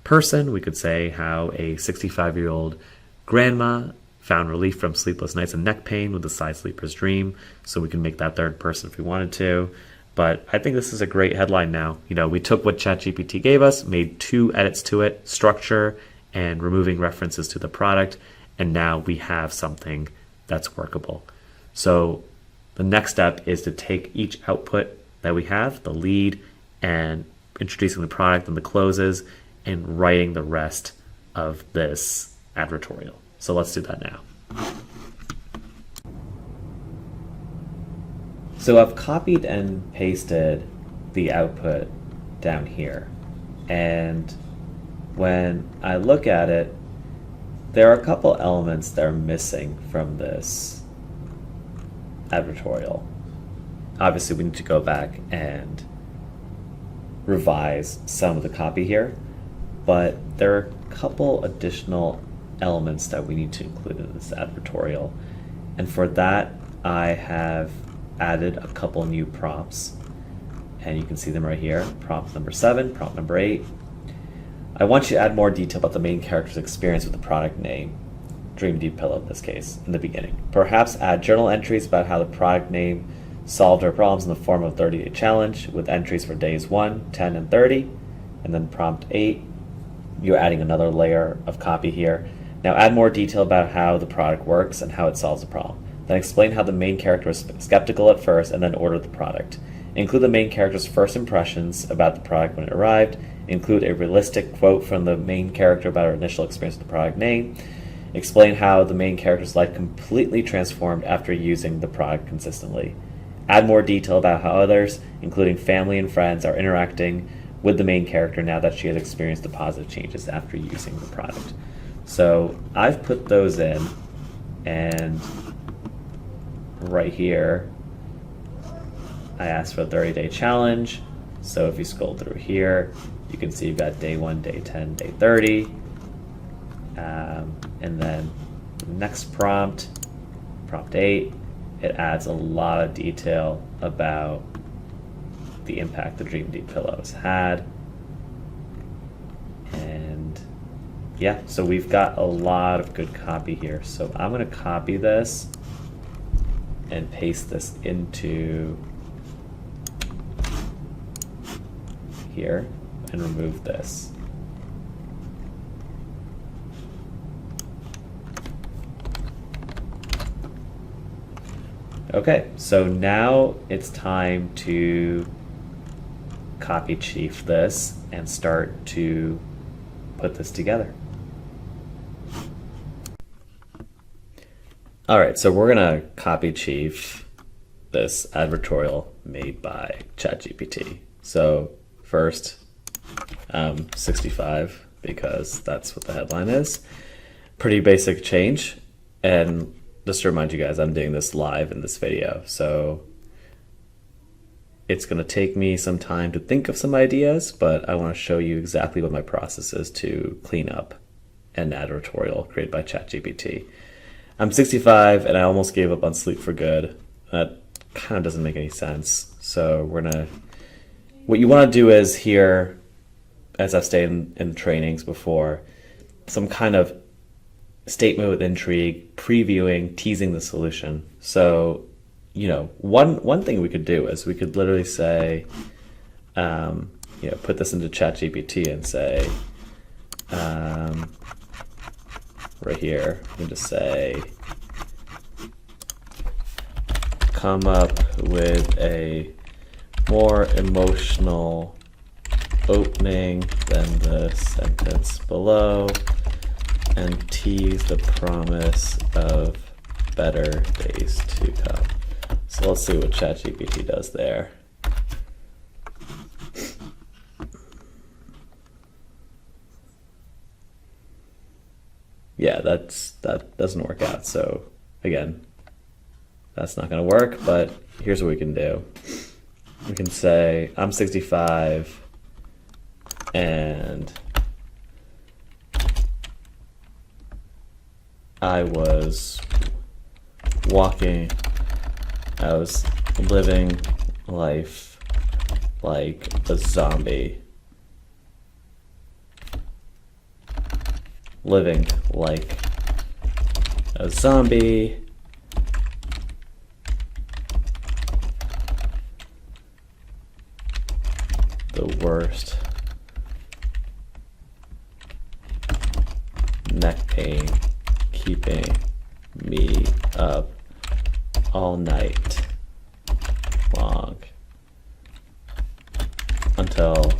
person, we could say how a 65-year-old grandma found relief from sleepless nights and neck pain with the side sleeper's dream. So we can make that third person if we wanted to. But I think this is a great headline now. We took what ChatGPT gave us, made 2 edits to it, structure and removing references to the product, and now we have something that's workable. So the next step is to take each output that we have, the lead and introducing the product and the closes, and writing the rest of this advertorial. So let's do that now. So I've copied and pasted the output down here. And when I look at it, there are a couple elements that are missing from this advertorial. Obviously, we need to go back and revise some of the copy here, but there are a couple additional elements that we need to include in this advertorial. And for that, I have added a couple new prompts, and you can see them right here. Prompt number 7, prompt number 8. I want you to add more detail about the main character's experience with the product name, Dream Deep Pillow in this case, in the beginning. Perhaps add journal entries about how the product name solved our problems in the form of a 30-day challenge with entries for days 1, 10, and 30. And then prompt 8, you're adding another layer of copy here. Now add more detail about how the product works and how it solves the problem. Then explain how the main character was skeptical at first and then ordered the product. Include the main character's first impressions about the product when it arrived. Include a realistic quote from the main character about her initial experience with the product name. Explain how the main character's life completely transformed after using the product consistently. Add more detail about how others, including family and friends, are interacting with the main character now that she has experienced the positive changes after using the product. So I've put those in, and right here, I asked for a 30-day challenge. So if you scroll through here, you can see you've got day 1, day 10, day 30. And then the next prompt, prompt 8, it adds a lot of detail about the impact the Dream Deep pillows had. And yeah, so we've got a lot of good copy here. So I'm going to copy this and paste this into here and remove this. Okay, so now it's time to copy chief this and start to put this together. All right, so we're gonna copy chief this advertorial made by ChatGPT. So first, 65, because that's what the headline is. Pretty basic change. And just to remind you guys, I'm doing this live in this video, so it's going to take me some time to think of some ideas, but I want to show you exactly what my process is to clean up an advertorial created by ChatGPT. I'm 65 and I almost gave up on sleep for good. That kind of doesn't make any sense. So what you want to do is here, as I've stated in trainings before, some kind of statement with intrigue, previewing, teasing the solution. So, one thing we could do is we could literally say, put this into ChatGPT and say, right here, we can just say, come up with a more emotional opening than the sentence below, and tease the promise of better days to come. So let's see what ChatGPT does there. Yeah, that doesn't work out. So again, that's not going to work, but here's what we can do. We can say, I'm 65 and I was living life like a zombie. Living like a zombie. The worst neck pain keeping me up all night long until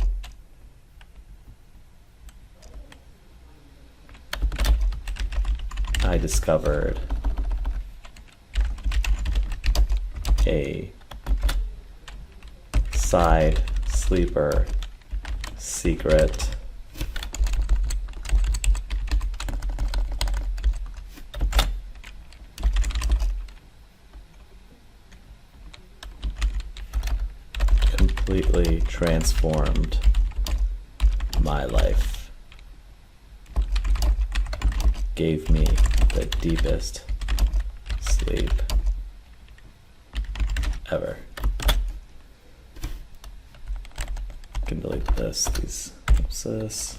I discovered a side sleeper secret. Completely transformed my life. Gave me the deepest sleep ever. Can delete this, this.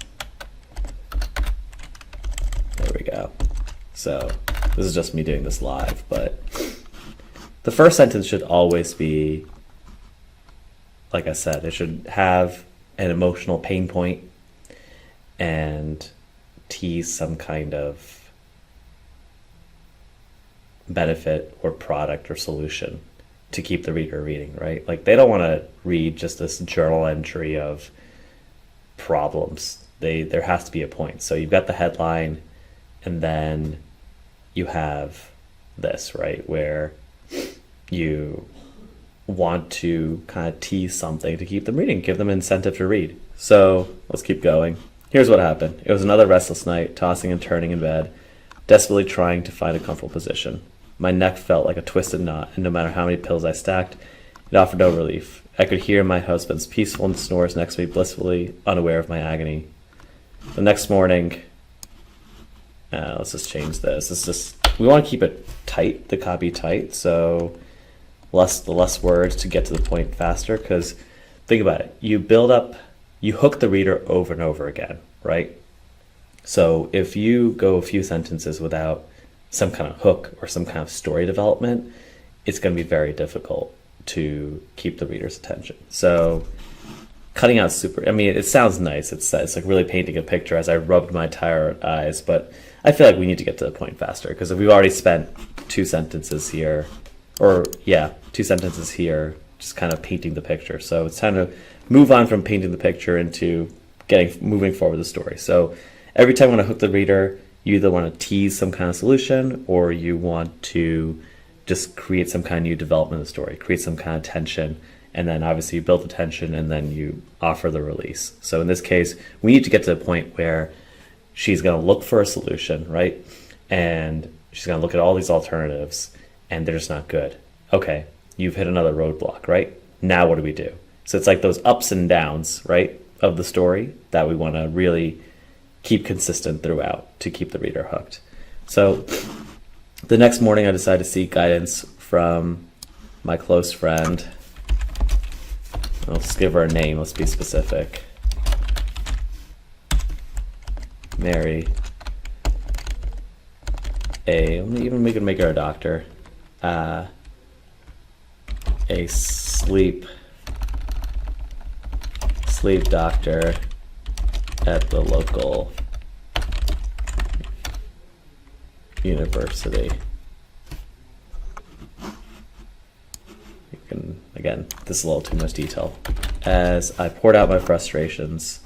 There we go. So this is just me doing this live, but the first sentence should always be, like I said, it should have an emotional pain point and tease some kind of benefit or product or solution to keep the reader reading, right? Like they don't want to read just this journal entry of problems. There has to be a point. So you've got the headline, and then you have this, right, where you want to kind of tease something to keep them reading, give them incentive to read. So let's keep going. Here's what happened. It was another restless night, tossing and turning in bed, desperately trying to find a comfortable position. My neck felt like a twisted knot, and no matter how many pillows I stacked, it offered no relief. I could hear my husband's peaceful snores next to me, blissfully unaware of my agony. The next morning, let's just change this. We want to keep it tight, the copy tight, so less words to get to the point faster, because think about it. You hook the reader over and over again, right? So if you go a few sentences without some kind of hook or some kind of story development, it's going to be very difficult to keep the reader's attention. So cutting out it sounds nice. It's like really painting a picture as I rubbed my tired eyes, but I feel like we need to get to the point faster, because if we've already spent two sentences here, just kind of painting the picture. So it's time to move on from painting the picture into moving forward the story. So every time you want to hook the reader, you either want to tease some kind of solution, or you want to just create some kind of new development of the story, create some kind of tension, and then obviously you build the tension and then you offer the release. So in this case, we need to get to the point where she's going to look for a solution, right? And she's going to look at all these alternatives and they're just not good. Okay, you've hit another roadblock, right? Now what do we do? So it's like those ups and downs, right, of the story that we want to really keep consistent throughout to keep the reader hooked. So the next morning I decided to seek guidance from my close friend. Let's give her a name, let's be specific. Mary. We can make her a doctor. A sleep doctor at the local university. Again, this is a little too much detail. As I poured out my frustrations,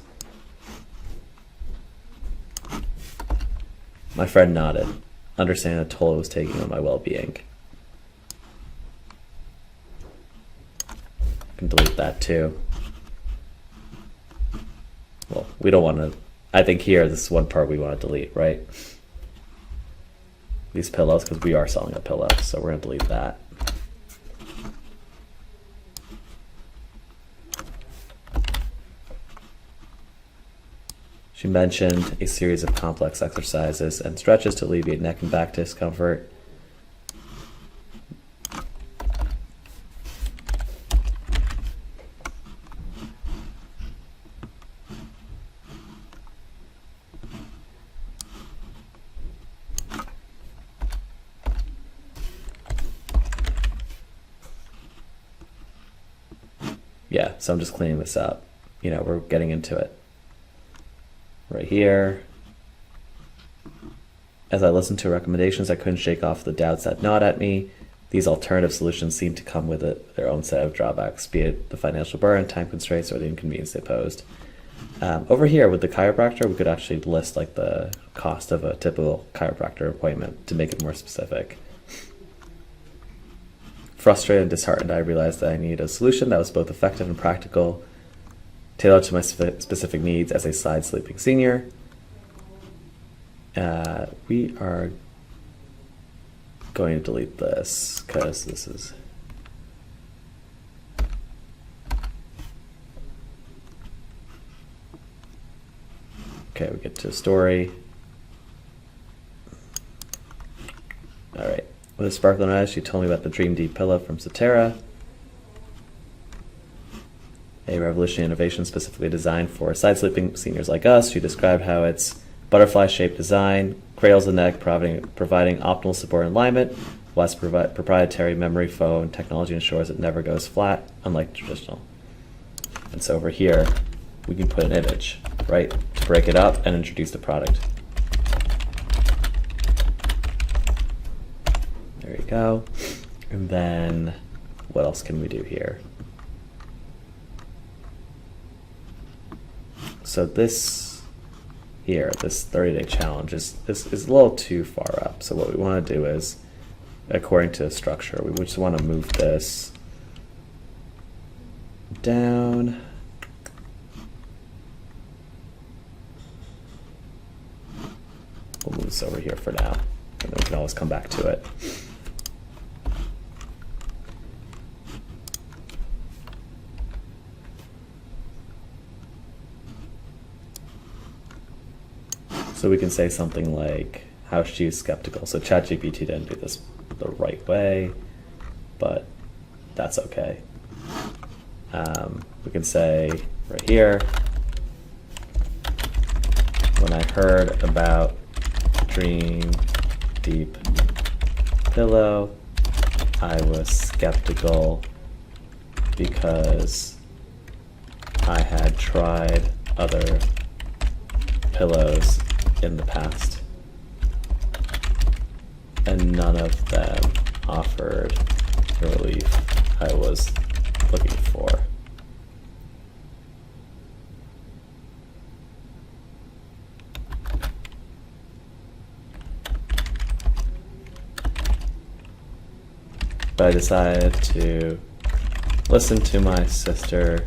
my friend nodded, understanding the toll it was taking on my well-being. I can delete that too. Well, we don't want to. I think here, this is one part we want to delete, right? These pillows, because we are selling a pillow, so we're going to delete that. She mentioned a series of complex exercises and stretches to alleviate neck and back discomfort. Yeah, so I'm just cleaning this up. We're getting into it. Right here. As I listened to recommendations, I couldn't shake off the doubts that gnawed at me. These alternative solutions seem to come with their own set of drawbacks, be it the financial burden, time constraints, or the inconvenience they posed. Over here with the chiropractor, we could actually list like the cost of a typical chiropractor appointment to make it more specific. Frustrated and disheartened, I realized that I needed a solution that was both effective and practical, tailored to my specific needs as a side sleeping senior. We are going to delete this because this is... Okay, we get to a story. All right. With a sparkling eyes, she told me about the Dream Deep pillow from Cetera, a revolutionary innovation specifically designed for side-sleeping seniors like us. She described how its butterfly-shaped design cradles the neck, providing optimal support and alignment West proprietary memory foam technology ensures it never goes flat, unlike traditional. And so over here, we can put an image, right, to break it up and introduce the product. There you go. And then what else can we do here? So this here, this 30-day challenge is a little too far up. So what we want to do is, according to structure, we just want to move this down. We'll move this over here for now, and then we can always come back to it. So we can say something like, how she's skeptical. So ChatGPT didn't do this the right way, but that's okay. We can say right here, when I heard about Dream Deep Pillow, I was skeptical because I had tried other pillows in the past, and none of them offered the relief I was looking for. But I decided to listen to my sister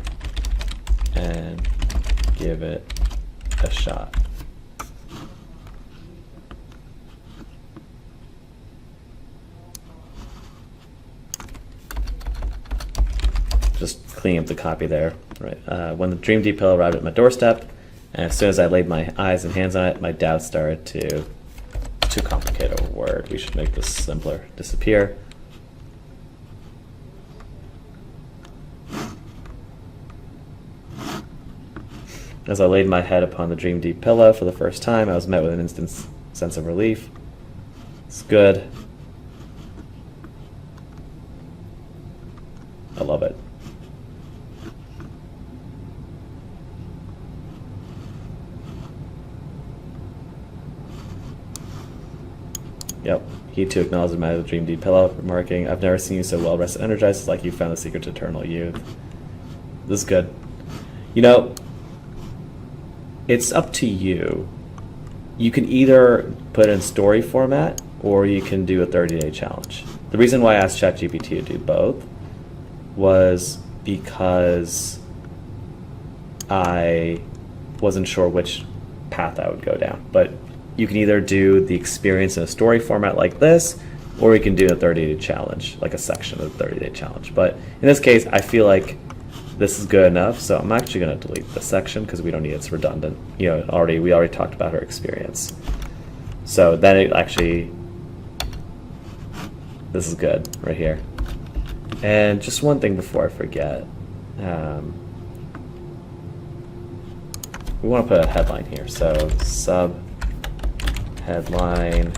and give it a shot. Just cleaning up the copy there. Right. When the Dream Deep Pillow arrived at my doorstep, and as soon as I laid my eyes and hands on it, my doubts started to, too complicated a word, we should make this simpler, disappear. As I laid my head upon the Dream Deep Pillow for the first time, I was met with an instant sense of relief. It's good. I love it. Yep. He too acknowledged the matter of the Dream Deep Pillow, remarking, I've never seen you so well rested and energized. It's like you found the secret to eternal youth. This is good. You know, it's up to you. You can either put it in story format or you can do a 30-day challenge. The reason why I asked ChatGPT to do both was because I wasn't sure which path I would go down. But you can either do the experience in a story format like this, or you can do a 30-day challenge, like a section of the 30-day challenge. But in this case, I feel like this is good enough, so I'm actually going to delete this section because we don't need it. It's redundant. You know, we already talked about her experience. So then it actually, this is good right here. And just one thing before I forget, we want to put a headline here. So sub headline,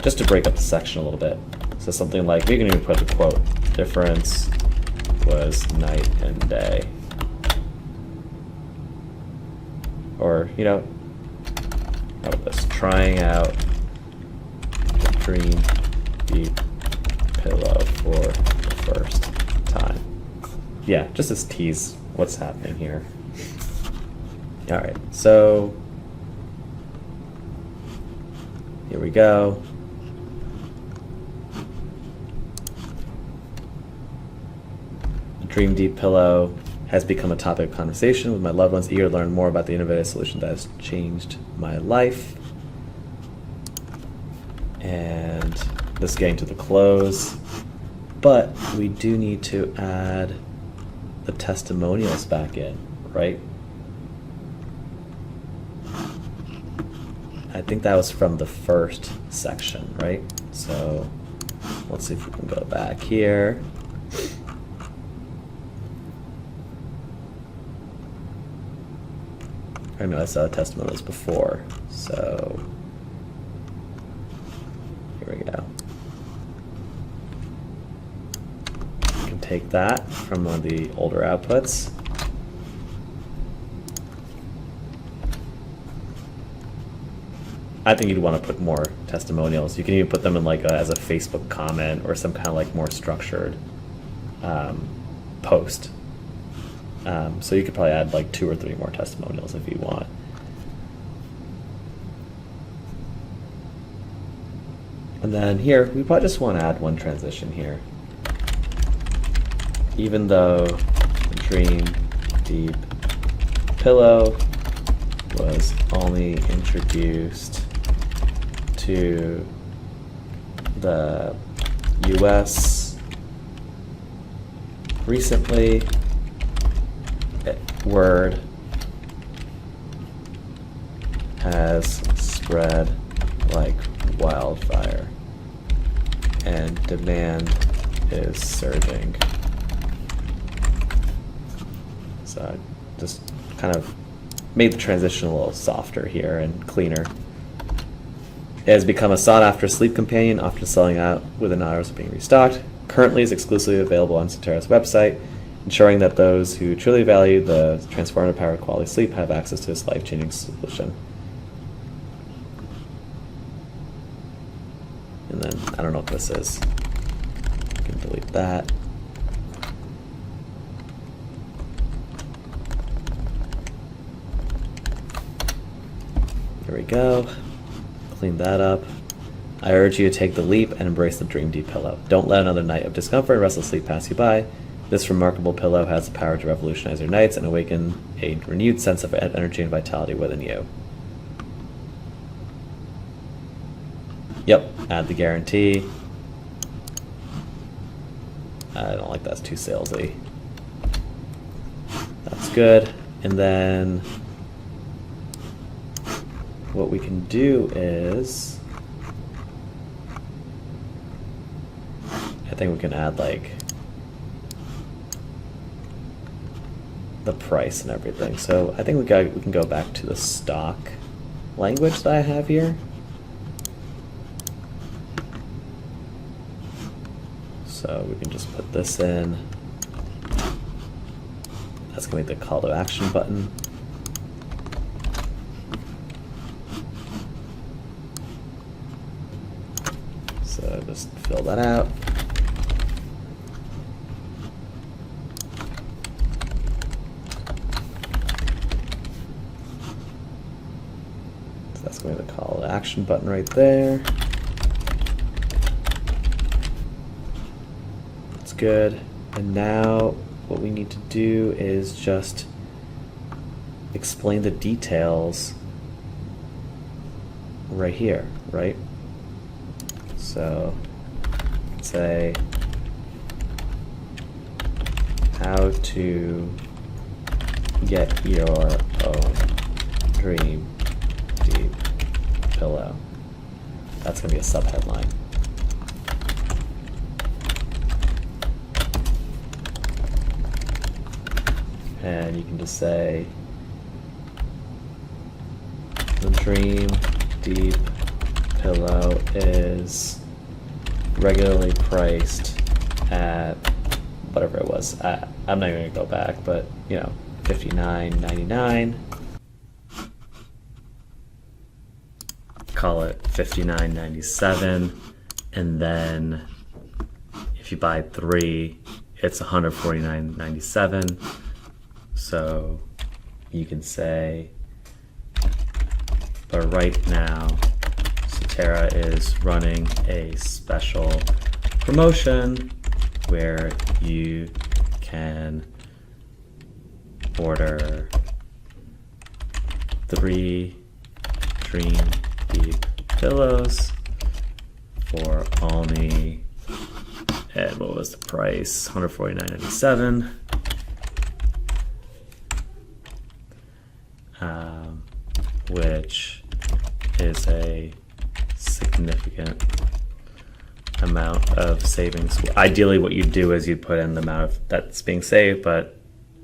just to break up the section a little bit. So something like, we can even put the quote, difference was night and day. Or, you know, how about this? Trying out the Dream Deep Pillow for the first time. Yeah, just to tease what's happening here. All right, so here we go. Dream Deep Pillow has become a topic of conversation with my loved ones, eager to learn more about the innovative solution that has changed my life. And this is getting to the close, but we do need to add the testimonials back in, right? I think that was from the first section, right? So let's see if we can go back here. I know I saw testimonials before, so here we go. take that from one of the older outputs. I think you'd want to put more testimonials. You can even put them in like as a Facebook comment or some kind of like more structured post. So you could probably add like 2 or 3 more testimonials if you want. And then here, we probably just want to add one transition here. Even though the Dream Deep Pillow was only introduced to the US recently, word has spread like wildfire and demand is surging. So I just kind of made the transition a little softer here and cleaner. It has become a sought-after sleep companion, often selling out within hours of being restocked. Currently is exclusively available on Cetera's website, ensuring that those who truly value the transformative power of quality sleep have access to this life-changing solution. And then, I don't know what this is. I can delete that. There we go. Clean that up. I urge you to take the leap and embrace the Dream Deep Pillow. Don't let another night of discomfort and restless sleep pass you by. This remarkable pillow has the power to revolutionize your nights and awaken a renewed sense of energy and vitality within you. Yep, add the guarantee. I don't like that's too salesy. That's good. And then what we can do is, I think we can add like the price and everything. So I think we can go back to the stock language that I have here. So we can just put this in. That's going to be the call to action button. So just fill that out. So that's going to be the call to action button right there. That's good. And now what we need to do is just explain the details right here, right? So say how to get your own Dream Deep Pillow. That's going to be a subheadline. And you can just say the Dream Deep Pillow is regularly priced at whatever it was. I'm not even going to go back, but you know, $59.99. Call it $59.97, and then if you buy 3, it's $149.97. So you can say, but right now Cetera is running a special promotion where you can order 3 Dream Deep pillows for only, and what was the price? $149.97. Which is a significant amount of savings. Ideally, what you'd do is you'd put in the amount of that's being saved, but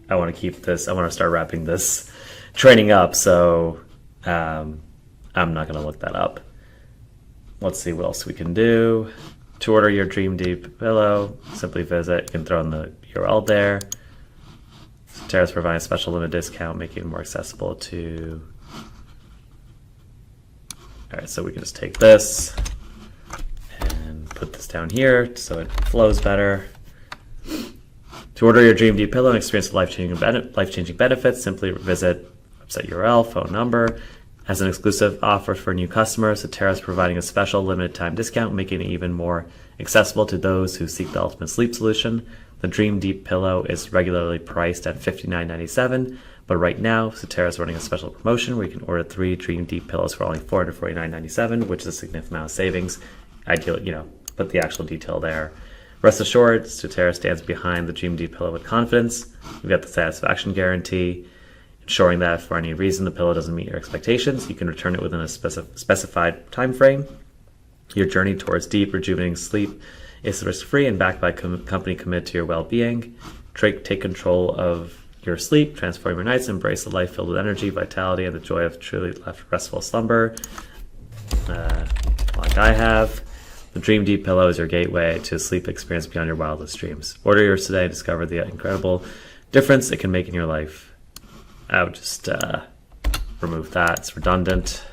I want to keep this, I want to start wrapping this training up, so I'm not going to look that up. Let's see what else we can do. To order your Dream Deep pillow, simply visit. You can throw in the URL there. Soterra's providing a special limited discount, making it more accessible to... All right, so we can just take this and put this down here so it flows better. To order your Dream Deep pillow and experience life-changing benefits, simply visit website URL, phone number. As an exclusive offer for new customers, Soterra is providing a special limited time discount, making it even more accessible to those who seek the ultimate sleep solution. The Dream Deep pillow is regularly priced at $59.97, but right now, Soterra is running a special promotion where you can order 3 Dream Deep pillows for only $449.97, which is a significant amount of savings. Ideally, put the actual detail there. Rest assured, Soterra stands behind the Dream Deep pillow with confidence. We've got the satisfaction guarantee, ensuring that if for any reason the pillow doesn't meet your expectations, you can return it within a specified time frame. Your journey towards deep, rejuvenating sleep is risk-free and backed by a company committed to your well-being. Take control of your sleep, transform your nights, embrace a life filled with energy, vitality, and the joy of truly restful slumber. Like I have, the Dream Deep pillow is your gateway to a sleep experience beyond your wildest dreams. Order yours today and discover the incredible difference it can make in your life. I would just remove that. It's redundant.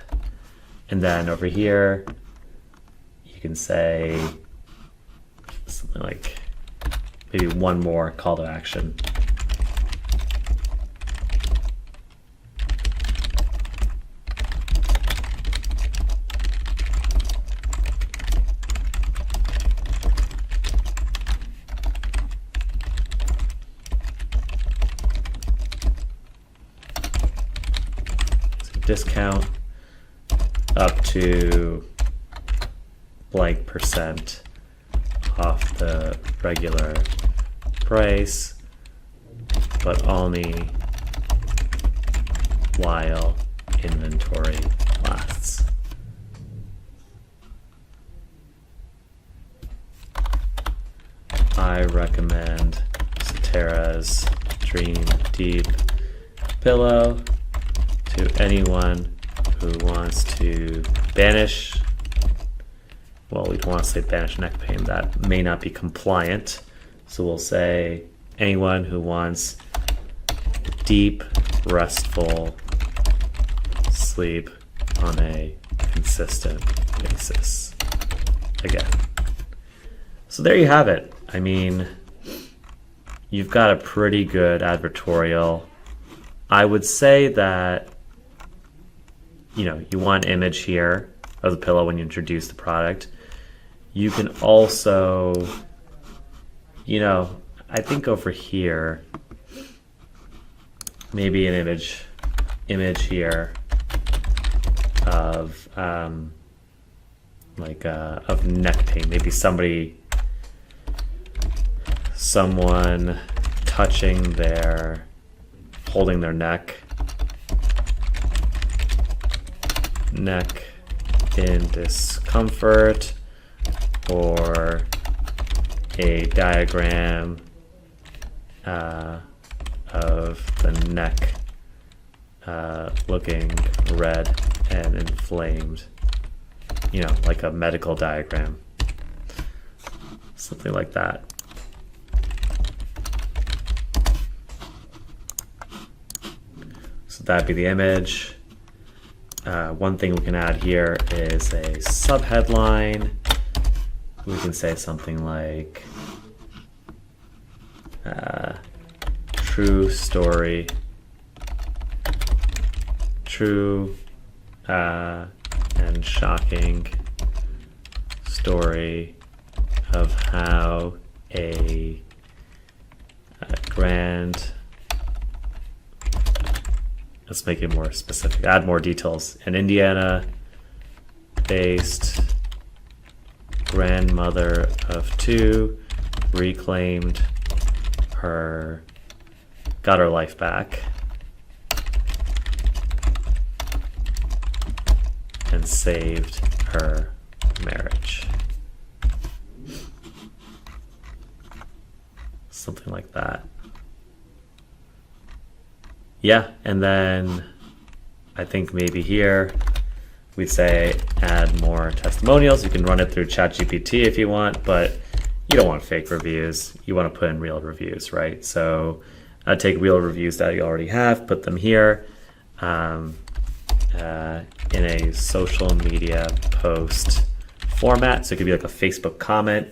And then over here, you can say something like maybe one more call to action. Discount up to blank percent off the regular price, but only while inventory lasts. I recommend Soterra's Dream Deep pillow to anyone who wants to banish, well, we don't want to say banish neck pain, that may not be compliant. So we'll say anyone who wants deep, restful sleep on a consistent basis. Again. So there you have it. I mean, you've got a pretty good advertorial. I would say that you want an image here of the pillow when you introduce the product. You can also, I think over here, maybe an image here of of neck pain. Maybe someone holding their neck in discomfort, or a diagram of the neck looking red and inflamed, like a medical diagram, something like that. So that'd be the image. One thing we can add here is a subheadline. We can say something like true story, true and shocking story of how a grand, let's make it more specific, add more details. An Indiana-based grandmother of 2 got her life back and saved her marriage. Something like that. Yeah, and then I think maybe here we'd say add more testimonials. You can run it through ChatGPT if you want, but you don't want fake reviews. You want to put in real reviews, right? So I'd take real reviews that you already have, put them here in a social media post format. So it could be like a Facebook comment,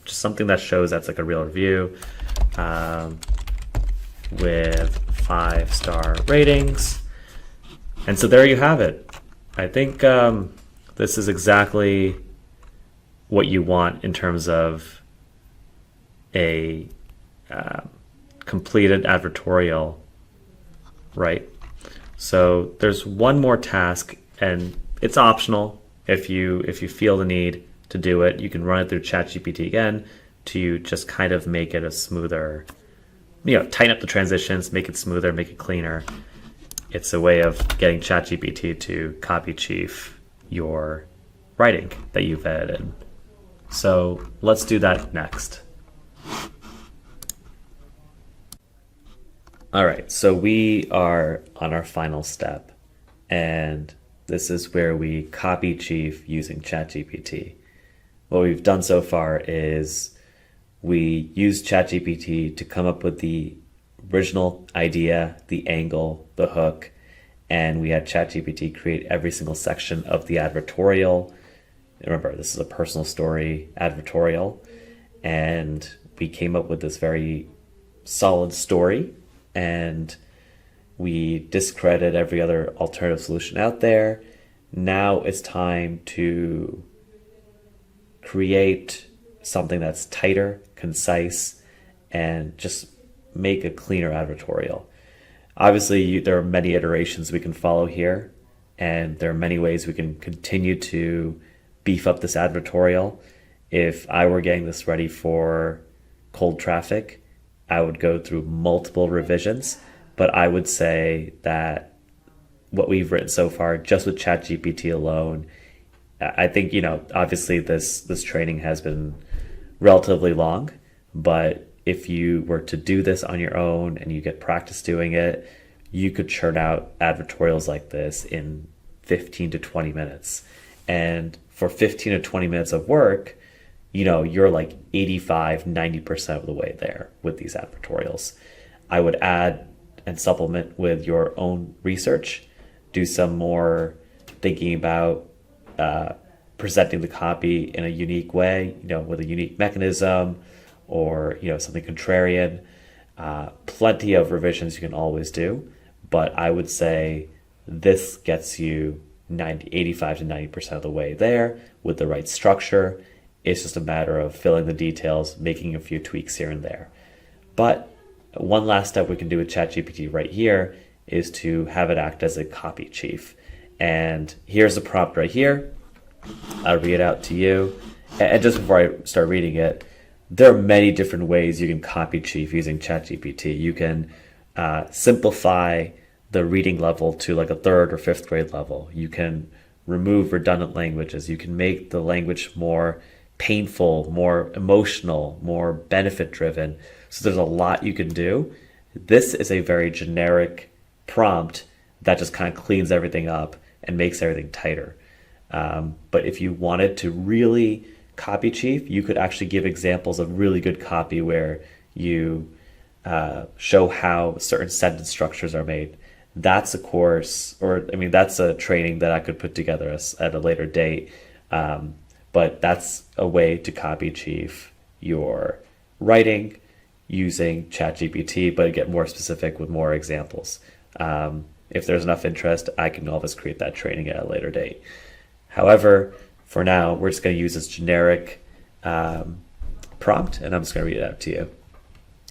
just something that shows that's like a real review with 5-star ratings. And so there you have it. I think this is exactly what you want in terms of a completed advertorial, right? So there's one more task, and it's optional. If you feel the need to do it, you can run it through ChatGPT again to just kind of make it a smoother, tighten up the transitions, make it smoother, make it cleaner. It's a way of getting ChatGPT to copy chief your writing that you've edited. So let's do that next. All right, so we are on our final step, and this is where we copy chief using ChatGPT. What we've done so far is we used ChatGPT to come up with the original idea, the angle, the hook, and we had ChatGPT create every single section of the advertorial. Remember, this is a personal story advertorial, and we came up with this very solid story, and we discredited every other alternative solution out there. Now it's time to create something that's tighter, concise, and just make a cleaner advertorial. Obviously, there are many iterations we can follow here, and there are many ways we can continue to beef up this advertorial. If I were getting this ready for cold traffic, I would go through multiple revisions, but I would say that what we've written so far, just with ChatGPT alone, I think, obviously this training has been relatively long, but if you were to do this on your own and you get practice doing it, you could churn out advertorials like this in 15 to 20 minutes. And for 15 to 20 minutes of work, you're like 85, 90% of the way there with these advertorials. I would add and supplement with your own research, do some more thinking about presenting the copy in a unique way, with a unique mechanism or, something contrarian. Plenty of revisions you can always do, but I would say this gets you 85 to 90% of the way there with the right structure. It's just a matter of filling the details, making a few tweaks here and there. But one last step we can do with ChatGPT right here is to have it act as a copy chief. And here's the prompt right here. I'll read it out to you. And just before I start reading it, there are many different ways you can copy chief using ChatGPT. You can simplify the reading level to like a 3rd or 5th grade level. You can remove redundant languages. You can make the language more painful, more emotional, more benefit driven. So there's a lot you can do. This is a very generic prompt that just kind of cleans everything up and makes everything tighter. But if you wanted to really copy chief, you could actually give examples of really good copy where you show how certain sentence structures are made. That's a course, that's a training that I could put together at a later date. But that's a way to copy chief your writing using ChatGPT, but get more specific with more examples. If there's enough interest, I can always create that training at a later date. However, for now, we're just going to use this generic prompt, and I'm just going to read it out to you.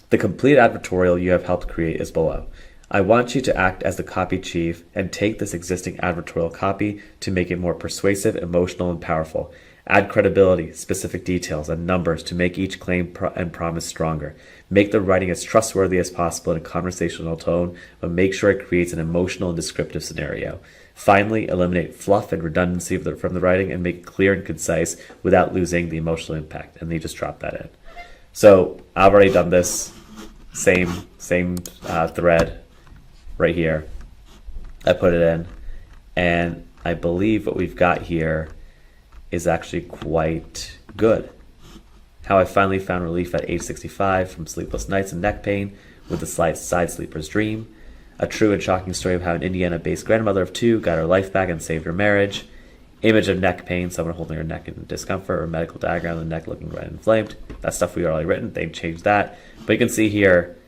The complete advertorial you have helped create is below. I want you to act as the copy chief and take this existing advertorial copy to make it more persuasive, emotional, and powerful. Add credibility, specific details, and numbers to make each claim and promise stronger. Make the writing as trustworthy as possible in a conversational tone, but make sure it creates an emotional and descriptive scenario. Finally, eliminate fluff and redundancy from the writing and make it clear and concise without losing the emotional impact. And then you just drop that in. So I've already done this same thread right here. I put it in, and I believe what we've got here is actually quite good. How I finally found relief at age 65 from sleepless nights and neck pain with the side sleeper's dream. A true and shocking story of how an Indiana-based grandmother of 2 got her life back and saved her marriage. Image of neck pain, someone holding her neck in discomfort, or medical diagram of the neck looking red and inflamed. That stuff we already written. They've changed that. But you can see here,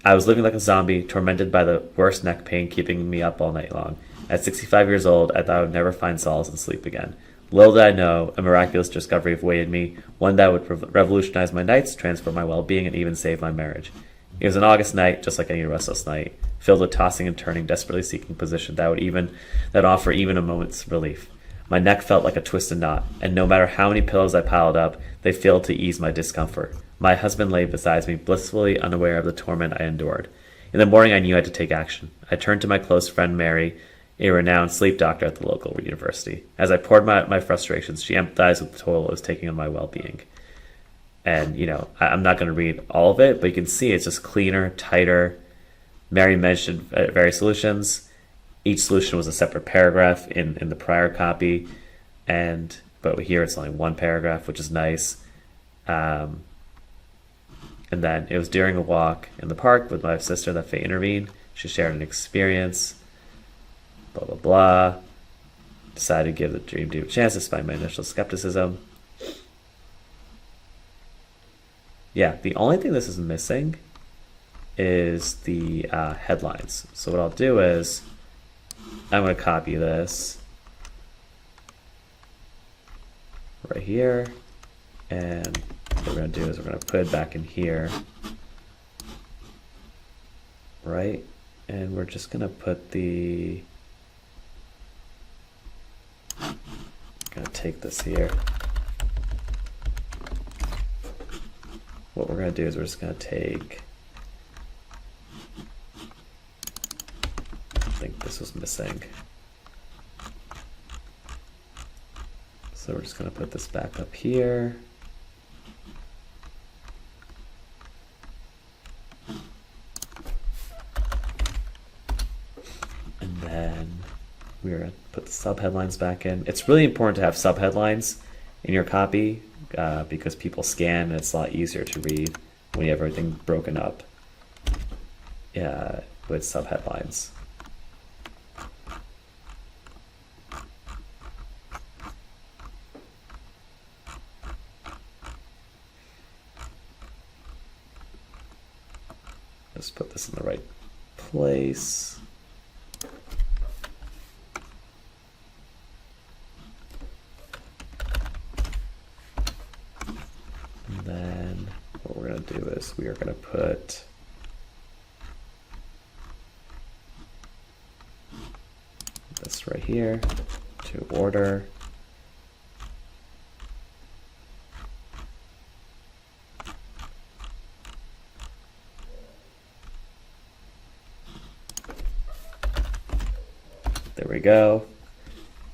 I was living like a zombie, tormented by the worst neck pain, keeping me up all night long. At 65 years old, I thought I would never find solace in sleep again. Little did I know, a miraculous discovery awaited me, one that would revolutionize my nights, transform my well-being, and even save my marriage. It was an August night, just like any restless night, filled with tossing and turning, desperately seeking position that offer even a moment's relief. My neck felt like a twisted knot, and no matter how many pillows I piled up, they failed to ease my discomfort. My husband lay beside me, blissfully unaware of the torment I endured. In the morning, I knew I had to take action. I turned to my close friend Mary, a renowned sleep doctor at the local university. As I poured my frustrations, she empathized with the toll it was taking on my well-being. And, I'm not going to read all of it, but you can see it's just cleaner, tighter. Mary mentioned various solutions. Each solution was a separate paragraph in the prior copy. But here it's only one paragraph, which is nice. And then it was during a walk in the park with my sister that fate intervened. She shared an experience. Blah, blah, blah. Decided to give the dream a chance despite my initial skepticism. Yeah, the only thing this is missing is the headlines. So what I'll do is I'm going to copy this right here. And what we're going to do is we're going to put it back in here. Right? And we're just going to put going to take this here. What we're going to do is we're just going to take, I think this was missing. So we're just going to put this back up here. And then we're going to put the subheadlines back in. It's really important to have subheadlines in your copy because people scan and it's a lot easier to read when you have everything broken up with subheadlines. Let's put this in the right place. And then what we're going to do is we are going to put this right here to order. There we go.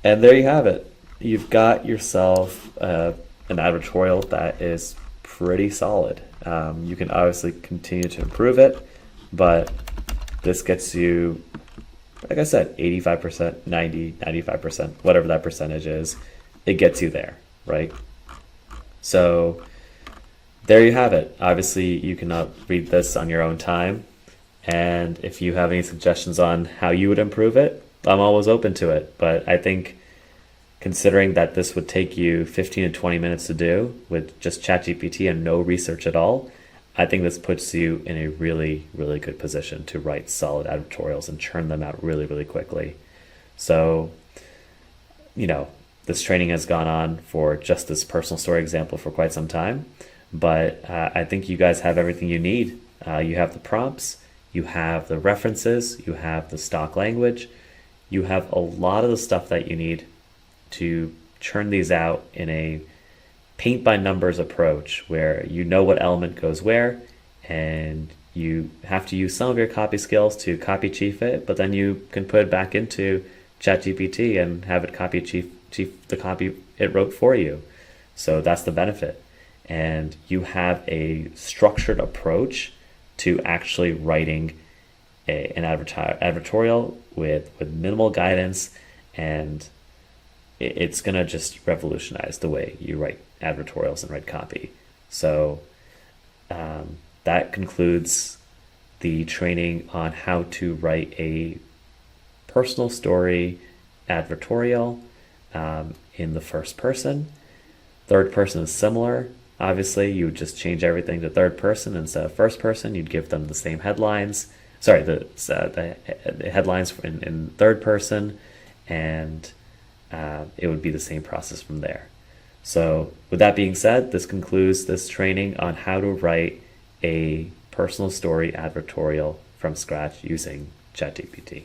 And there you have it. You've got yourself an advertorial that is pretty solid. You can obviously continue to improve it, but this gets you, like I said, 85%, 90, 95%, whatever that percentage is, it gets you there, right? So there you have it. Obviously, you cannot read this on your own time. And if you have any suggestions on how you would improve it, I'm always open to it. But I think considering that this would take you 15 to 20 minutes to do with just ChatGPT and no research at all, I think this puts you in a really, really good position to write solid advertorials and churn them out really, really quickly. So, this training has gone on for just this personal story example for quite some time, but I think you guys have everything you need. You have the prompts, you have the references, you have the stock language, you have a lot of the stuff that you need to churn these out in a paint by numbers approach where you know what element goes where, and you have to use some of your copy skills to copy chief it, but then you can put it back into ChatGPT and have it copy chief the copy it wrote for you. So that's the benefit. And you have a structured approach to actually writing an advertorial with minimal guidance and it's going to just revolutionize the way you write advertorials and write copy. So that concludes the training on how to write a personal story advertorial in the first person. Third person is similar. Obviously, you would just change everything to third person instead of first person. You'd give them the same headlines. Sorry, the headlines in third person, and it would be the same process from there. So with that being said, this concludes this training on how to write a personal story advertorial from scratch using ChatGPT.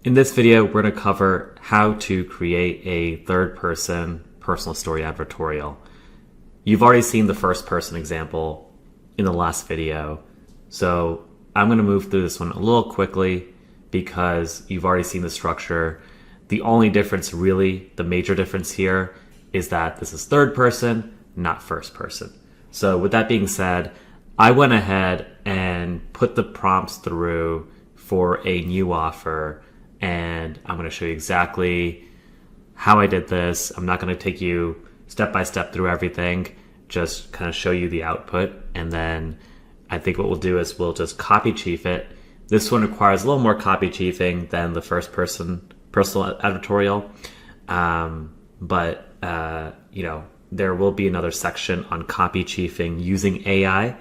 In this video, we're going to cover how to create a third-person personal story advertorial. You've already seen the first-person example in the last video, so I'm going to move through this one a little quickly because you've already seen the structure. The only difference, really, the major difference here is that this is third person, not first person. So with that being said, I went ahead and put the prompts through for a new offer, and I'm going to show you exactly how I did this. I'm not going to take you step by step through everything, just kind of show you the output, and then I think what we'll do is we'll just copy chief it. This one requires a little more copy chiefing than the first person personal advertorial, but there will be another section on copy chiefing using AI.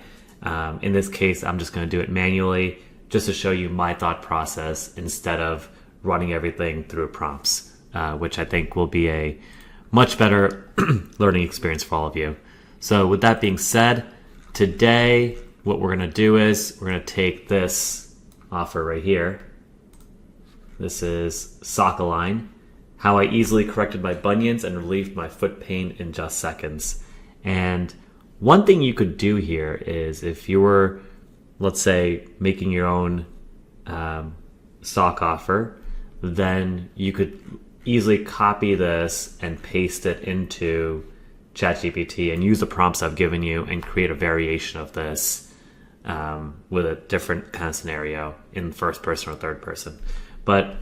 In this case, I'm just going to do it manually just to show you my thought process instead of running everything through prompts, which I think will be a much better learning experience for all of you. So with that being said, today what we're going to do is we're going to take this offer right here. This is Sock Align, how I easily corrected my bunions and relieved my foot pain in just seconds. And one thing you could do here is if you were, let's say, making your own sock offer, then you could easily copy this and paste it into ChatGPT and use the prompts I've given you and create a variation of this with a different kind of scenario in first person or third person. But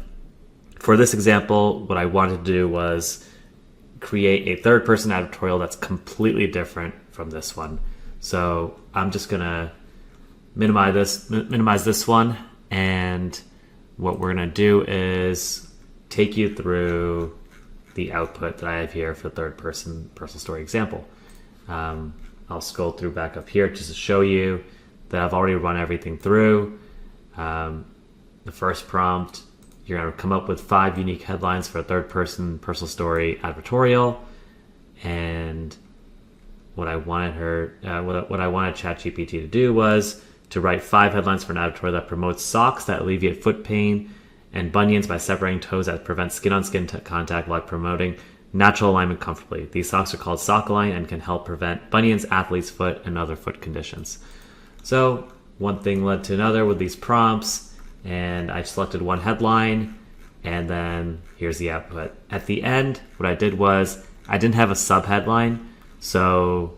for this example, what I wanted to do was create a third person advertorial that's completely different from this one. So I'm just gonna minimize this one, and what we're gonna do is take you through the output that I have here for third person personal story example. I'll scroll through back up here just to show you that I've already run everything through. The first prompt, you're going to come up with 5 unique headlines for a third person personal story advertorial. And what I wanted ChatGPT to do was to write 5 headlines for an advertorial that promotes socks that alleviate foot pain and bunions by separating toes that prevent skin-on-skin contact while promoting natural alignment comfortably. These socks are called Sock Align and can help prevent bunions, athlete's foot, and other foot conditions. So one thing led to another with these prompts, and I selected one headline, and then here's the output. At the end, what I did was I didn't have a sub-headline, so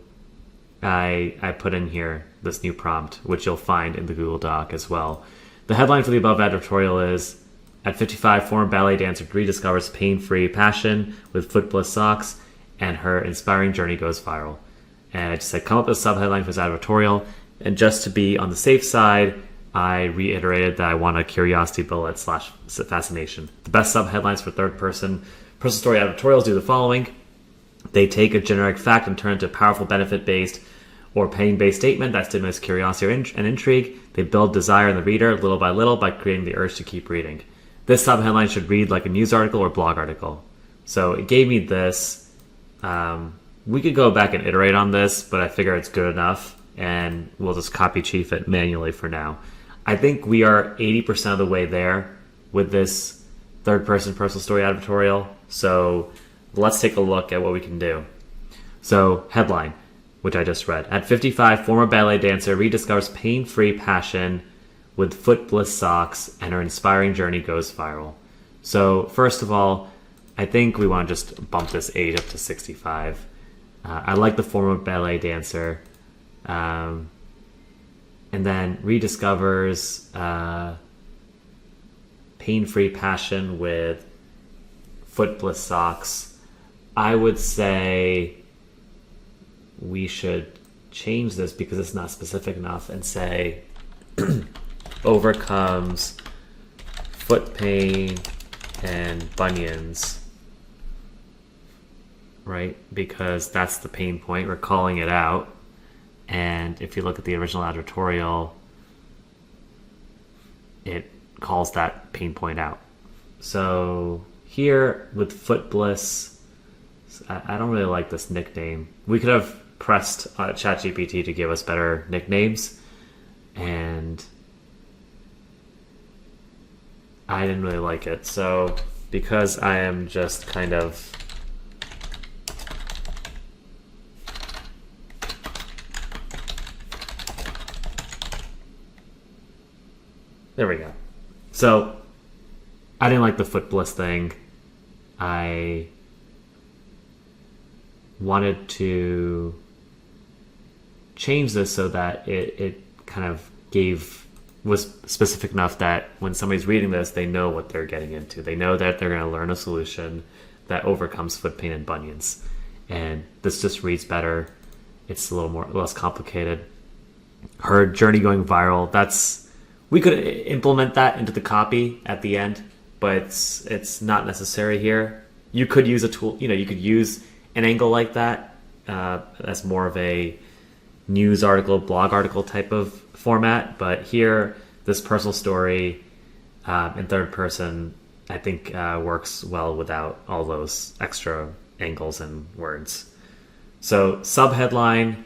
I put in here this new prompt, which you'll find in the Google Doc as well. The headline for the above advertorial is, at 55, former ballet dancer rediscovers pain-free passion with foot bliss socks, and her inspiring journey goes viral. And I just said, come up with a sub-headline for this advertorial, and just to be on the safe side, I reiterated that I want a curiosity bullet / fascination. The best sub-headlines for third-person personal story advertorials do the following. They take a generic fact and turn it into a powerful benefit-based or pain-based statement that stimulates curiosity and intrigue. They build desire in the reader little by little by creating the urge to keep reading. This sub-headline should read like a news article or blog article. So it gave me this. We could go back and iterate on this, but I figure it's good enough, and we'll just copy chief it manually for now. I think we are 80% of the way there with this third-person personal story advertorial. So let's take a look at what we can do. So headline, which I just read. At 55, former ballet dancer rediscovers pain-free passion with foot bliss socks, and her inspiring journey goes viral. So first of all, I think we want to just bump this age up to 65. I like the former ballet dancer. and then rediscovers pain-free passion with footless socks. I would say we should change this because it's not specific enough and say overcomes foot pain and bunions, right? Because that's the pain point. We're calling it out. And if you look at the original advertorial, it calls that pain point out. So here with Foot Bliss, I don't really like this nickname. We could have pressed ChatGPT to give us better nicknames, and I didn't really like it. So because I am just kind of there we go. So I didn't like the Foot Bliss thing. I wanted to change this so that it kind of was specific enough that when somebody's reading this, they know what they're getting into. They know that they're going to learn a solution that overcomes foot pain and bunions. And this just reads better. It's a little less complicated. Her journey going viral, we could implement that into the copy at the end, but it's not necessary here. You could use a tool, you could use an angle like that. That's more of a news article, blog article type of format. But here, this personal story in third person, I think works well without all those extra angles and words. So subheadline,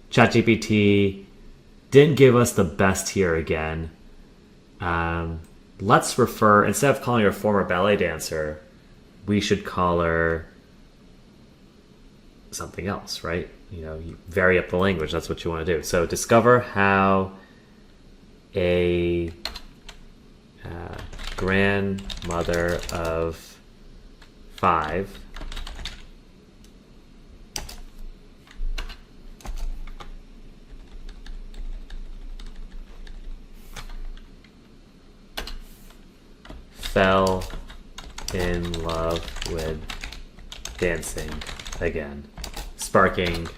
ChatGPT didn't give us the best here again. Let's refer, instead of calling her a former ballet dancer, we should call her something else, right? You vary up the language. That's what you want to do. So discover how a grandmother of 5 fell in love with dancing again, sparking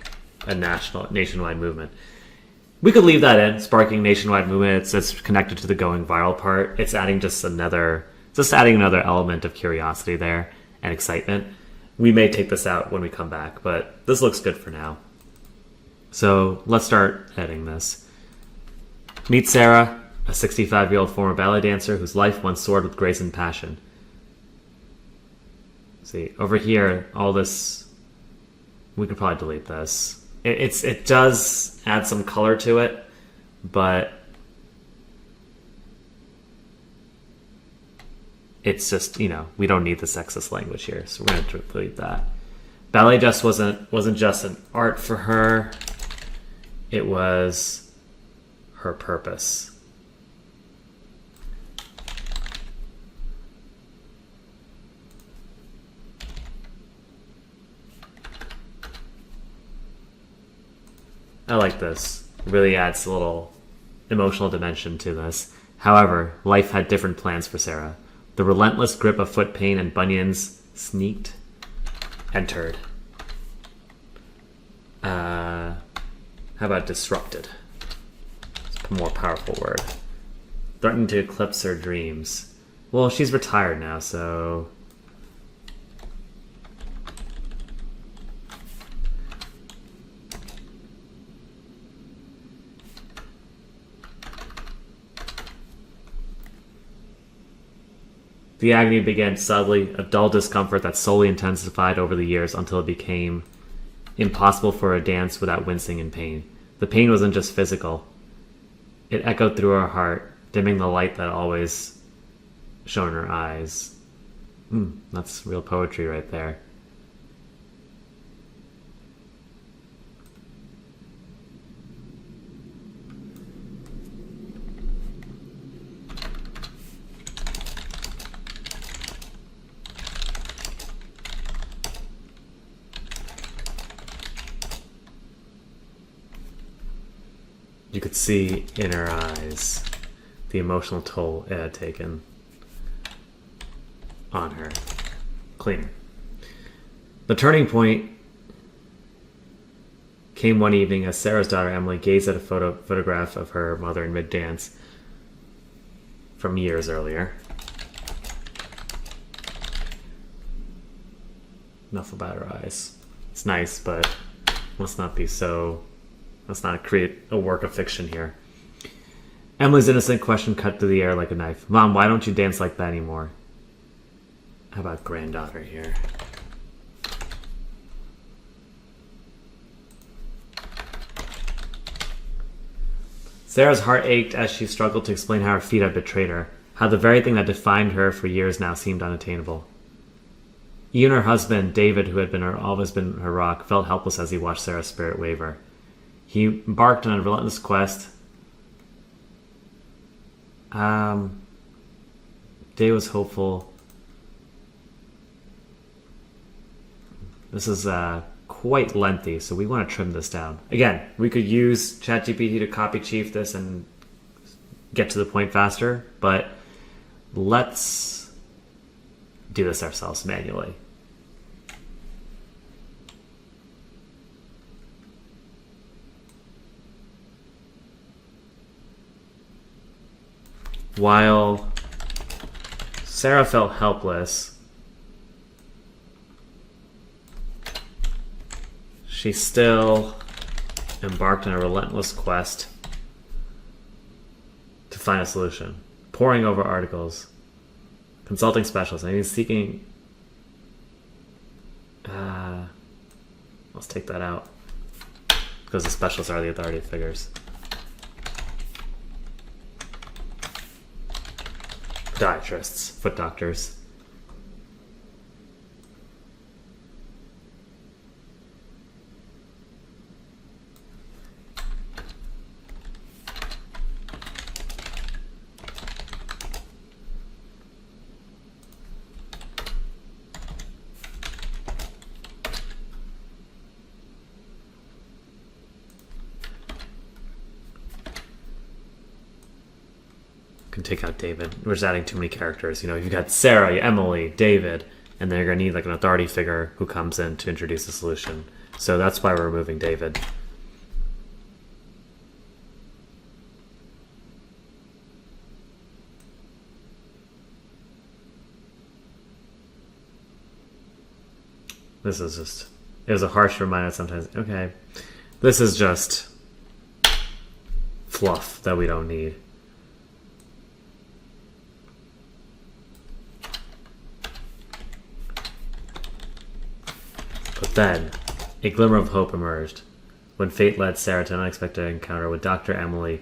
a nationwide movement. We could leave that in, sparking nationwide movement. It's connected to the going viral part. It's adding another element of curiosity there and excitement. We may take this out when we come back, but this looks good for now. So let's start editing this. Meet Sarah, a 65-year-old former ballet dancer whose life once soared with grace and passion. See, over here, all this, we could probably delete this. It does add some color to it, but it's just, we don't need the sexist language here, so we're going to delete that. Ballet just wasn't just an art for her. It was her purpose. I like this. It really adds a little emotional dimension to this. However, life had different plans for Sarah. The relentless grip of foot pain and bunions entered. How about disrupted? It's a more powerful word. Threatened to eclipse her dreams. Well, she's retired now, so... The agony began subtly, a dull discomfort that slowly intensified over the years until it became impossible for her to dance without wincing in pain. The pain wasn't just physical. It echoed through her heart, dimming the light that always shone in her eyes. That's real poetry right there. You could see in her eyes the emotional toll it had taken on her. Cleaner. The turning point came one evening as Sarah's daughter Emily gazed at a photograph of her mother in mid-dance from years earlier. Enough about her eyes. It's nice, but let's not create a work of fiction here. Emily's innocent question cut through the air like a knife. Mom, why don't you dance like that anymore? How about granddaughter here? Sarah's heart ached as she struggled to explain how her feet had betrayed her, how the very thing that defined her for years now seemed unattainable. Even her husband, David, who had always been her rock, felt helpless as he watched Sarah's spirit waver. He embarked on a relentless quest. David was hopeful. This is quite lengthy, so we want to trim this down. Again, we could use ChatGPT to copy chief this and get to the point faster, but let's do this ourselves manually. While Sarah felt helpless, she still embarked on a relentless quest to find a solution, poring over articles, consulting specialists, and even seeking... let's take that out, because the specialists are the authority figures. Podiatrists, foot doctors. Can take out David. We're just adding too many characters. You know, you've got Sarah, Emily, David, and then you're going to need like an authority figure who comes in to introduce a solution. So that's why we're removing David. This is just... It was a harsh reminder sometimes. Okay. This is just fluff that we don't need. But then, a glimmer of hope emerged when fate led Sarah to an unexpected encounter with Dr. Emily.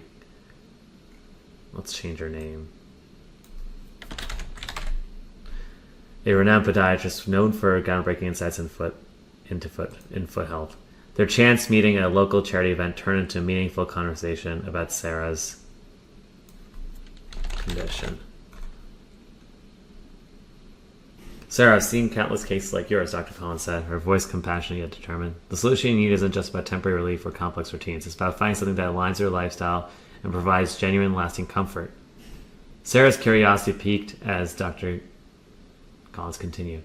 Let's change her name. A renowned podiatrist known for groundbreaking insights in foot health. Their chance meeting at a local charity event turned into a meaningful conversation about Sarah's condition. Sarah, I've seen countless cases like yours, Dr. Collins said, her voice compassionate yet determined. The solution you need isn't just about temporary relief or complex routines. It's about finding something that aligns with your lifestyle and provides genuine, lasting comfort. Sarah's curiosity piqued as Dr. Collins continued.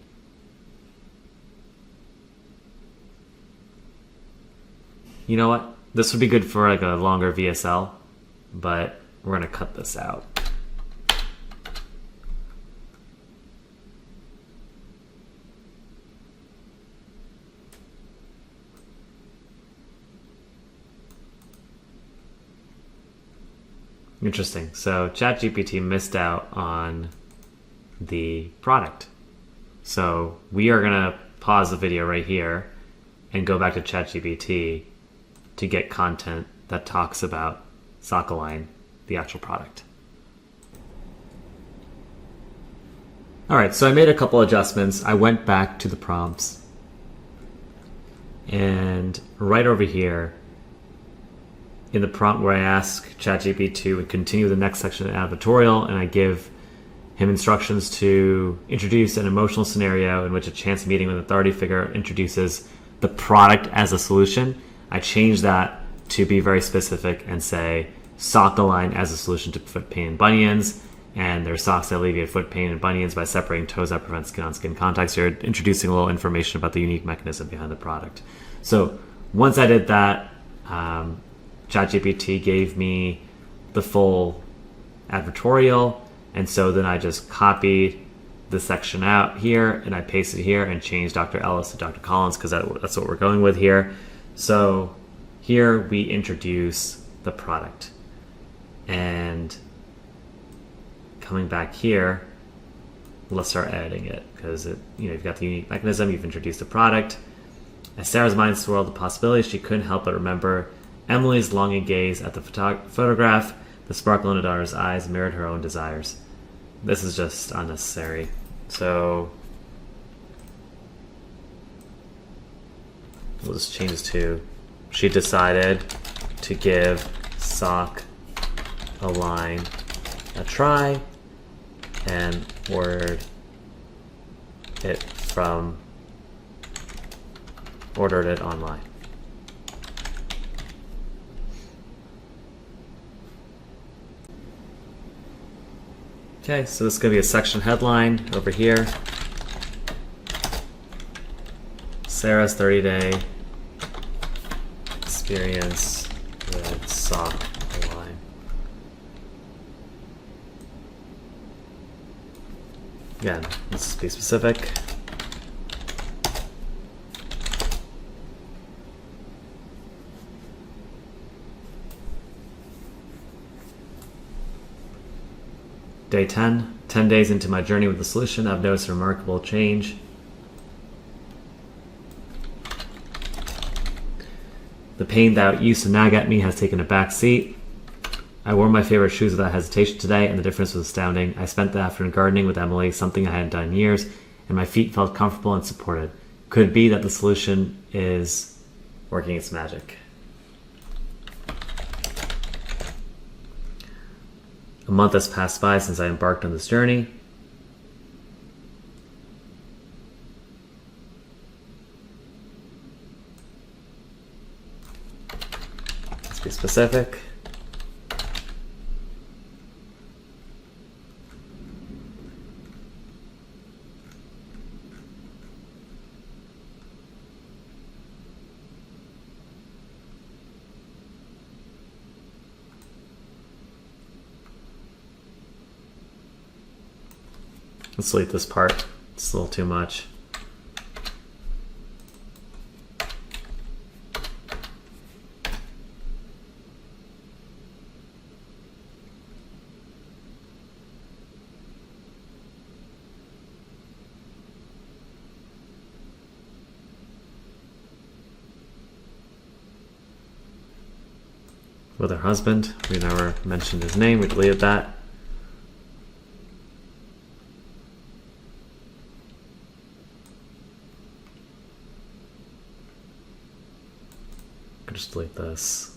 You know what? This would be good for like a longer VSL, but we're going to cut this out. Interesting. So ChatGPT missed out on the product. So we are going to pause the video right here and go back to ChatGPT to get content that talks about Sockaline, the actual product. All right, so I made a couple adjustments. I went back to the prompts. And right over here, in the prompt where I ask ChatGPT to continue the next section of the advertorial, and I give him instructions to introduce an emotional scenario in which a chance meeting with an authority figure introduces the product as a solution, I changed that to be very specific and say sock align as a solution to foot pain and bunions, and there's socks that alleviate foot pain and bunions by separating toes that prevent skin-on-skin contact. So you're introducing a little information about the unique mechanism behind the product. So once I did that, ChatGPT gave me the full advertorial, and so then I just copied the section out here and I pasted here and changed Dr. Ellis to Dr. Collins because that's what we're going with here. So here we introduce the product, and coming back here, let's start editing it because you've got the unique mechanism, you've introduced the product. As Sarah's mind swirled the possibilities, she couldn't help but remember Emily's longing gaze at the photograph. The sparkle in her daughter's eyes mirrored her own desires. This is just unnecessary. So we'll just change this to, she decided to give sock align a try and ordered it online. Okay, so this is going to be a section headline over here. Sarah's 30-day experience with sock align. Again, let's be specific. Day 10. 10 days into my journey with the solution, I've noticed a remarkable change. The pain that used to nag at me has taken a back seat. I wore my favorite shoes without hesitation today, and the difference was astounding. I spent the afternoon gardening with Emily, something I hadn't done in years, and my feet felt comfortable and supported. Could it be that the solution is working its magic? A month has passed by since I embarked on this journey. Let's be specific. Let's delete this part. It's a little too much. With her husband, we never mentioned his name, we deleted that. Just delete this.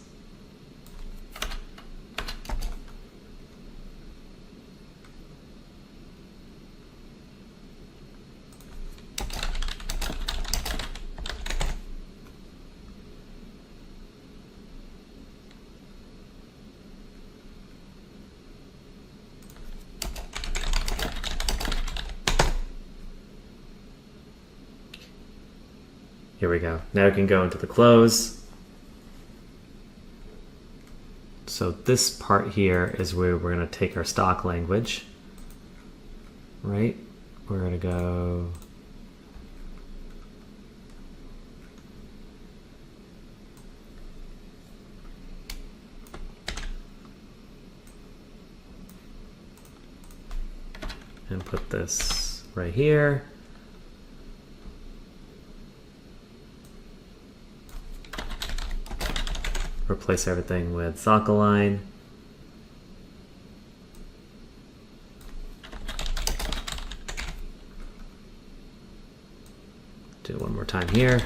Here we go. Now we can go into the close. So this part here is where we're going to take our stock language, right? We're going to go and put this right here. Replace everything with sock align. Do it one more time here.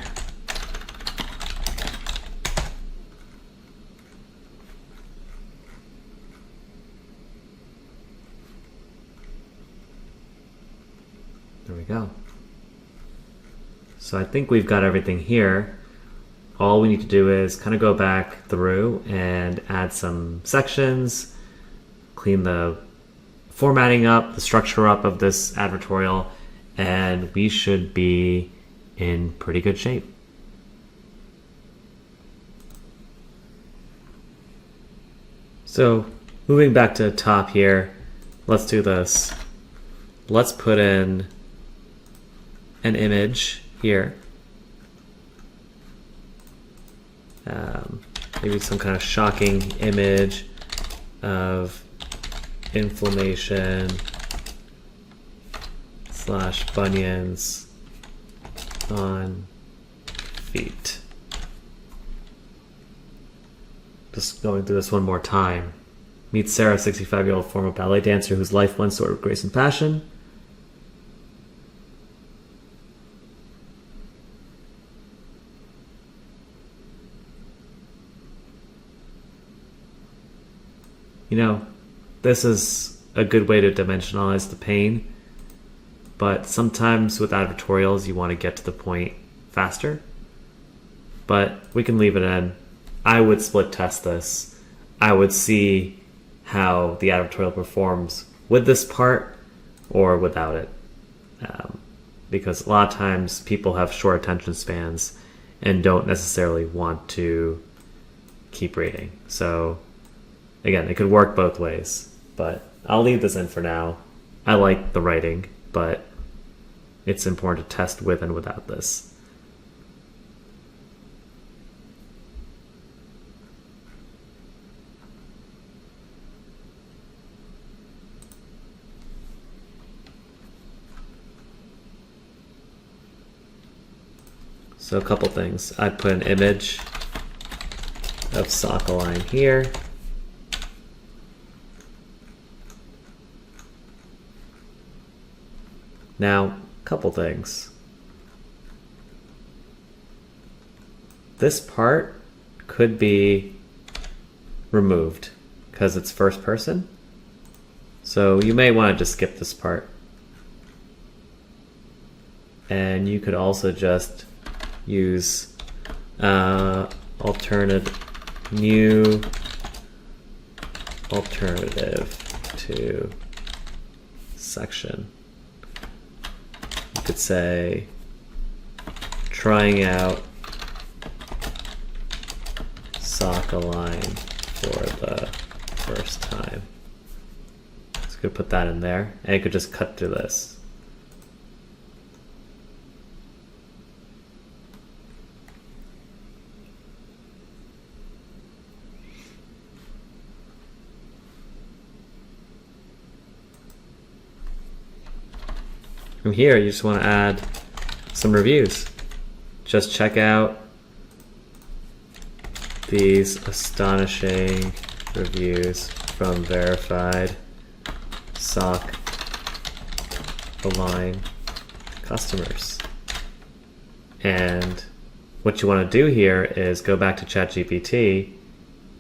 There we go. So I think we've got everything here. all we need to do is kind of go back through and add some sections, clean the formatting up, the structure up of this advertorial, and we should be in pretty good shape. So moving back to the top here, let's do this. Let's put in an image here. Maybe some kind of shocking image of inflammation / bunions on feet. Just going through this one more time. Meet Sarah, 65-year-old former ballet dancer whose life once soared with grace and passion. You know, this is a good way to dimensionalize the pain, but sometimes with advertorials you want to get to the point faster. But we can leave it in. I would split test this. I would see how the advertorial performs with this part or without it. Because a lot of times people have short attention spans and don't necessarily want to keep reading. So again, it could work both ways, but I'll leave this in for now. I like the writing, but it's important to test with and without this. So a couple things. I'd put an image of sock line here. Now, a couple things. This part could be removed because it's first person. So you may want to just skip this part. And you could also just use new alternative to section. You could say trying out sock align for the first time. So you could put that in there, and you could just cut through this. From here, you just want to add some reviews. Just check out these astonishing reviews from verified sock align customers. And what you want to do here is go back to ChatGPT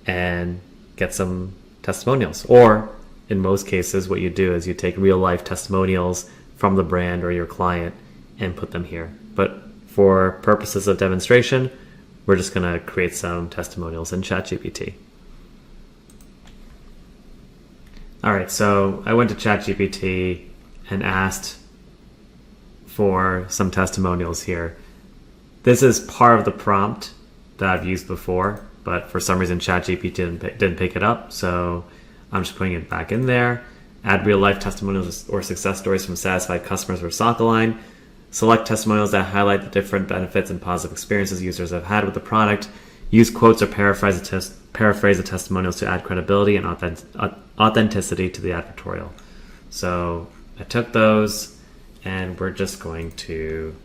and get some testimonials. Or in most cases, what you do is you take real life testimonials from the brand or your client and put them here. But for purposes of demonstration, we're just going to create some testimonials in ChatGPT. All right, so I went to ChatGPT and asked for some testimonials here. This is part of the prompt that I've used before, but for some reason ChatGPT didn't pick it up, so I'm just putting it back in there. Add real-life testimonials or success stories from satisfied customers for SockAlign. Select testimonials that highlight the different benefits and positive experiences users have had with the product. Use quotes or paraphrase the testimonials to add credibility and authenticity to the advertorial. So I took those, and we're just going to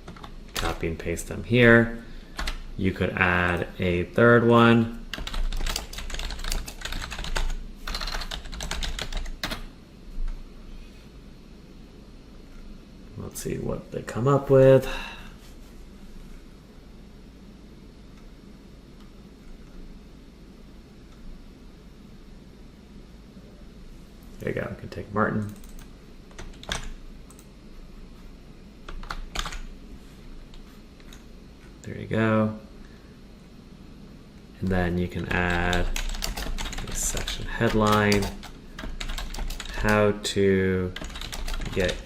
copy and paste them here. You could add a third one. Let's see what they come up with. There you go. I can take Martin. There you go. And then you can add a section headline, how to get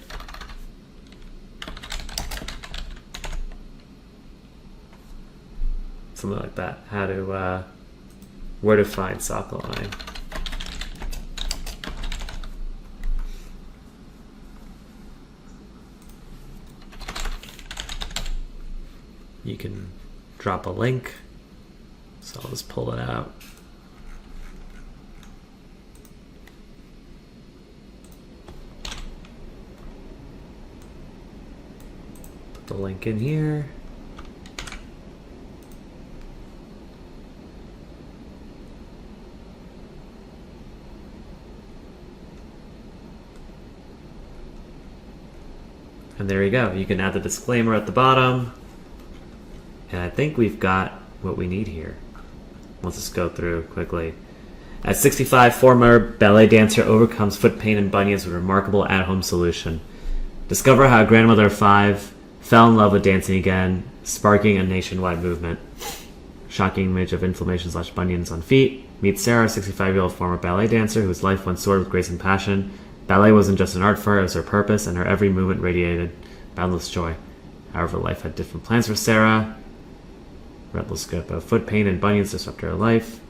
something like that. How to, where to find socket line. You can drop a link. So I'll just pull it out. Put the link in here. And there you go. You can add the disclaimer at the bottom. And I think we've got what we need here. Let's just go through quickly. At 65, former ballet dancer overcomes foot pain and bunions with a remarkable at-home solution. Discover how a grandmother of 5 fell in love with dancing again, sparking a nationwide movement. Shocking image of inflammation/bunions on feet. Meet Sarah, a 65-year-old former ballet dancer whose life once soared with grace and passion. Ballet wasn't just an art for her, it was her purpose, and her every movement radiated boundless joy. However, life had different plans for Sarah. Relentless scope of foot pain and bunions disrupted her life.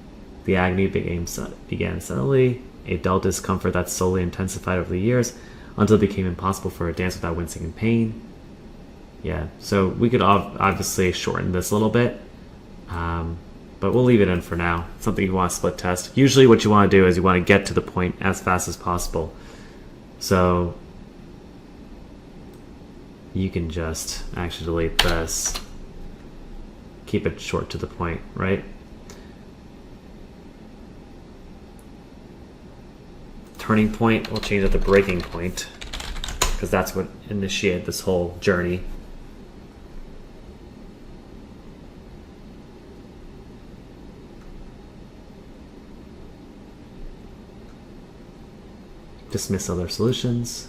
The agony began suddenly, a dull discomfort that slowly intensified over the years until it became impossible for her to dance without wincing in pain. Yeah, so we could obviously shorten this a little bit, but we'll leave it in for now. It's something you want to split test. Usually what you want to do is you want to get to the point as fast as possible. So you can just actually delete this. Keep it short to the point, right? Turning point, we'll change it to breaking point because that's what initiated this whole journey. Dismiss other solutions.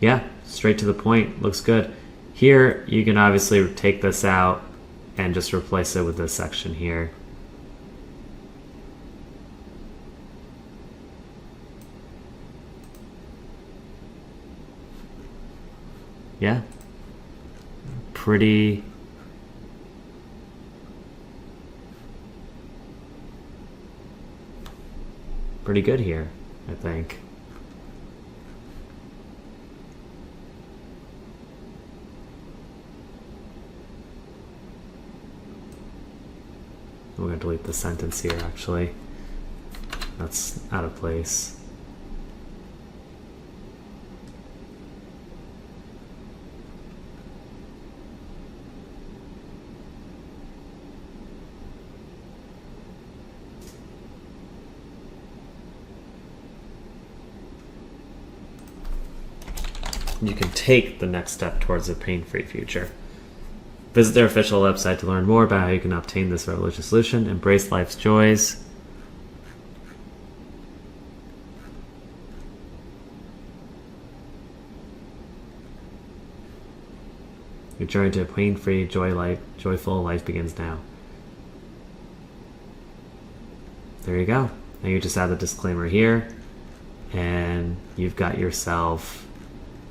Yeah, straight to the point. Looks good. Here, you can obviously take this out and just replace it with this section here. Yeah. Pretty good here, I think. We're going to delete the sentence here, actually. That's out of place. You can take the next step towards a pain-free future. Visit their official website to learn more about how you can obtain this revolutionary solution. Embrace life's joys. Your journey to a pain-free, joyful life begins now. There you go. Now you just add the disclaimer here, and you've got yourself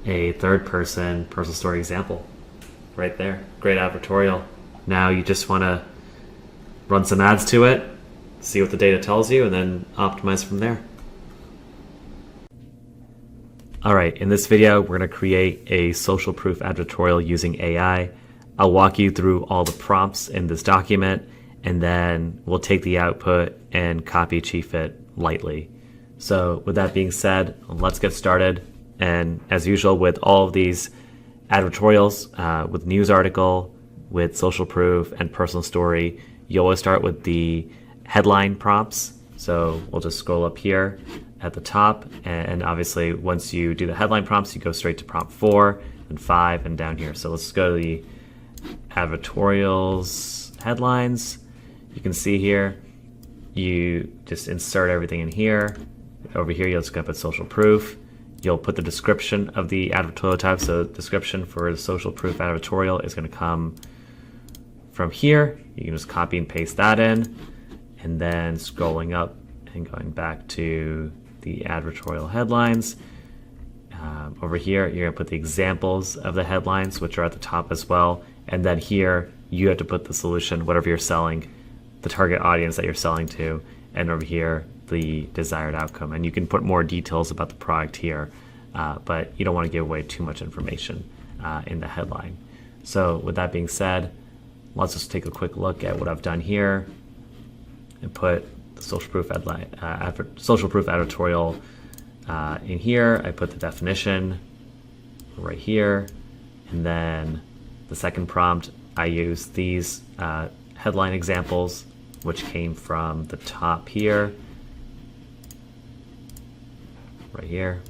a third-person personal story example right there. Great advertorial. Now you just want to run some ads to it, see what the data tells you, and then optimize from there. All right, in this video, we're going to create a social proof advertorial using AI. I'll walk you through all the prompts in this document, and then we'll take the output and copy chief it lightly. So with that being said, let's get started. And as usual with all of these advertorials, with news article, with social proof, and personal story, you always start with the headline prompts. So we'll just scroll up here at the top, and obviously once you do the headline prompts, you go straight to prompt 4 and 5 and down here. So let's go to the Advertorials headlines. You can see here, you just insert everything in here. Over here, you're just going to put social proof. You'll put the description of the advertorial type. So description for the social proof advertorial is going to come from here. You can just copy and paste that in. And then scrolling up and going back to the advertorial headlines. Over here, you're going to put the examples of the headlines, which are at the top as well. And then here, you have to put the solution, whatever you're selling, the target audience that you're selling to, and over here, the desired outcome. And you can put more details about the product here, but you don't want to give away too much information in the headline. So with that being said, let's just take a quick look at what I've done here and put the social proof headline, social proof advertorial in here. I put the definition right here, and then the second prompt, I use these headline examples, which came from the top here, right here.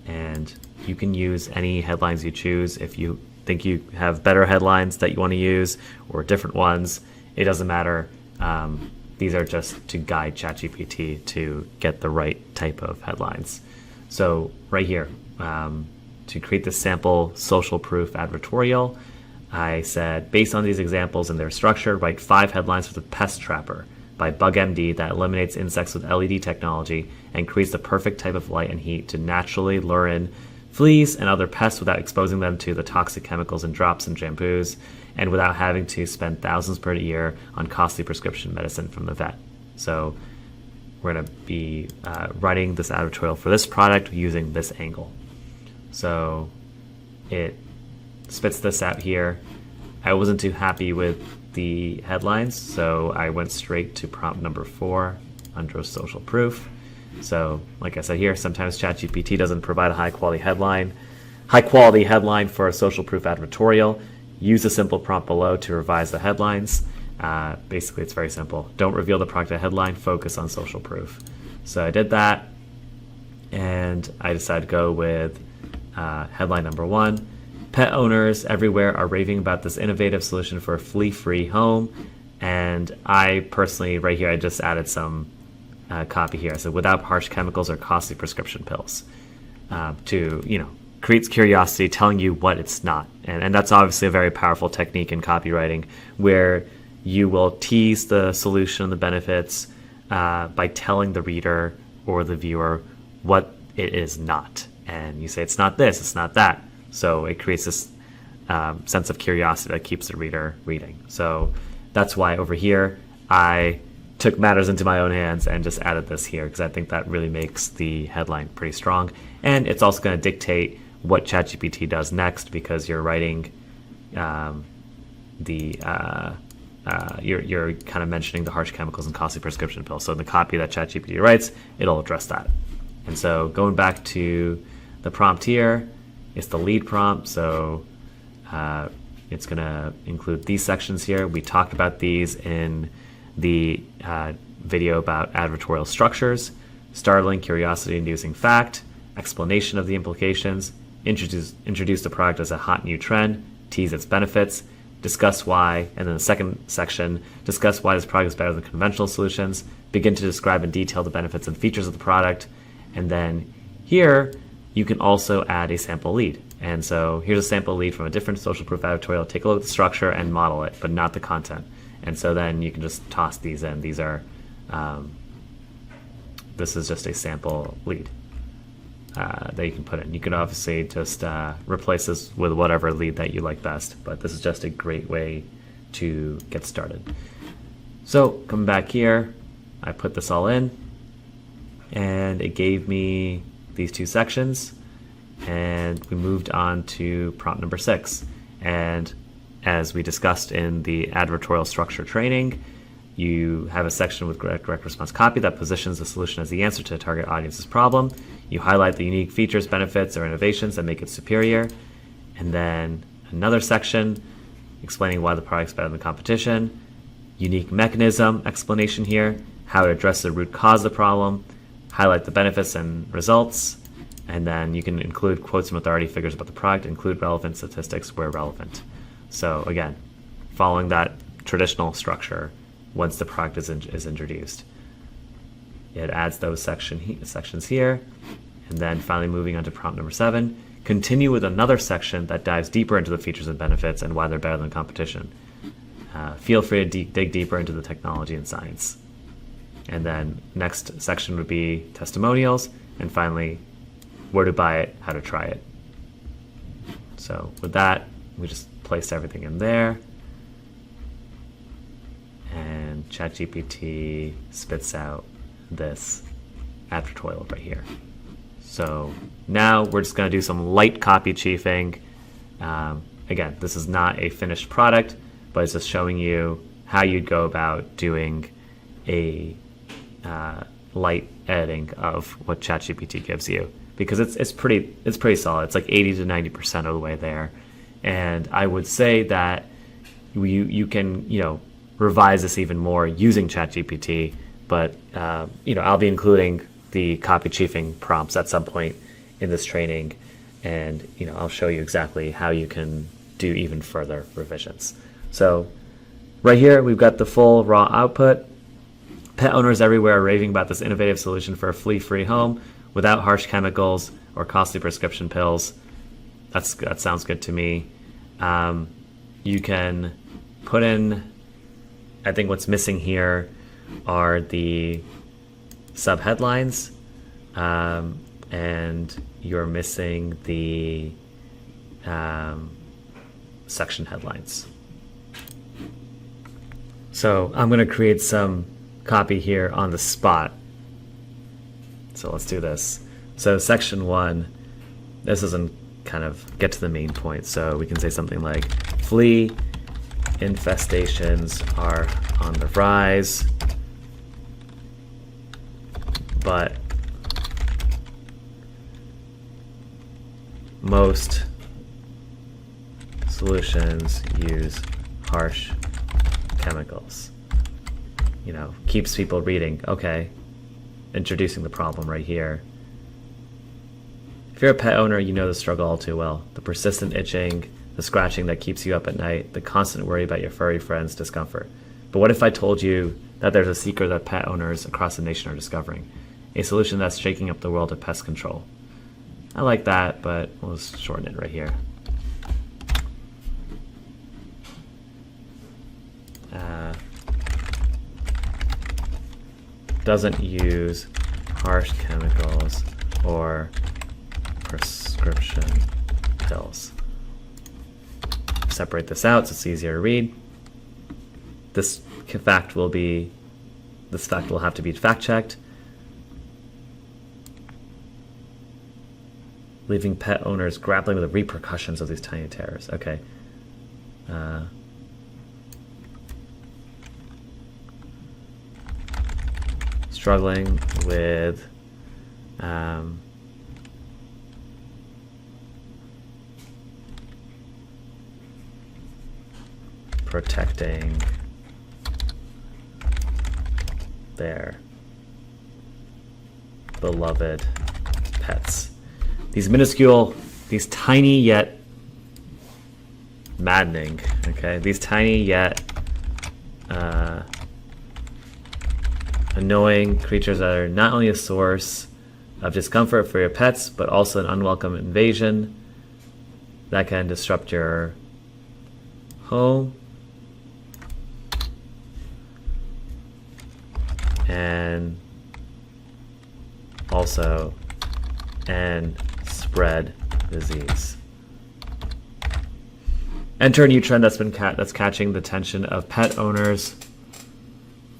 And you can use any headlines you choose. If you think you have better headlines that you want to use or different ones, it doesn't matter. These are just to guide ChatGPT to get the right type of headlines. So right here, to create this sample social proof advertorial, I said, based on these examples and their structure, write 5 headlines for the Pest Trapper by BugMD that eliminates insects with LED technology and creates the perfect type of light and heat to naturally lure in fleas and other pests without exposing them to the toxic chemicals in drops and shampoos, and without having to spend thousands per year on costly prescription medicine from the vet. So we're going to be writing this advertorial for this product using this angle. So it spits this out here. I wasn't too happy with the headlines, so I went straight to prompt number 4 under social proof. So like I said here, sometimes ChatGPT doesn't provide a high quality headline for a social proof advertorial. Use the simple prompt below to revise the headlines. Basically, it's very simple. Don't reveal the product headline, focus on social proof. So I did that, and I decided to go with headline number 1. Pet owners everywhere are raving about this innovative solution for a flea-free home. And I personally, right here, I just added some copy here. I said, without harsh chemicals or costly prescription pills, to, creates curiosity, telling you what it's not. And that's obviously a very powerful technique in copywriting, where you will tease the solution and the benefits by telling the reader or the viewer what it is not. And you say, it's not this, it's not that. So it creates this sense of curiosity that keeps the reader reading. So that's why over here, I took matters into my own hands and just added this here, because I think that really makes the headline pretty strong. And it's also going to dictate what ChatGPT does next, because you're writing you're kind of mentioning the harsh chemicals and costly prescription pills. So in the copy that ChatGPT writes, it'll address that. And so going back to the prompt here, it's the lead prompt. So it's going to include these sections here. We talked about these in the video about advertorial structures: startling, curiosity-inducing fact, explanation of the implications, introduce the product as a hot new trend, tease its benefits, discuss why, and then the second section, discuss why this product is better than conventional solutions, begin to describe in detail the benefits and features of the product, and then here you can also add a sample lead. And so here's a sample lead from a different social proof advertorial. Take a look at the structure and model it, but not the content. And so then you can just toss these in. These are, this is just a sample lead that you can put in. You can obviously just replace this with whatever lead that you like best, but this is just a great way to get started. So coming back here, I put this all in, and it gave me these 2 sections, and we moved on to prompt number 6. And as we discussed in the advertorial structure training, you have a section with direct response copy that positions the solution as the answer to a target audience's problem. You highlight the unique features, benefits, or innovations that make it superior. And then another section explaining why the product's better than the competition. Unique mechanism explanation here, how it addresses the root cause of the problem, highlight the benefits and results, and then you can include quotes from authority figures about the product, include relevant statistics where relevant. So again, following that traditional structure once the product is introduced. It adds those sections here, and then finally moving on to prompt number 7, continue with another section that dives deeper into the features and benefits and why they're better than competition. Feel free to dig deeper into the technology and science. And then next section would be testimonials, and finally, where to buy it, how to try it. So with that, we just placed everything in there, and ChatGPT spits out this advertorial right here. So now we're just going to do some light copy chiefing. Again, this is not a finished product, but it's just showing you how you'd go about doing a light editing of what ChatGPT gives you, because it's pretty solid. It's like 80 to 90% of the way there, and I would say that you can revise this even more using ChatGPT. But I'll be including the copy chiefing prompts at some point in this training, and I'll show you exactly how you can do even further revisions. So right here we've got the full raw output. Pet owners everywhere are raving about this innovative solution for a flea-free home without harsh chemicals or costly prescription pills. That sounds good to me. You can put in, I think what's missing here are the subheadlines, and you're missing the section headlines. So I'm going to create some copy here on the spot. So let's do this. So section 1, this doesn't kind of get to the main point, so we can say something like, flea infestations are on the rise, but most solutions use harsh chemicals. Keeps people reading. Okay, introducing the problem right here. If you're a pet owner, you know the struggle all too well. The persistent itching, the scratching that keeps you up at night, the constant worry about your furry friend's discomfort. But what if I told you that there's a secret that pet owners across the nation are discovering? A solution that's shaking up the world of pest control. I like that, but we'll just shorten it right here. Doesn't use harsh chemicals or prescription pills. Separate this out so it's easier to read. This fact will have to be fact checked. Leaving pet owners grappling with the repercussions of these tiny terrors. Okay. Struggling with protecting their beloved pets. These minuscule, these tiny yet maddening, okay? These tiny yet annoying creatures that are not only a source of discomfort for your pets, but also an unwelcome invasion that can disrupt your home and spread disease. Enter a new trend that's catching the attention of pet owners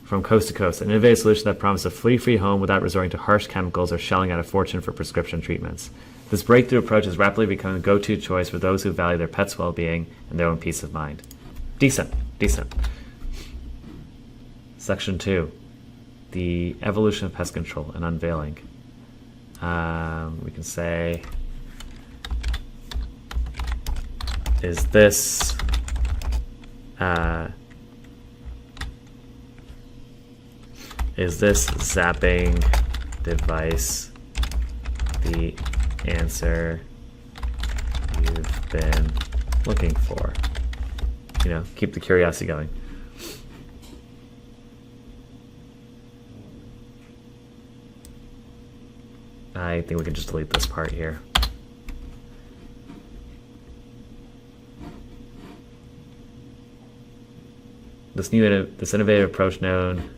from coast to coast. An innovative solution that promises a flea-free home without resorting to harsh chemicals or shelling out a fortune for prescription treatments. This breakthrough approach is rapidly becoming the go-to choice for those who value their pets' well-being and their own peace of mind. Decent. Section 2. The evolution of pest control and unveiling. We can say, is this zapping device the answer you've been looking for? keep the curiosity going. I think we can just delete this part here. This innovative approach known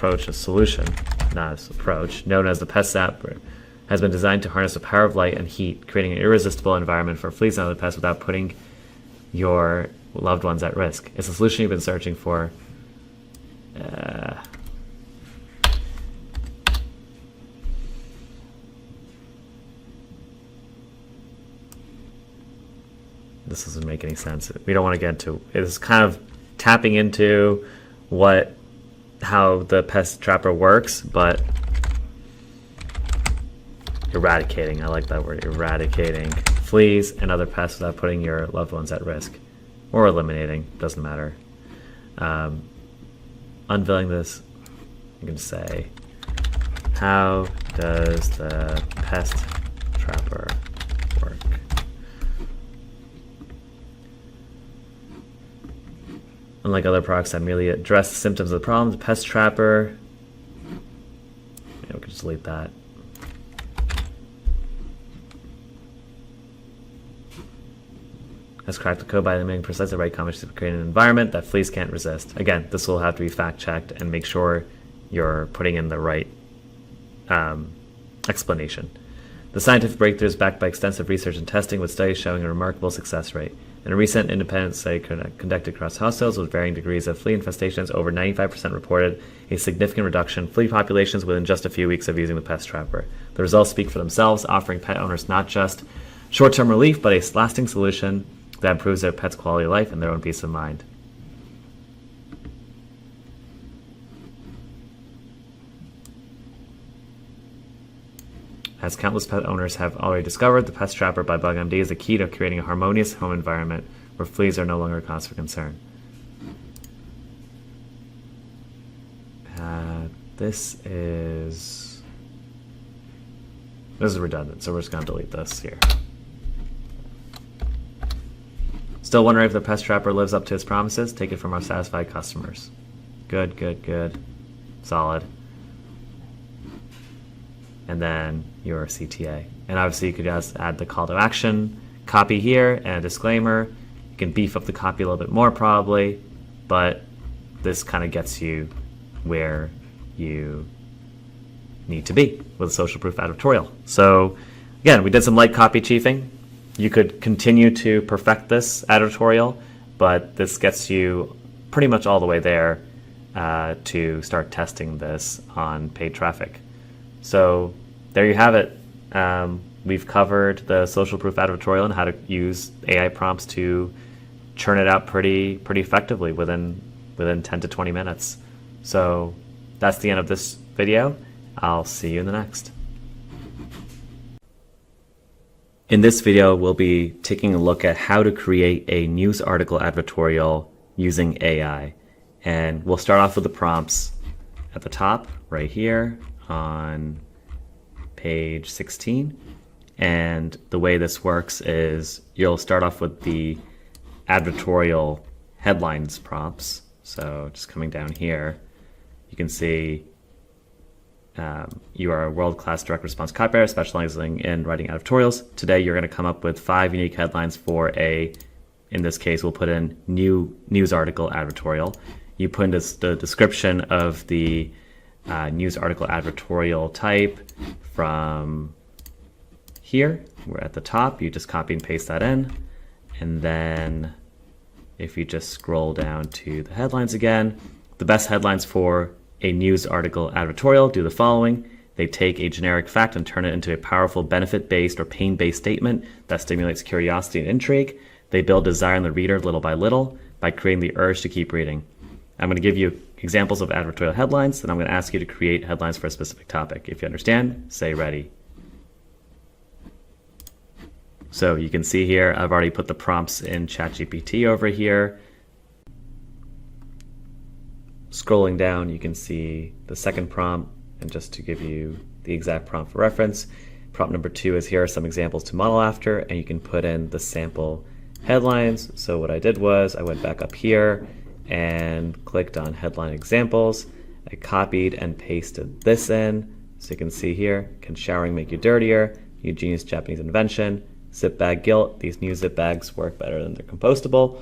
as solution, not as approach, known as the pest zapper, has been designed to harness the power of light and heat, creating an irresistible environment for fleas and other pests without putting your loved ones at risk. It's a solution you've been searching for. This doesn't make any sense. We don't want to get into it. It's kind of tapping into how the pest trapper works, but eradicating. I like that word, eradicating fleas and other pests without putting your loved ones at risk, or eliminating. Doesn't matter. Unveiling this, you can say, how does the pest trapper work? Unlike other products that merely address the symptoms of the problem, the pest trapper, we can just delete that. Has cracked the code by eliminating precisely the right combination to create an environment that fleas can't resist. Again, this will have to be fact-checked and make sure you're putting in the right explanation. The scientific breakthrough is backed by extensive research and testing, with studies showing a remarkable success rate. In a recent independent study conducted across households with varying degrees of flea infestations, over 95% reported a significant reduction in flea populations within just a few weeks of using the pest trapper. The results speak for themselves, offering pet owners not just short-term relief, but a lasting solution that improves their pet's quality of life and their own peace of mind. As countless pet owners have already discovered, the pest trapper by BugMD is the key to creating a harmonious home environment where fleas are no longer a cause for concern. This is redundant, so we're just going to delete this here. Still wondering if the pest trapper lives up to its promises? Take it from our satisfied customers. Good, good, good. Solid. And then your CTA. And obviously you could just add the call to action copy here and a disclaimer. You can beef up the copy a little bit more probably, but this kind of gets you where you need to be with a social proof advertorial. So again, we did some light copy chiefing. You could continue to perfect this advertorial, but this gets you pretty much all the way there to start testing this on paid traffic. So there you have it. We've covered the social proof advertorial and how to use AI prompts to churn it out pretty effectively within 10 to 20 minutes. So that's the end of this video. I'll see you in the next. In this video, we'll be taking a look at how to create a news article advertorial using AI. And we'll start off with the prompts at the top right here on page 16. And the way this works is you'll start off with the advertorial headlines prompts. So just coming down here, you can see you are a world-class direct response copywriter specializing in writing advertorials. Today, you're going to come up with 5 unique headlines for in this case, we'll put in new news article advertorial. You put in the description of the news article advertorial type from here. We're at the top. You just copy and paste that in. And then if you just scroll down to the headlines again, the best headlines for a news article advertorial do the following. They take a generic fact and turn it into a powerful benefit-based or pain-based statement that stimulates curiosity and intrigue. They build desire in the reader little by little by creating the urge to keep reading. I'm going to give you examples of advertorial headlines, and I'm going to ask you to create headlines for a specific topic. If you understand, say ready. So you can see here, I've already put the prompts in ChatGPT over here. Scrolling down, you can see the second prompt, and just to give you the exact prompt for reference, prompt number 2 is here are some examples to model after, and you can put in the sample headlines. So what I did was I went back up here and clicked on headline examples. I copied and pasted this in. So you can see here, can showering make you dirtier? New genius Japanese invention. Zip bag guilt. These new zip bags work better than they're compostable.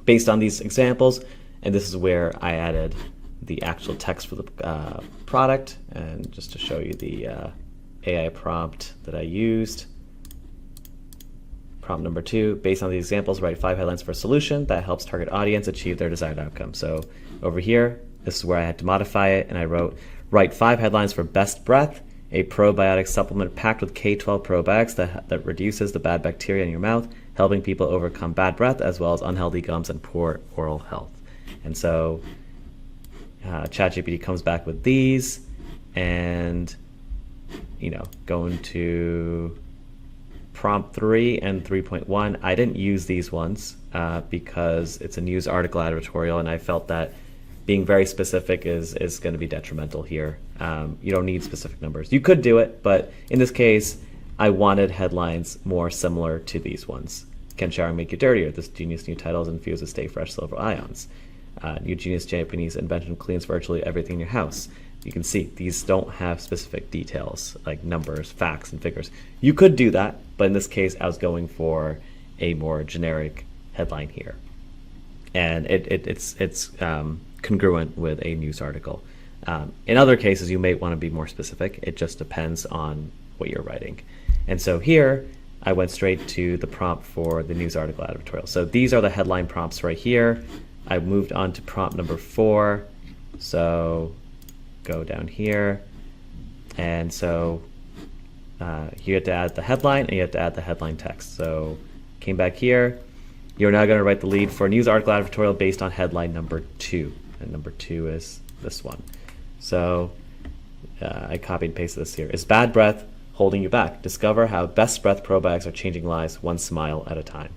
Based on these examples, and this is where I added the actual text for the product, and just to show you the AI prompt that I used. Prompt number 2, based on the examples, write 5 headlines for a solution that helps target audience achieve their desired outcome. So over here, this is where I had to modify it, and I wrote, write 5 headlines for Best Breath, a probiotic supplement packed with K12 probiotics that reduces the bad bacteria in your mouth, helping people overcome bad breath as well as unhealthy gums and poor oral health. And so ChatGPT comes back with these, and going to prompt 3 and 3.1, I didn't use these ones because it's a news article advertorial, and I felt that being very specific is going to be detrimental here. You don't need specific numbers. You could do it, but in this case, I wanted headlines more similar to these ones. Can showering make you dirtier? This genius new title is infused with stay fresh silver ions. New genius Japanese invention cleans virtually everything in your house. You can see these don't have specific details like numbers, facts, and figures. You could do that, but in this case, I was going for a more generic headline here, and it's congruent with a news article. In other cases, you may want to be more specific. It just depends on what you're writing. And so here, I went straight to the prompt for the news article advertorial. So these are the headline prompts right here. I moved on to prompt number 4. So go down here, and so you have to add the headline and you have to add the headline text. So came back here. You're now going to write the lead for a news article advertorial based on headline number 2, and number 2 is this one. So I copied and pasted this here. Is bad breath holding you back? Discover how Best Breath probiotics are changing lives one smile at a time.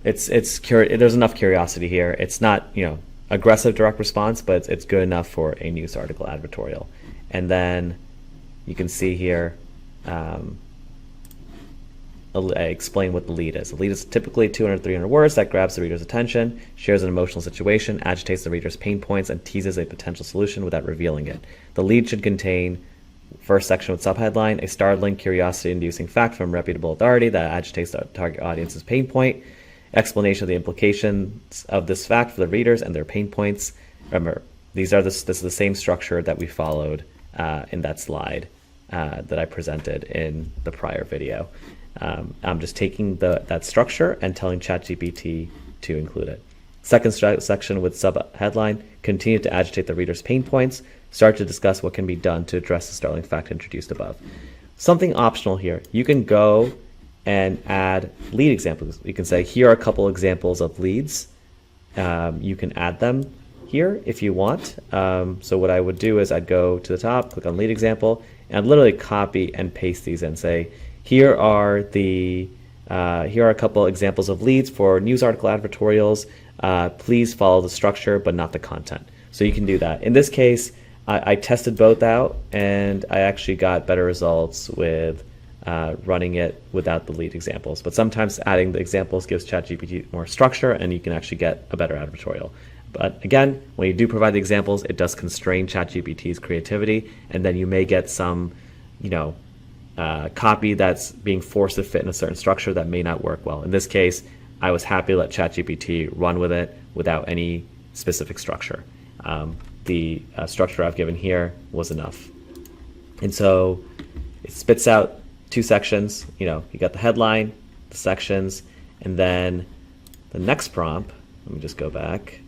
There's enough curiosity here. It's not aggressive direct response, but it's good enough for a news article advertorial. And then you can see here, I explain what the lead is. The lead is typically 200, 300 words that grabs the reader's attention, shares an emotional situation, agitates the reader's pain points, and teases a potential solution without revealing it. The lead should contain first section with subheadline, a startling, curiosity-inducing fact from reputable authority that agitates the target audience's pain point, explanation of the implications of this fact for the readers and their pain points. Remember, this is the same structure that we followed in that slide that I presented in the prior video. I'm just taking that structure and telling ChatGPT to include it. Second section with sub-headline, continue to agitate the reader's pain points. Start to discuss what can be done to address the startling fact introduced above. Something optional here. You can go and add lead examples. You can say, here are a couple examples of leads. You can add them here if you want. So what I would do is I'd go to the top, click on lead example, and I'd literally copy and paste these and say, here are a couple examples of leads for news article advertorials. Please follow the structure, but not the content. So you can do that. In this case, I tested both out, and I actually got better results with running it without the lead examples. But sometimes adding the examples gives ChatGPT more structure, and you can actually get a better advertorial. But again, when you do provide the examples, it does constrain ChatGPT's creativity, and then you may get some, copy that's being forced to fit in a certain structure that may not work well. In this case, I was happy to let ChatGPT run with it without any specific structure. The structure I've given here was enough. And so it spits out 2 sections. You got the headline, the sections, and then the next prompt, let me just go back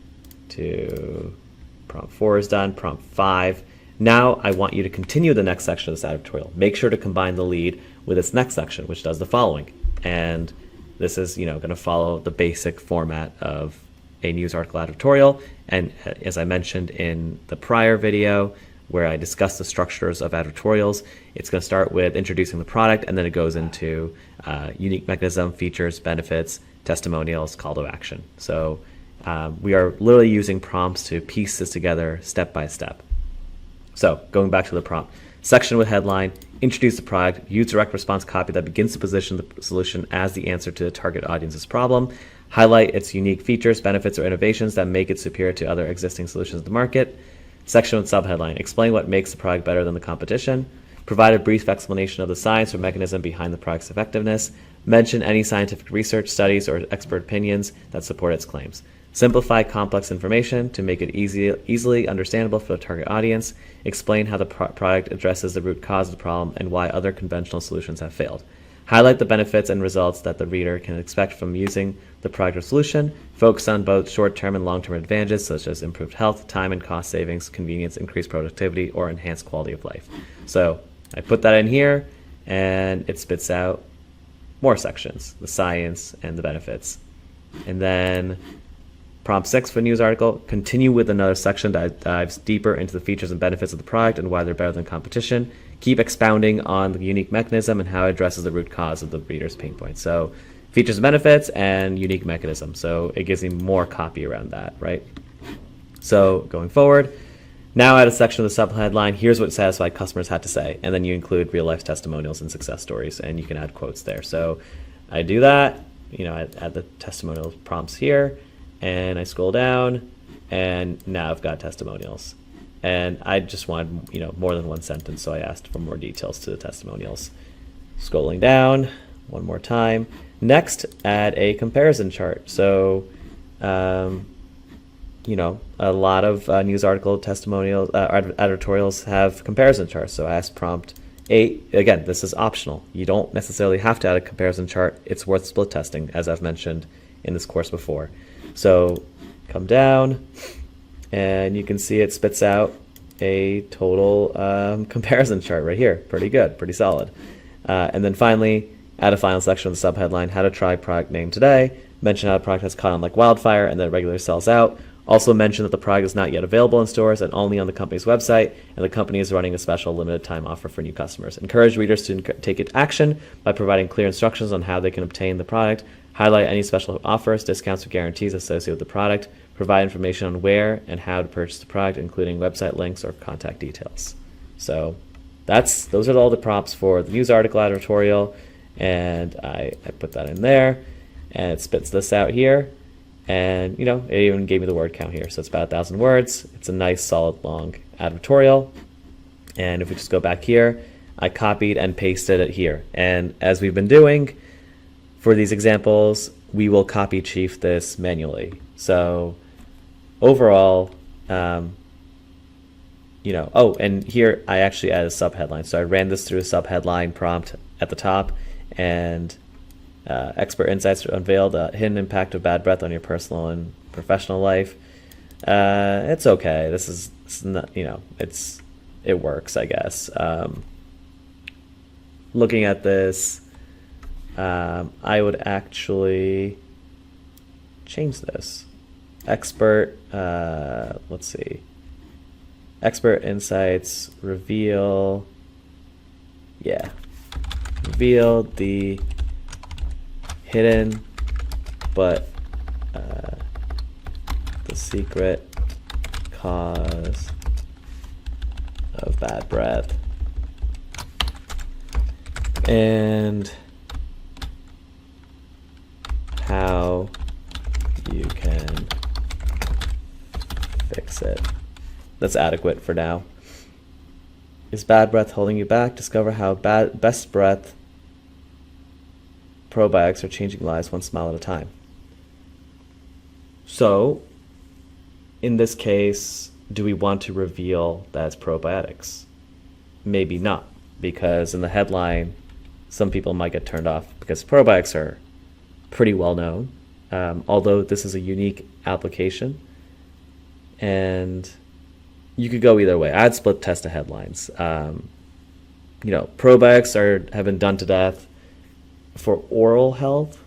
to prompt 4 is done, prompt 5. Now I want you to continue the next section of this advertorial. Make sure to combine the lead with its next section, which does the following. And this is, going to follow the basic format of a news article advertorial. And as I mentioned in the prior video where I discussed the structures of advertorials, it's going to start with introducing the product, and then it goes into unique mechanism, features, benefits, testimonials, call to action. So we are literally using prompts to piece this together step by step. So going back to the prompt, section with headline, introduce the product, use direct response copy that begins to position the solution as the answer to the target audience's problem, highlight its unique features, benefits, or innovations that make it superior to other existing solutions in the market. Section with subheadline, explain what makes the product better than the competition, provide a brief explanation of the science or mechanism behind the product's effectiveness, mention any scientific research, studies, or expert opinions that support its claims. Simplify complex information to make it easily understandable for the target audience. Explain how the product addresses the root cause of the problem and why other conventional solutions have failed. Highlight the benefits and results that the reader can expect from using the product or solution. Focus on both short-term and long-term advantages such as improved health, time and cost savings, convenience, increased productivity, or enhanced quality of life. So I put that in here and it spits out more sections, the science and the benefits. And then prompt 6 for a news article, continue with another section that dives deeper into the features and benefits of the product and why they're better than competition. Keep expounding on the unique mechanism and how it addresses the root cause of the reader's pain point. So features and benefits and unique mechanism. So it gives me more copy around that, right? So going forward, now add a section of the subheadline, here's what satisfied customers had to say. And then you include real life testimonials and success stories, and you can add quotes there. So I do that, I add the testimonial prompts here, and I scroll down, and now I've got testimonials. And I just wanted, more than one sentence, so I asked for more details to the testimonials. Scrolling down one more time. Next, add a comparison chart. So, a lot of news article testimonials, advertorials have comparison charts. So I asked prompt 8. Again, this is optional. You don't necessarily have to add a comparison chart. It's worth split testing, as I've mentioned in this course before. So come down, and you can see it spits out a total comparison chart right here. Pretty good, pretty solid. And then finally, add a final section of the subheadline, how to try product name today. Mention how the product has caught on like wildfire and then regularly sells out. Also mention that the product is not yet available in stores and only on the company's website, and the company is running a special limited time offer for new customers. Encourage readers to take action by providing clear instructions on how they can obtain the product. Highlight any special offers, discounts, or guarantees associated with the product. Provide information on where and how to purchase the product, including website links or contact details. So those are all the prompts for the news article advertorial, and I put that in there, and it spits this out here. And, it even gave me the word count here. So it's about 1,000 words. It's a nice, solid, long advertorial. And if we just go back here, I copied and pasted it here. And as we've been doing for these examples, we will copy chief this manually. So overall, and here I actually added a subheadline. So I ran this through a subheadline prompt at the top, and expert insights unveiled the hidden impact of bad breath on your personal and professional life. It's okay. This is not, it works, I guess. Looking at this, I would actually change this. Expert, let's see. Expert insights reveal the hidden but the secret cause of bad breath, and how you can fix it. That's adequate for now. Is bad breath holding you back? Discover how best breath probiotics are changing lives one smile at a time. So, in this case, do we want to reveal that it's probiotics? Maybe not, because in the headline, some people might get turned off because probiotics are pretty well known, although this is a unique application, and you could go either way. I'd split test the headlines. Probiotics have been done to death. For oral health,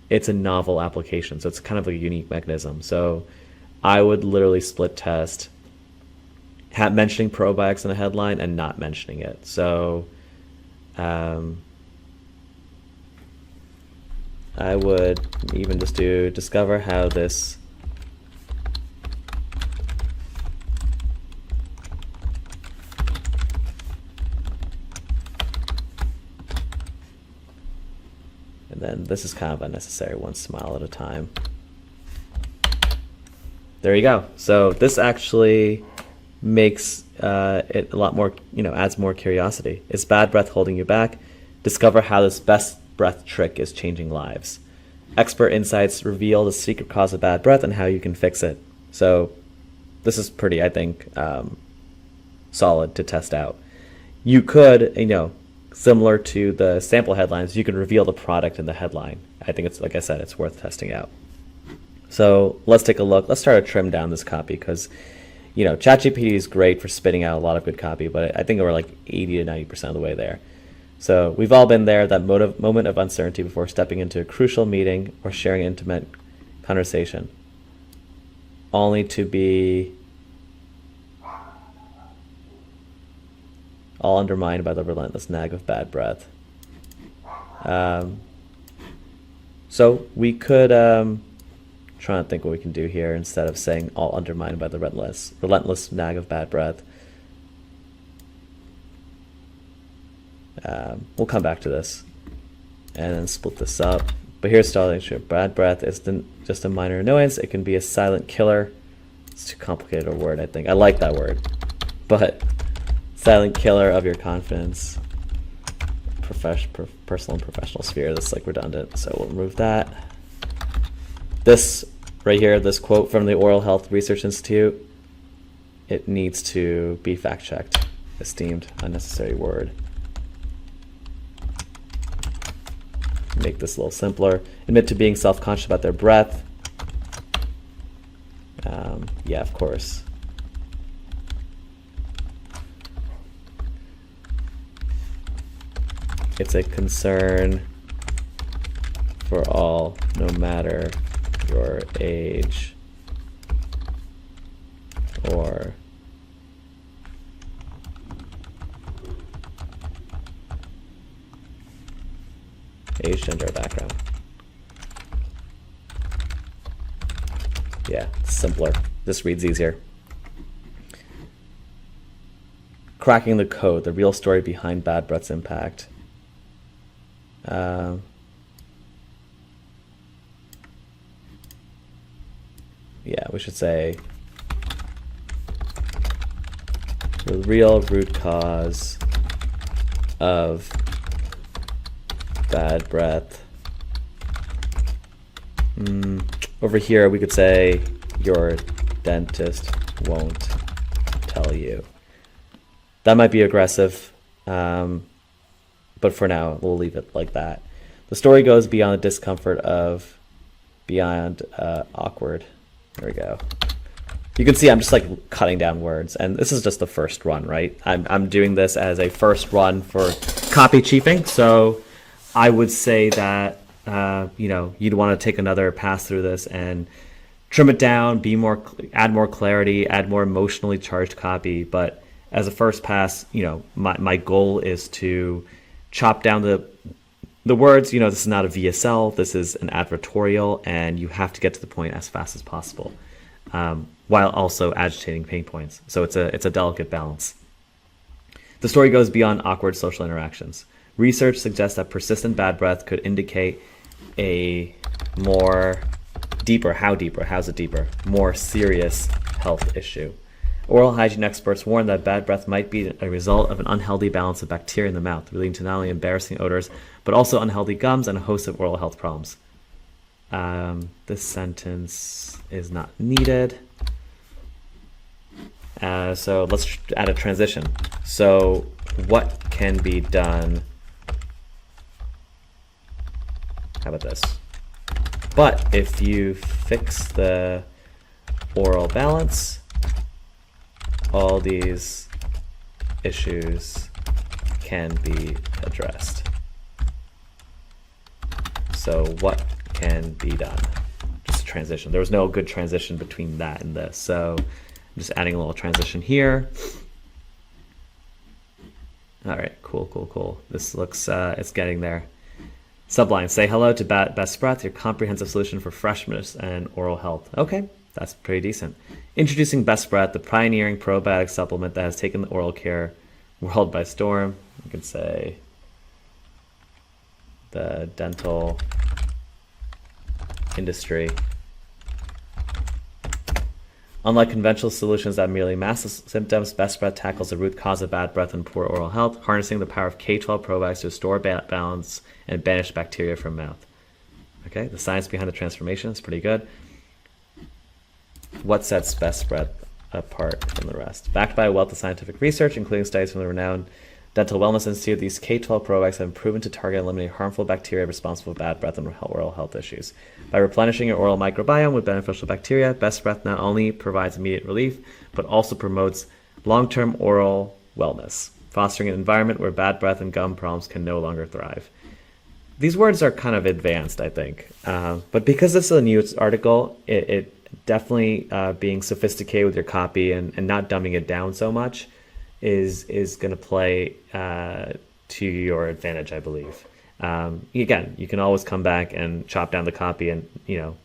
it's a novel application, so it's kind of a unique mechanism. So I would literally split test mentioning probiotics in the headline and not mentioning it. So I would even just discover how this then this is kind of unnecessary, one smile at a time. There you go. So this actually makes it a lot more, adds more curiosity. Is bad breath holding you back? Discover how this best breath trick is changing lives. Expert insights reveal the secret cause of bad breath and how you can fix it. So this is pretty, I think, solid to test out. You could, similar to the sample headlines, you can reveal the product in the headline. I think it's, like I said, it's worth testing out. So let's take a look. Let's try to trim down this copy because, ChatGPT is great for spitting out a lot of good copy, but I think we're like 80 to 90% of the way there. So we've all been there, that moment of uncertainty before stepping into a crucial meeting or sharing intimate conversation, only to be all undermined by the relentless nag of bad breath. So we could try and think what we can do here instead of saying all undermined by the relentless nag of bad breath. We'll come back to this and then split this up. But here's starting to bad breath isn't just a minor annoyance. It can be a silent killer. It's too complicated a word, I think. I like that word. But silent killer of your confidence. Personal and professional sphere. That's like redundant. So we'll remove that. This right here, this quote from the Oral Health Research Institute, it needs to be fact checked. Esteemed unnecessary word. Make this a little simpler. Admit to being self-conscious about their breath. Yeah, of course. It's a concern for all, no matter your age or age, gender, or background. Yeah, it's simpler. This reads easier. Cracking the code, the real story behind bad breath's impact. Yeah, we should say the real root cause of bad breath. Over here, we could say your dentist won't tell you. That might be aggressive, but for now, we'll leave it like that. The story goes beyond the discomfort of beyond awkward. There we go. You can see I'm just like cutting down words, and this is just the first run, right? I'm doing this as a first run for copy chiefing, so I would say that you'd want to take another pass through this and trim it down, add more clarity, add more emotionally charged copy. But as a first pass, my goal is to chop down the words. This is not a VSL, this is an advertorial, and you have to get to the point as fast as possible, while also agitating pain points. So it's a delicate balance. The story goes beyond awkward social interactions. Research suggests that persistent bad breath could indicate a more more serious health issue. Oral hygiene experts warn that bad breath might be a result of an unhealthy balance of bacteria in the mouth, leading to not only embarrassing odors, but also unhealthy gums and a host of oral health problems. This sentence is not needed. So let's add a transition. So what can be done? How about this? But if you fix the oral balance, all these issues can be addressed. So what can be done? Just a transition. There was no good transition between that and this. So I'm just adding a little transition here. All right, cool. This looks, it's getting there. Subline, say hello to Best Breath, your comprehensive solution for freshness and oral health. Okay, that's pretty decent. Introducing Best Breath, the pioneering probiotic supplement that has taken the oral care world by storm. You could say the dental industry. Unlike conventional solutions that merely mask the symptoms, Best Breath tackles the root cause of bad breath and poor oral health, harnessing the power of K12 probiotics to restore balance and banish bacteria from mouth. Okay, the science behind the transformation is pretty good. What sets Best Breath apart from the rest? Backed by a wealth of scientific research, including studies from the renowned Dental Wellness Institute, these K12 probiotics have been proven to target and eliminate harmful bacteria responsible for bad breath and oral health issues. By replenishing your oral microbiome with beneficial bacteria, Best Breath not only provides immediate relief, but also promotes long-term oral wellness, fostering an environment where bad breath and gum problems can no longer thrive. These words are kind of advanced, I think. But because this is a news article, it definitely being sophisticated with your copy and not dumbing it down so much is going to play to your advantage, I believe. Again, you can always come back and chop down the copy and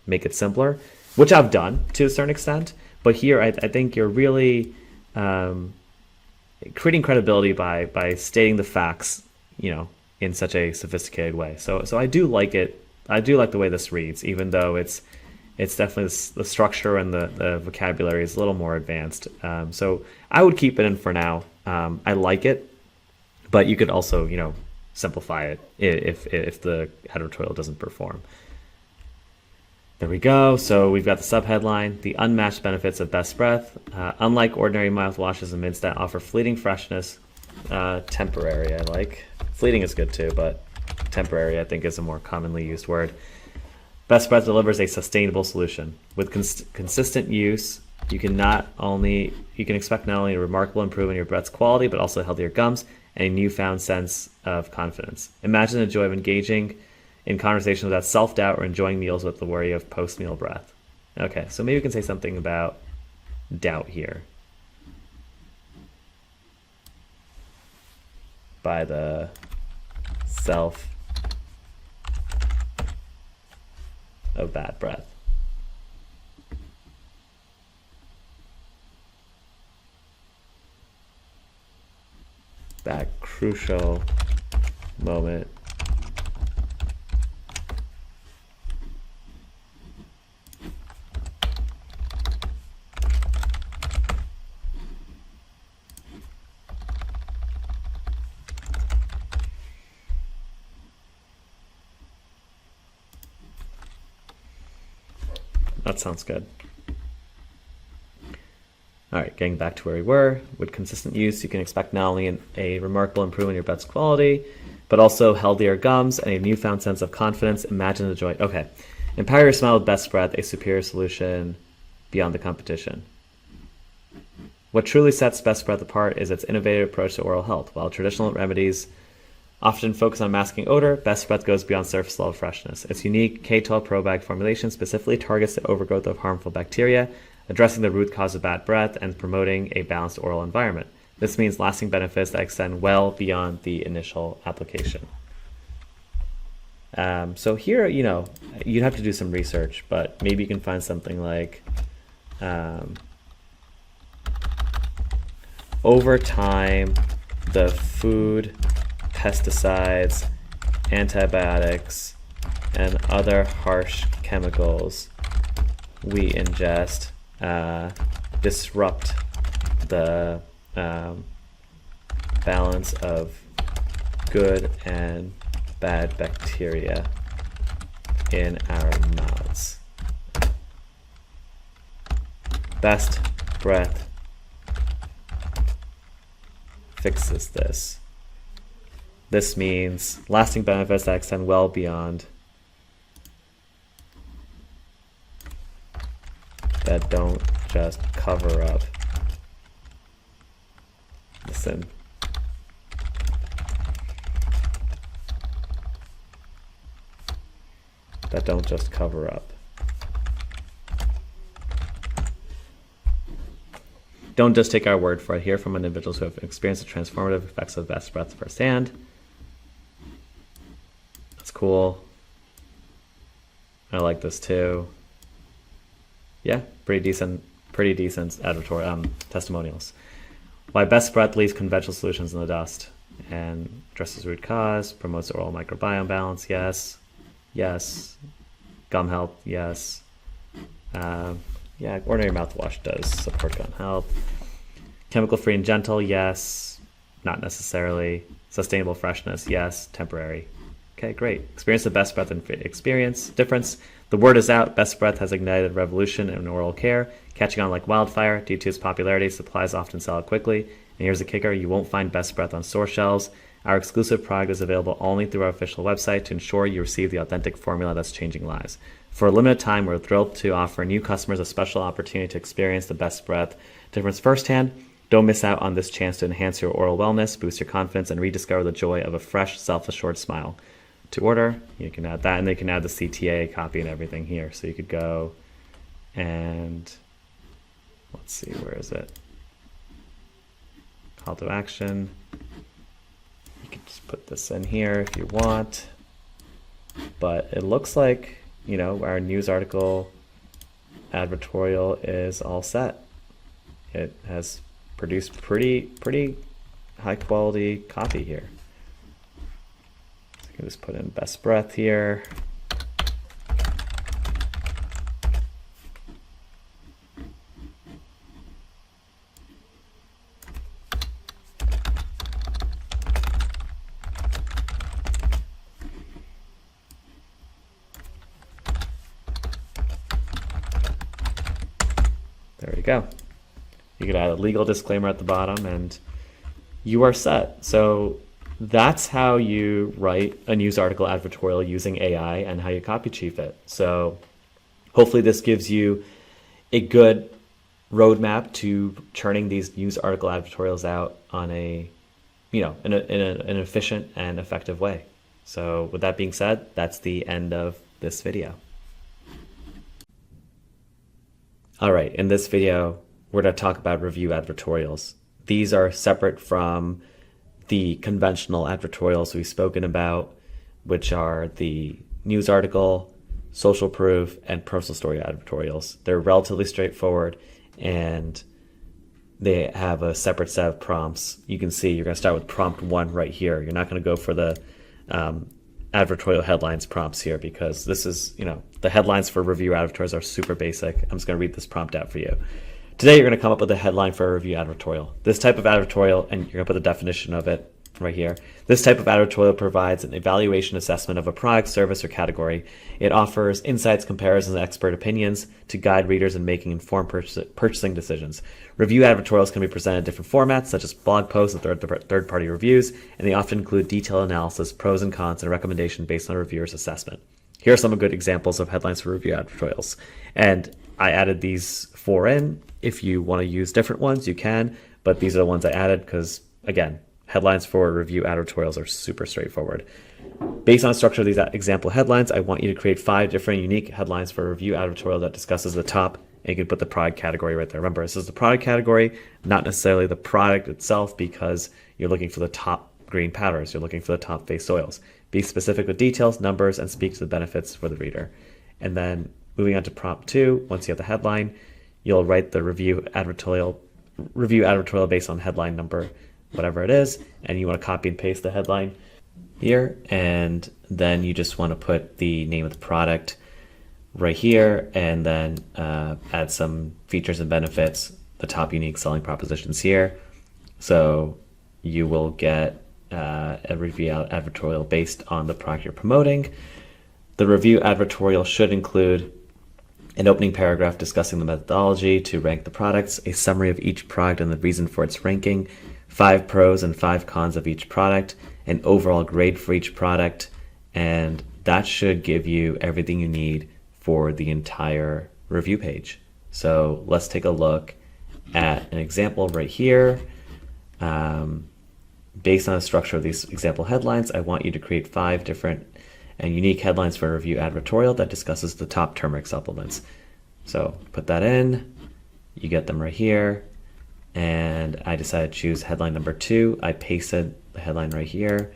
make it simpler, which I've done to a certain extent. But here, I think you're really creating credibility by stating the facts, in such a sophisticated way. So I do like it. I do like the way this reads, even though it's definitely the structure and the vocabulary is a little more advanced. So I would keep it in for now. I like it, but you could also, simplify it if the advertorial doesn't perform. There we go. So we've got the subheadline, the unmatched benefits of Best Breath. Unlike ordinary mouthwashes and mints that offer fleeting freshness, temporary, I like. Fleeting is good too, but temporary, I think, is a more commonly used word. Best Breath delivers a sustainable solution. With consistent use, you can expect not only a remarkable improvement in your breath's quality, but also healthier gums and a newfound sense of confidence. Imagine the joy of engaging in conversation without self-doubt or enjoying meals with the worry of post-meal breath. Okay, so maybe we can say something about doubt here. By the self of bad breath. That crucial moment that sounds good. All right, getting back to where we were. With consistent use, you can expect not only a remarkable improvement in your breath's quality, but also healthier gums and a newfound sense of confidence. Imagine the joy. Okay. Empower your smile with Best Breath, a superior solution beyond the competition. What truly sets Best Breath apart is its innovative approach to oral health. While traditional remedies often focus on masking odor, Best Breath goes beyond surface level freshness. Its unique K12 probiotic formulation specifically targets the overgrowth of harmful bacteria, addressing the root cause of bad breath and promoting a balanced oral environment. This means lasting benefits that extend well beyond the initial application. So here, you'd have to do some research, but maybe you can find something like over time, the food, pesticides, antibiotics, and other harsh chemicals we ingest disrupt the balance of good and bad bacteria in our mouths. Best Breath fixes this. This means lasting benefits that extend well beyond, that don't just cover up. Listen. That don't just cover up. Don't just take our word for it. Hear from individuals who have experienced the transformative effects of Best Breath firsthand. That's cool. I like this too. Yeah, pretty decent testimonials. Why Best Breath leaves conventional solutions in the dust. and addresses root cause, promotes oral microbiome balance, yes, yes, gum health, yes. Yeah, ordinary mouthwash does support gum health. Chemical free and gentle, yes, not necessarily. Sustainable freshness, yes, temporary. Okay, great. Experience the best breath and experience difference. The word is out. Best Breath has ignited a revolution in oral care, catching on like wildfire. Due to its popularity, supplies often sell out quickly. And here's the kicker: you won't find Best Breath on store shelves. Our exclusive product is available only through our official website to ensure you receive the authentic formula that's changing lives. For a limited time, we're thrilled to offer new customers a special opportunity to experience the Best Breath difference firsthand. Don't miss out on this chance to enhance your oral wellness, boost your confidence, and rediscover the joy of a fresh, self-assured smile. To order, you can add that, and they can add the CTA copy and everything here. So you could go and let's see, where is it? Call to action. You can just put this in here if you want. But it looks like, you know, our news article advertorial is all set. It has produced pretty high quality copy here. So I can just put in Best Breath here. There we go. You could add a legal disclaimer at the bottom and you are set. So that's how you write a news article advertorial using AI and how you copy chief it. So hopefully this gives you a good roadmap to churning these news article advertorials out on a, you know, in an efficient and effective way. So with that being said, that's the end of this video. All right, in this video, we're going to talk about review advertorials. These are separate from the conventional advertorials we've spoken about, which are the news article, social proof, and personal story advertorials. They're relatively straightforward and they have a separate set of prompts. You can see you're going to start with prompt 1 right here. You're not going to go for the advertorial headlines prompts here because this is, you know, the headlines for review advertorials are super basic. I'm just going to read this prompt out for you. Today, you're going to come up with a headline for a review advertorial. This type of advertorial, and you're going to put the definition of it right here. This type of advertorial provides an evaluation assessment of a product, service, or category. It offers insights, comparisons, and expert opinions to guide readers in making informed purchasing decisions. Review advertorials can be presented in different formats, such as blog posts and third-party reviews, and they often include detailed analysis, pros and cons, and recommendation based on a reviewer's assessment. Here are some good examples of headlines for review advertorials. And I added these 4 in. If you want to use different ones, you can, but these are the ones I added because, again, headlines for review advertorials are super straightforward. Based on the structure of these example headlines, I want you to create 5 different unique headlines for a review advertorial that discusses the top, and you can put the product category right there. Remember, this is the product category, not necessarily the product itself, because you're looking for the top green powders. You're looking for the top face oils. Be specific with details, numbers, and speak to the benefits for the reader. And then moving on to prompt 2, once you have the headline, you'll write the review advertorial based on headline number, whatever it is, and you want to copy and paste the headline here, and then you just want to put the name of the product right here, and then add some features and benefits, the top unique selling propositions here. So you will get a review advertorial based on the product you're promoting. The review advertorial should include an opening paragraph discussing the methodology to rank the products, a summary of each product and the reason for its ranking, 5 pros and 5 cons of each product, an overall grade for each product, and that should give you everything you need for the entire review page. So let's take a look at an example right here. Based on the structure of these example headlines, I want you to create 5 different and unique headlines for a review advertorial that discusses the top turmeric supplements. So put that in, you get them right here, and I decided to choose headline number 2. I pasted the headline right here,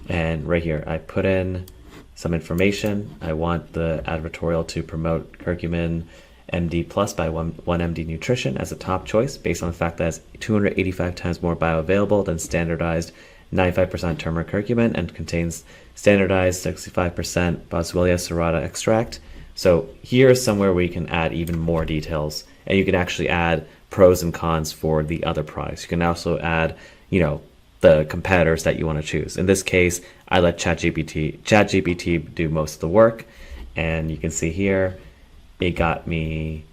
and right here I put in some information. I want the advertorial to promote curcumin MD Plus by 1MD Nutrition as a top choice based on the fact that it's 285 times more bioavailable than standardized 95% turmeric curcumin, and contains standardized 65% Boswellia serrata extract. So here's somewhere where you can add even more details, and you can actually add pros and cons for the other products. You can also add, the competitors that you want to choose. In this case, I let ChatGPT do most of the work, and you can see here, it got me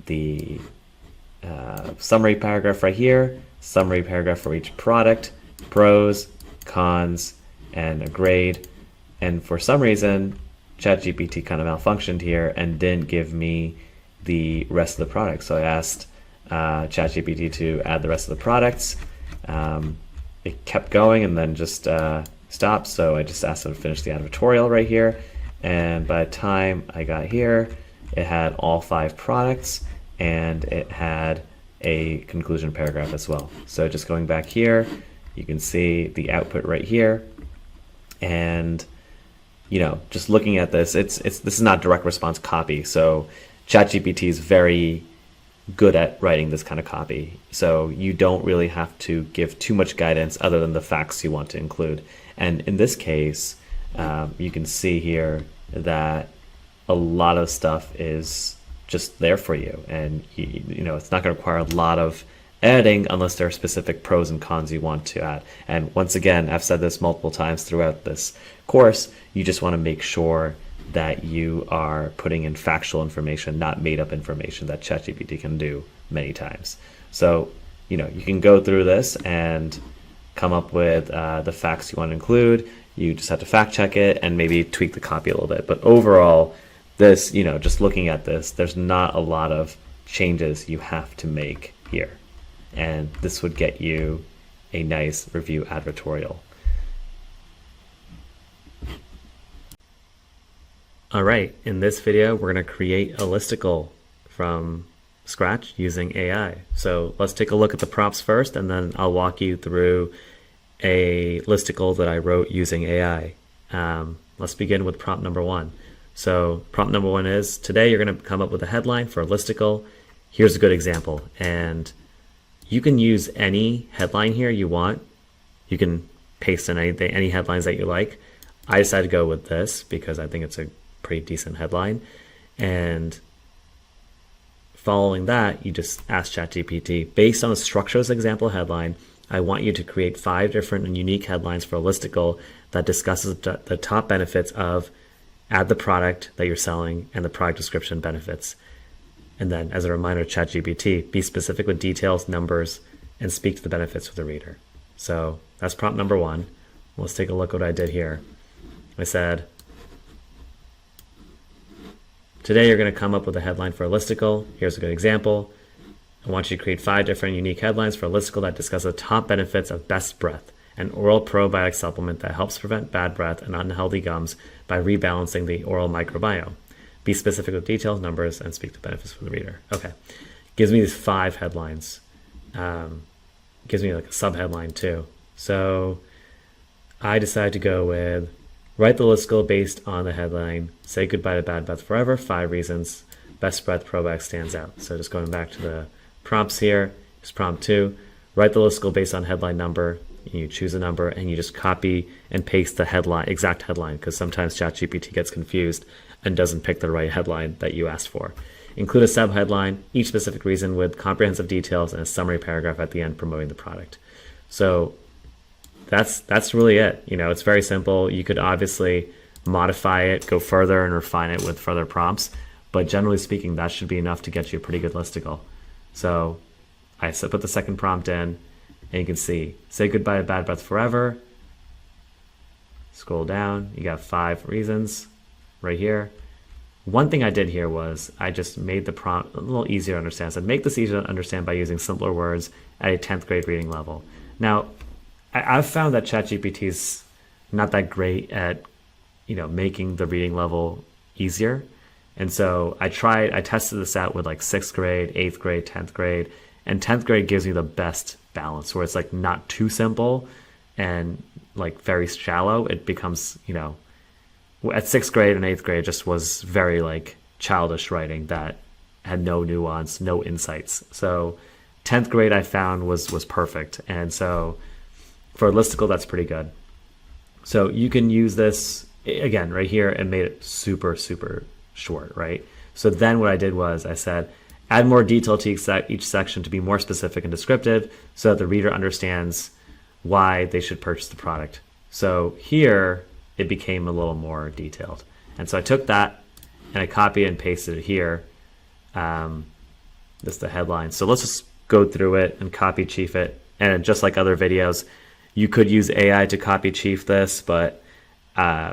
the summary paragraph right here, summary paragraph for each product, pros, cons, and a grade. And for some reason, ChatGPT kind of malfunctioned here and didn't give me the rest of the products. So I asked ChatGPT to add the rest of the products. It kept going and then just stopped. So I just asked it to finish the advertorial right here. And by the time I got here, it had all 5 products and it had a conclusion paragraph as well. So just going back here, you can see the output right here. And just looking at this, this is not direct response copy. So ChatGPT is very good at writing this kind of copy. So you don't really have to give too much guidance other than the facts you want to include. And in this case, you can see here that a lot of stuff is just there for you. And it's not going to require a lot of editing unless there are specific pros and cons you want to add. And once again, I've said this multiple times throughout this course, you just want to make sure that you are putting in factual information, not made up information that ChatGPT can do many times. So, you can go through this and come up with the facts you want to include. You just have to fact check it and maybe tweak the copy a little bit. But overall, this, just looking at this, there's not a lot of changes you have to make here. And this would get you a nice review advertorial. All right, in this video, we're going to create a listicle from scratch using AI. So let's take a look at the prompts first, and then I'll walk you through a listicle that I wrote using AI. Let's begin with prompt number 1. So prompt number 1 is, today you're going to come up with a headline for a listicle. Here's a good example. And you can use any headline here you want. You can paste in any headlines that you like. I decided to go with this because I think it's a pretty decent headline. And following that, you just ask ChatGPT, based on the structure of this example headline, I want you to create 5 different and unique headlines for a listicle that discusses the top benefits of add the product that you're selling and the product description benefits. And then as a reminder, ChatGPT, be specific with details, numbers, and speak to the benefits for the reader. So that's prompt number 1. Let's take a look at what I did here. I said, today you're going to come up with a headline for a listicle. Here's a good example. I want you to create 5 different unique headlines for a listicle that discuss the top benefits of Best Breath, an oral probiotic supplement that helps prevent bad breath and unhealthy gums by rebalancing the oral microbiome. Be specific with details, numbers, and speak to benefits for the reader. Okay. Gives me these 5 headlines. Gives me like a subheadline too. So I decided to go with, write the listicle based on the headline, say goodbye to bad breath forever, 5 reasons Best Breath probiotic stands out. So just going back to the prompts here, just prompt 2, write the listicle based on headline number. You choose a number and you just copy and paste the headline, exact headline, because sometimes ChatGPT gets confused and doesn't pick the right headline that you asked for. Include a subheadline, each specific reason with comprehensive details and a summary paragraph at the end promoting the product. So that's really it. It's very simple. You could obviously modify it, go further and refine it with further prompts, but generally speaking, that should be enough to get you a pretty good listicle. So I put the second prompt in, and you can see, say goodbye to bad breath forever. Scroll down, you got 5 reasons right here. One thing I did here was I just made the prompt a little easier to understand. So make this easier to understand by using simpler words at a 10th grade reading level. Now, I've found that ChatGPT is not that great at, making the reading level easier. And so I tested this out with like 6th grade, 8th grade, 10th grade, and 10th grade gives me the best balance where it's like not too simple and like very shallow. It becomes, at 6th grade and 8th grade, it just was very like childish writing that had no nuance, no insights. So 10th grade I found was perfect. And so For a listicle, that's pretty good. So you can use this, again, right here, and made it super, super short, right? So then what I did was I said, add more detail to each section to be more specific and descriptive so that the reader understands why they should purchase the product. So here, it became a little more detailed. And so I took that and I copied and pasted it here. This is the headline. So let's just go through it and copy chief it. And just like other videos, you could use AI to copy chief this, but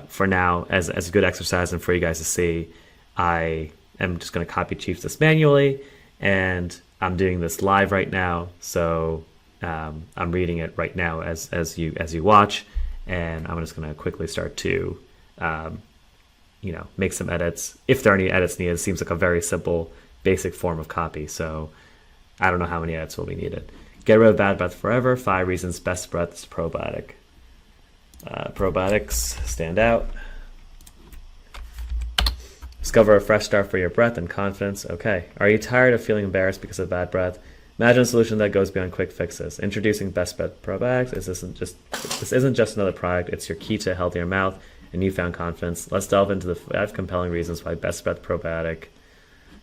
for now, as a good exercise and for you guys to see, I am just going to copy chief this manually, and I'm doing this live right now. So I'm reading it right now as you watch, and I'm just going to quickly start to make some edits if there are any edits needed. It seems like a very simple, basic form of copy. So I don't know how many edits will be needed. Get rid of bad breath forever. 5 reasons best breath is probiotic. Probiotics stand out. Discover a fresh start for your breath and confidence. Okay. Are you tired of feeling embarrassed because of bad breath? Imagine a solution that goes beyond quick fixes. Introducing Best Breath Probiotics. This isn't just another product. It's your key to a healthier mouth and newfound confidence. Let's delve into the 5 compelling reasons why Best Breath Probiotic,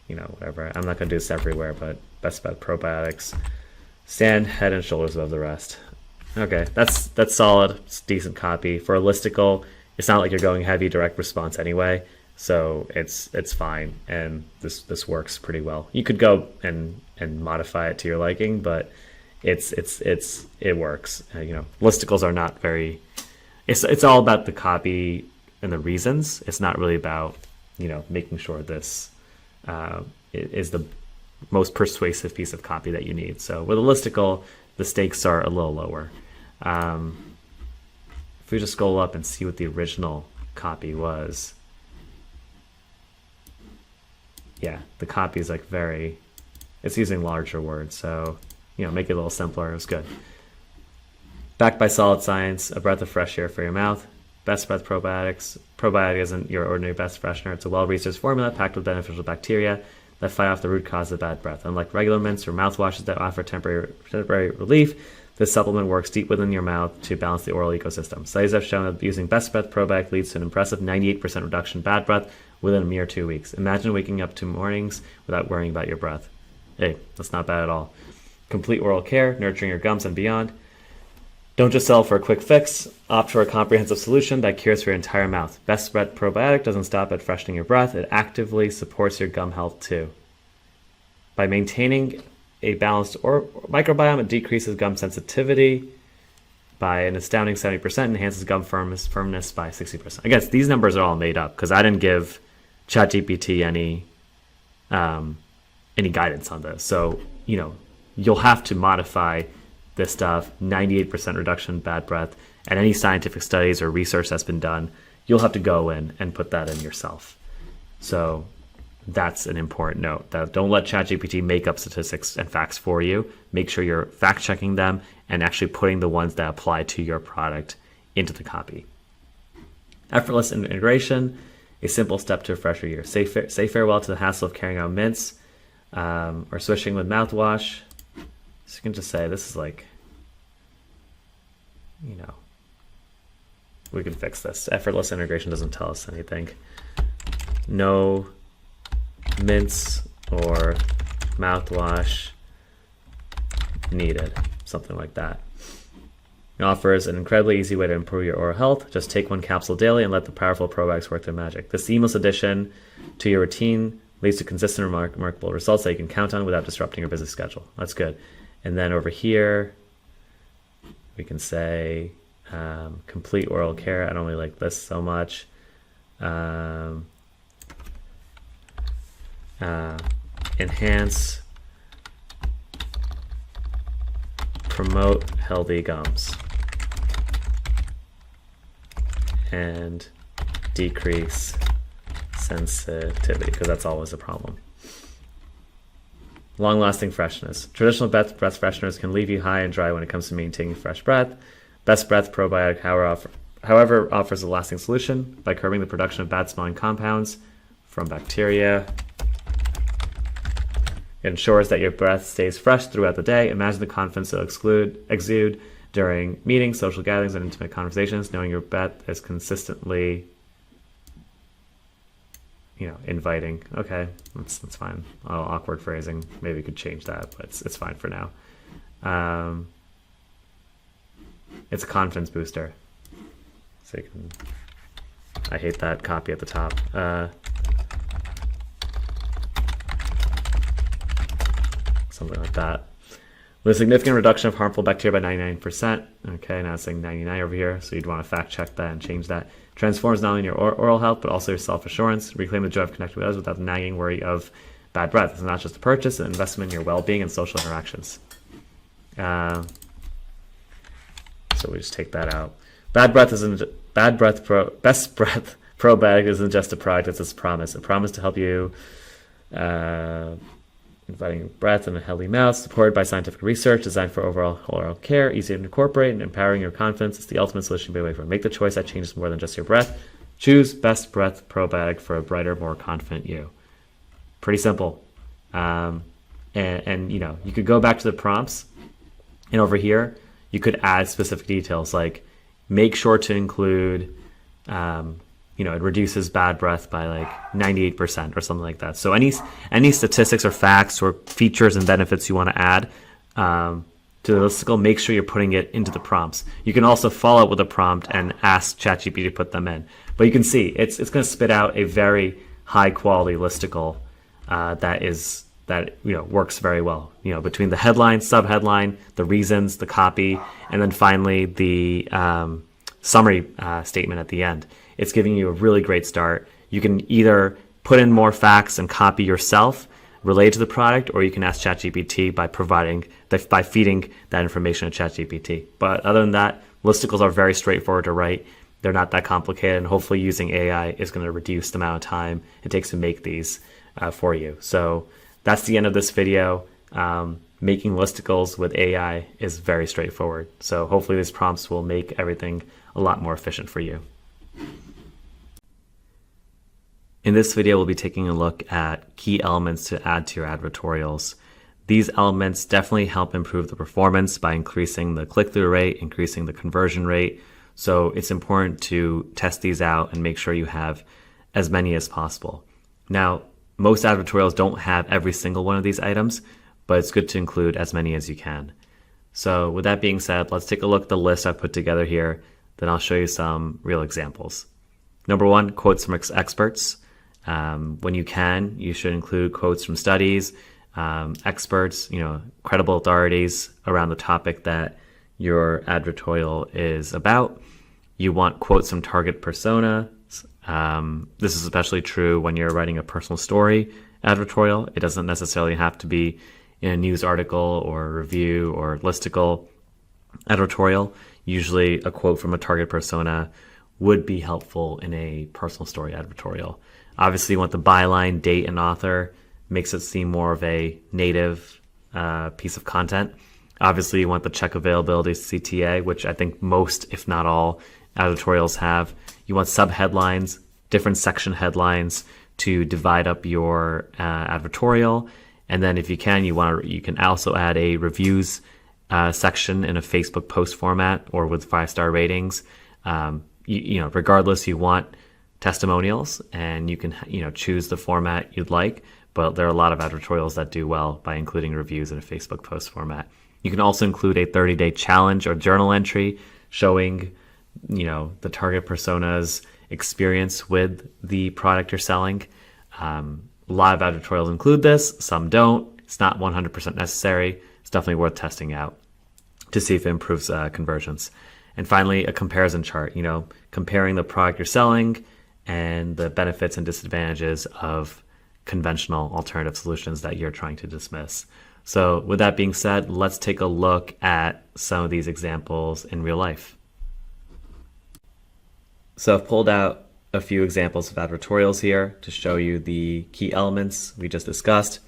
whatever. I'm not going to do this everywhere, but Best Breath Probiotics stand head and shoulders above the rest. Okay, that's solid. It's decent copy. For a listicle, it's not like you're going heavy direct response anyway, so it's fine, and this works pretty well. You could go and modify it to your liking, but it works. Listicles are not very. It's all about the copy and the reasons. It's not really about making sure this is the most persuasive piece of copy that you need. So with a listicle, the stakes are a little lower. If we just scroll up and see what the original copy was, yeah, the copy is like it's using larger words, so make it a little simpler. It was good. Backed by solid science, a breath of fresh air for your mouth. Best Breath Probiotics. Probiotic isn't your ordinary best freshener. It's a well-researched formula packed with beneficial bacteria that fight off the root cause of bad breath. Unlike regular mints or mouthwashes that offer temporary relief, this supplement works deep within your mouth to balance the oral ecosystem. Studies have shown that using Best Breath Probiotic leads to an impressive 98% reduction in bad breath within a mere 2 weeks. Imagine waking up to mornings without worrying about your breath. Hey, that's not bad at all. Complete oral care, nurturing your gums and beyond. Don't just settle for a quick fix. Opt for a comprehensive solution that cures for your entire mouth. Best Breath Probiotic doesn't stop at freshening your breath. It actively supports your gum health too. By maintaining a balanced microbiome, it decreases gum sensitivity by an astounding 70%, enhances gum firmness by 60%. I guess these numbers are all made up because I didn't give ChatGPT any guidance on this. So, you'll have to modify this stuff. 98% reduction in bad breath, and any scientific studies or research that's been done, you'll have to go in and put that in yourself. So that's an important note. That don't let ChatGPT make up statistics and facts for you. Make sure you're fact checking them and actually putting the ones that apply to your product into the copy. Effortless integration, a simple step to refresh your year. Say farewell to the hassle of carrying out mints or swishing with mouthwash. So you can just say this is like, we can fix this. Effortless integration doesn't tell us anything. No mints or mouthwash needed, something like that. It offers an incredibly easy way to improve your oral health. Just take 1 capsule daily and let the powerful probiotics work their magic. This seamless addition to your routine leads to consistent, remarkable results that you can count on without disrupting your busy schedule. That's good. And then over here, we can say complete oral care. I don't really like this so much. Enhance, promote healthy gums, and decrease sensitivity, because that's always a problem. Long-lasting freshness. Traditional breath fresheners can leave you high and dry when it comes to maintaining fresh breath. Best Breath Probiotic, however, offers a lasting solution by curbing the production of bad-smelling compounds from bacteria. It ensures that your breath stays fresh throughout the day. Imagine the confidence it'll exude during meetings, social gatherings, and intimate conversations. Knowing your bet is consistently, inviting. Okay, that's fine. Awkward phrasing. Maybe we could change that, but it's fine for now. It's a confidence booster. So you can, I hate that copy at the top. Something like that. With a significant reduction of harmful bacteria by 99%. Okay, now it's saying 99 over here, so you'd want to fact check that and change that. Transforms not only your oral health, but also your self-assurance. Reclaim the joy of connecting with others without the nagging worry of bad breath. It's not just a purchase, it's an investment in your well-being and social interactions. So we just take that out. Best breath probiotic isn't just a product, it's a promise. A promise to help you inviting breath and a healthy mouth, supported by scientific research, designed for overall oral care, easy to incorporate, and empowering your confidence. It's the ultimate solution to be away from. Make the choice that changes more than just your breath. Choose Best Breath Probiotic for a brighter, more confident you. Pretty simple. And you could go back to the prompts, and over here, you could add specific details like make sure to include, it reduces bad breath by like 98% or something like that. So any statistics or facts or features and benefits you want to add to the listicle, make sure you're putting it into the prompts. You can also follow up with a prompt and ask ChatGPT to put them in. But you can see it's going to spit out a very high quality listicle that works very well. Between the headline, subheadline, the reasons, the copy, and then finally the summary statement at the end. It's giving you a really great start. You can either put in more facts and copy yourself related to the product, or you can ask ChatGPT by feeding that information to ChatGPT. But other than that, listicles are very straightforward to write. They're not that complicated, and hopefully using AI is going to reduce the amount of time it takes to make these for you. So that's the end of this video. Making listicles with AI is very straightforward. So hopefully these prompts will make everything a lot more efficient for you. In this video, we'll be taking a look at key elements to add to your advertorials. These elements definitely help improve the performance by increasing the click-through rate, increasing the conversion rate. So it's important to test these out and make sure you have as many as possible. Now, most advertorials don't have every single one of these items, but it's good to include as many as you can. So with that being said, let's take a look at the list I've put together here. Then I'll show you some real examples. Number one, quotes from experts. When you can, you should include quotes from studies, experts, credible authorities around the topic that your advertorial is about. You want quotes from target persona. This is especially true when you're writing a personal story advertorial. It doesn't necessarily have to be in a news article or a review or listicle advertorial. Usually a quote from a target persona would be helpful in a personal story advertorial. Obviously, you want the byline, date, and author. Makes it seem more of a native piece of content. Obviously, you want the check availability CTA, which I think most, if not all, advertorials have. You want subheadlines, different section headlines to divide up your advertorial. And then if you can, you can also add a reviews section in a Facebook post format or with 5-star ratings. Regardless, you want testimonials, and you can choose the format you'd like, but there are a lot of advertorials that do well by including reviews in a Facebook post format. You can also include a 30-day challenge or journal entry showing the target persona's experience with the product you're selling. A lot of advertorials include this, some don't. It's not 100% necessary. It's definitely worth testing out to see if it improves conversions. And finally, a comparison chart, comparing the product you're selling and the benefits and disadvantages of conventional alternative solutions that you're trying to dismiss. So with that being said, let's take a look at some of these examples in real life. So I've pulled out a few examples of advertorials here to show you the key elements we just discussed.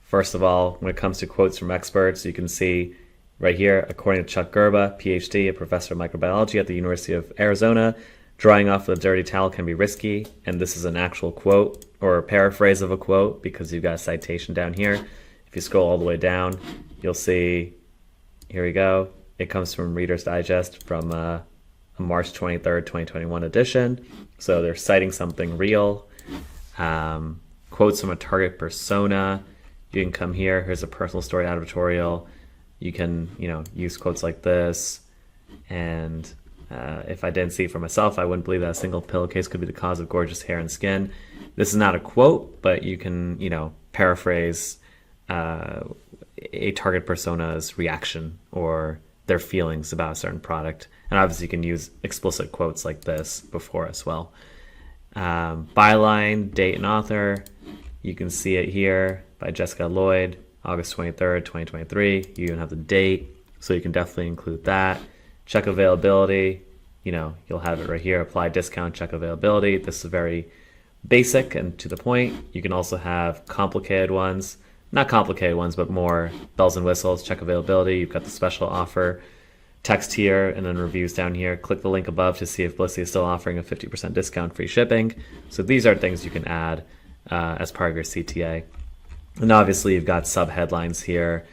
First of all, when it comes to quotes from experts, you can see right here, according to Chuck Gerba, PhD, a professor of microbiology at the University of Arizona, drying off with a dirty towel can be risky. And this is an actual quote or a paraphrase of a quote because you've got a citation down here. If you scroll all the way down, you'll see, here we go. It comes from Reader's Digest from a March 23rd, 2021 edition. So they're citing something real. Quotes from a target persona. You can come here. Here's a personal story advertorial. You can, use quotes like this. And if I didn't see it for myself, I wouldn't believe that a single pillowcase could be the cause of gorgeous hair and skin. This is not a quote, but you can, paraphrase a target persona's reaction or their feelings about a certain product. And obviously you can use explicit quotes like this before as well. Byline, date, and author. You can see it here by Jessica Lloyd, August 23rd, 2023. You even have the date, so you can definitely include that. Check availability. You'll have it right here. Apply discount, check availability. This is very basic and to the point. You can also have complicated ones. Not complicated ones, but more bells and whistles. Check availability. You've got the special offer text here and then reviews down here. Click the link above to see if Blissy is still offering a 50% discount, free shipping. So these are things you can add as part of your CTA. And obviously you've got sub headlines here,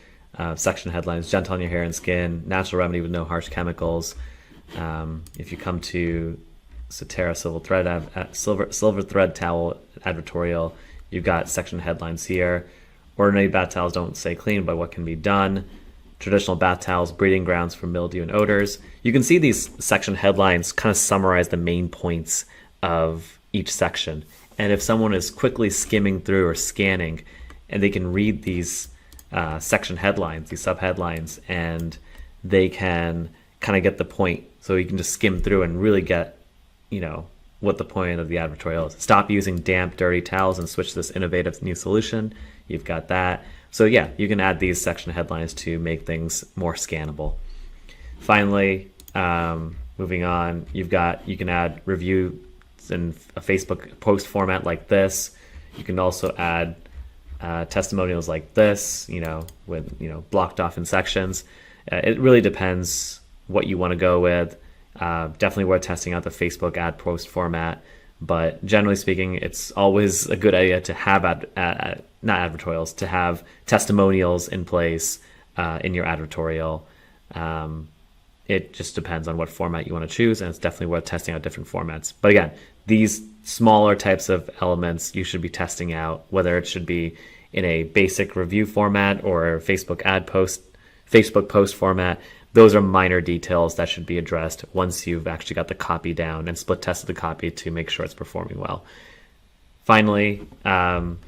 section headlines: gentle on your hair and skin, natural remedy with no harsh chemicals. If you come to Cetera silver thread towel advertorial, you've got section headlines here. Ordinary bath towels don't stay clean, but what can be done? Traditional bath towels, breeding grounds for mildew and odors. You can see these section headlines kind of summarize the main points of each section. And if someone is quickly skimming through or scanning, and they can read these section headlines, these sub headlines, and they can kind of get the point. So you can just skim through and really get, what the point of the advertorial is. Stop using damp, dirty towels and switch to this innovative new solution. You've got that. So yeah, you can add these section headlines to make things more scannable. Finally, moving on, you can add reviews in a Facebook post format like this. You can also add testimonials like this, with blocked off in sections. It really depends what you want to go with. Definitely worth testing out the Facebook ad post format, but generally speaking, it's always a good idea to have not advertorials, to have testimonials in place in your advertorial. It just depends on what format you want to choose, and it's definitely worth testing out different formats. But again, these smaller types of elements you should be testing out, whether it should be in a basic review format or Facebook post format. Those are minor details that should be addressed once you've actually got the copy down and split tested the copy to make sure it's performing well. Finally,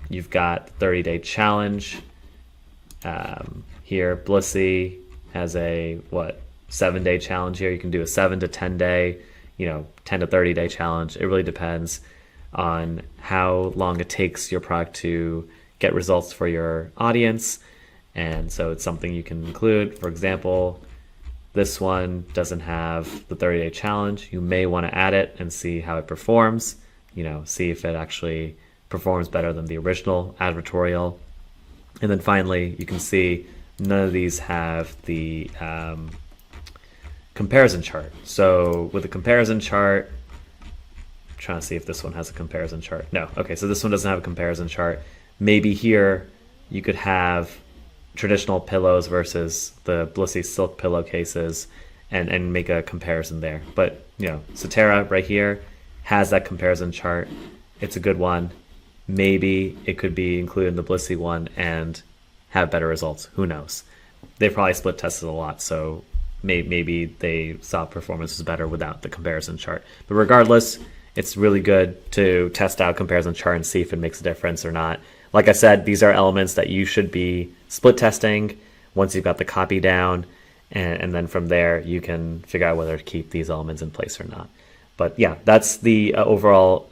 you've got the 30-day challenge. Here, Blissy has a 7-day challenge here. You can do a 7 to 10 day, 10 to 30-day challenge. It really depends on how long it takes your product to get results for your audience. And so it's something you can include. For example, this one doesn't have the 30-day challenge. You may want to add it and see how it performs, see if it actually performs better than the original advertorial. And then finally, you can see none of these have the comparison chart. So with a comparison chart, I'm trying to see if this one has a comparison chart. No. Okay, so this one doesn't have a comparison chart. Maybe here you could have traditional pillows versus the Blissy silk pillowcases and make a comparison there. But, Cetera right here has that comparison chart. It's a good one. Maybe it could be included in the Blissy one and have better results. Who knows? They probably split tested a lot, so maybe they saw performance was better without the comparison chart. But regardless, it's really good to test out comparison chart and see if it makes a difference or not. Like I said, these are elements that you should be split testing once you've got the copy down, and then from there you can figure out whether to keep these elements in place or not. But yeah, that's the overall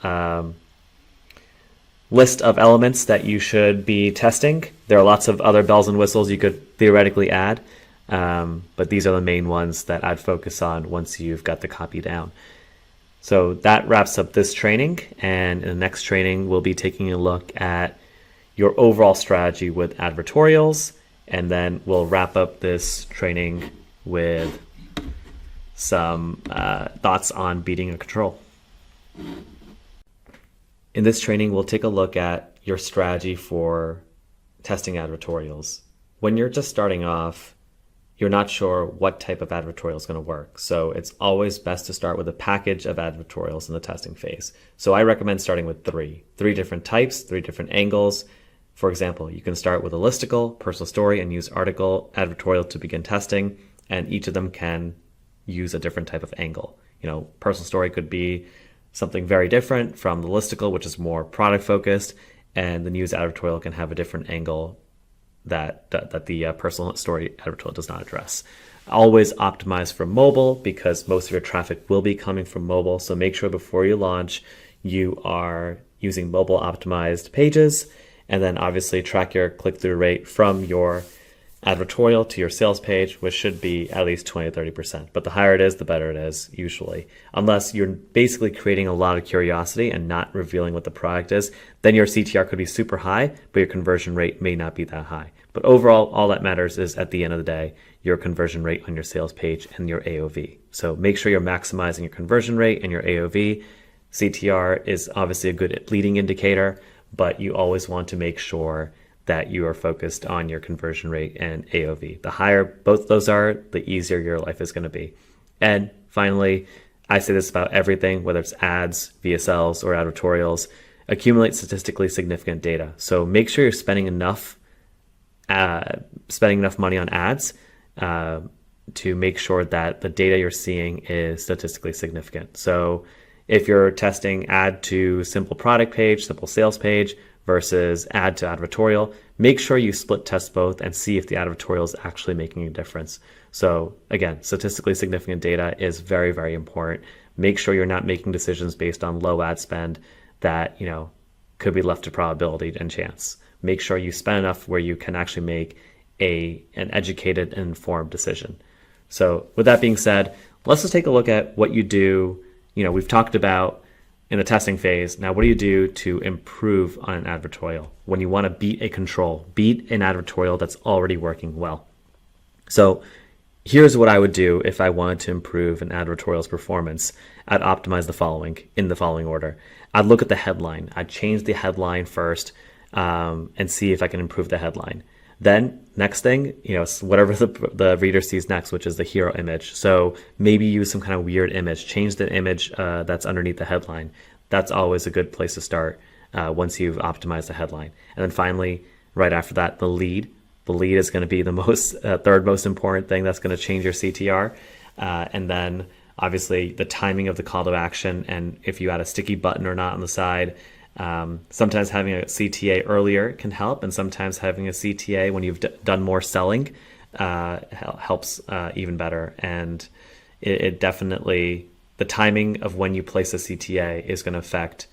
list of elements that you should be testing. There are lots of other bells and whistles you could theoretically add, but these are the main ones that I'd focus on once you've got the copy down. So that wraps up this training, and in the next training we'll be taking a look at your overall strategy with advertorials, and then we'll wrap up this training with some thoughts on beating a control. In this training, we'll take a look at your strategy for testing advertorials. When you're just starting off, you're not sure what type of advertorial is going to work. So it's always best to start with a package of advertorials in the testing phase. So I recommend starting with three different types, 3 different angles. For example, you can start with a listicle, personal story, and use article advertorial to begin testing, and each of them can use a different type of angle. Personal story could be something very different from the listicle, which is more product focused, and the news advertorial can have a different angle that the personal story advertorial does not address. Always optimize for mobile because most of your traffic will be coming from mobile. So make sure before you launch, you are using mobile optimized pages, and then obviously track your click-through rate from your advertorial to your sales page, which should be at least 20 to 30%. But the higher it is, the better it is usually. Unless you're basically creating a lot of curiosity and not revealing what the product is, then your CTR could be super high, but your conversion rate may not be that high. But overall, all that matters is at the end of the day, your conversion rate on your sales page and your AOV. So make sure you're maximizing your conversion rate and your AOV. CTR is obviously a good leading indicator, but you always want to make sure that you are focused on your conversion rate and AOV. The higher both those are, the easier your life is going to be. And finally, I say this about everything, whether it's ads, VSLs, or advertorials, accumulate statistically significant data. So make sure you're spending enough money on ads to make sure that the data you're seeing is statistically significant. So if you're testing ad to simple product page, simple sales page, versus ad to advertorial, make sure you split test both and see if the advertorial is actually making a difference. So again, statistically significant data is very, very important. Make sure you're not making decisions based on low ad spend that, could be left to probability and chance. Make sure you spend enough where you can actually make an educated and informed decision. So with that being said, let's just take a look at what you do. We've talked about in the testing phase. Now, what do you do to improve on an advertorial when you want to beat a control, beat an advertorial that's already working well? So here's what I would do if I wanted to improve an advertorial's performance. I'd optimize the following in the following order. I'd look at the headline. I'd change the headline first and see if I can improve the headline. Then next thing, whatever the reader sees next, which is the hero image. So maybe use some kind of weird image, change the image that's underneath the headline. That's always a good place to start once you've optimized the headline. And then finally, right after that, the lead. The lead is going to be the third most important thing that's going to change your CTR. And then obviously the timing of the call to action and if you add a sticky button or not on the side. Sometimes having a CTA earlier can help, and sometimes having a CTA when you've done more selling helps even better. And it definitely, the timing of when you place a CTA is going to affect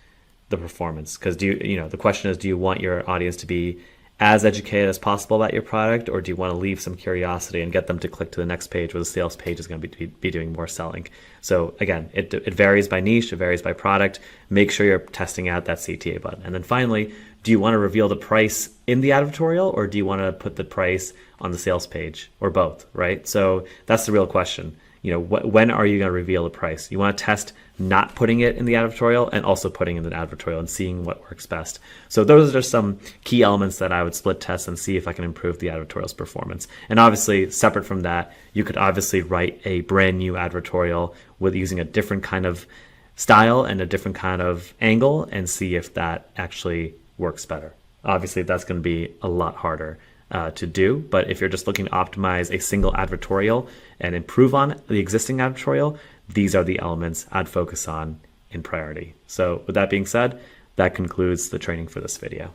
the performance. Because the question is, do you want your audience to be as educated as possible about your product, or do you want to leave some curiosity and get them to click to the next page where the sales page is going to be doing more selling? So again, it varies by niche, it varies by product. Make sure you're testing out that CTA button. And then finally, do you want to reveal the price in the advertorial, or do you want to put the price on the sales page, or both, right? So that's the real question. When are you going to reveal the price? You want to test not putting it in the advertorial and also putting it in the advertorial and seeing what works best. So those are just some key elements that I would split test and see if I can improve the advertorial's performance. And obviously, separate from that, you could obviously write a brand new advertorial with using a different kind of style and a different kind of angle and see if that actually works better. Obviously, that's going to be a lot harder to do, but if you're just looking to optimize a single advertorial and improve on the existing advertorial, these are the elements I'd focus on in priority. So with that being said, that concludes the training for this video.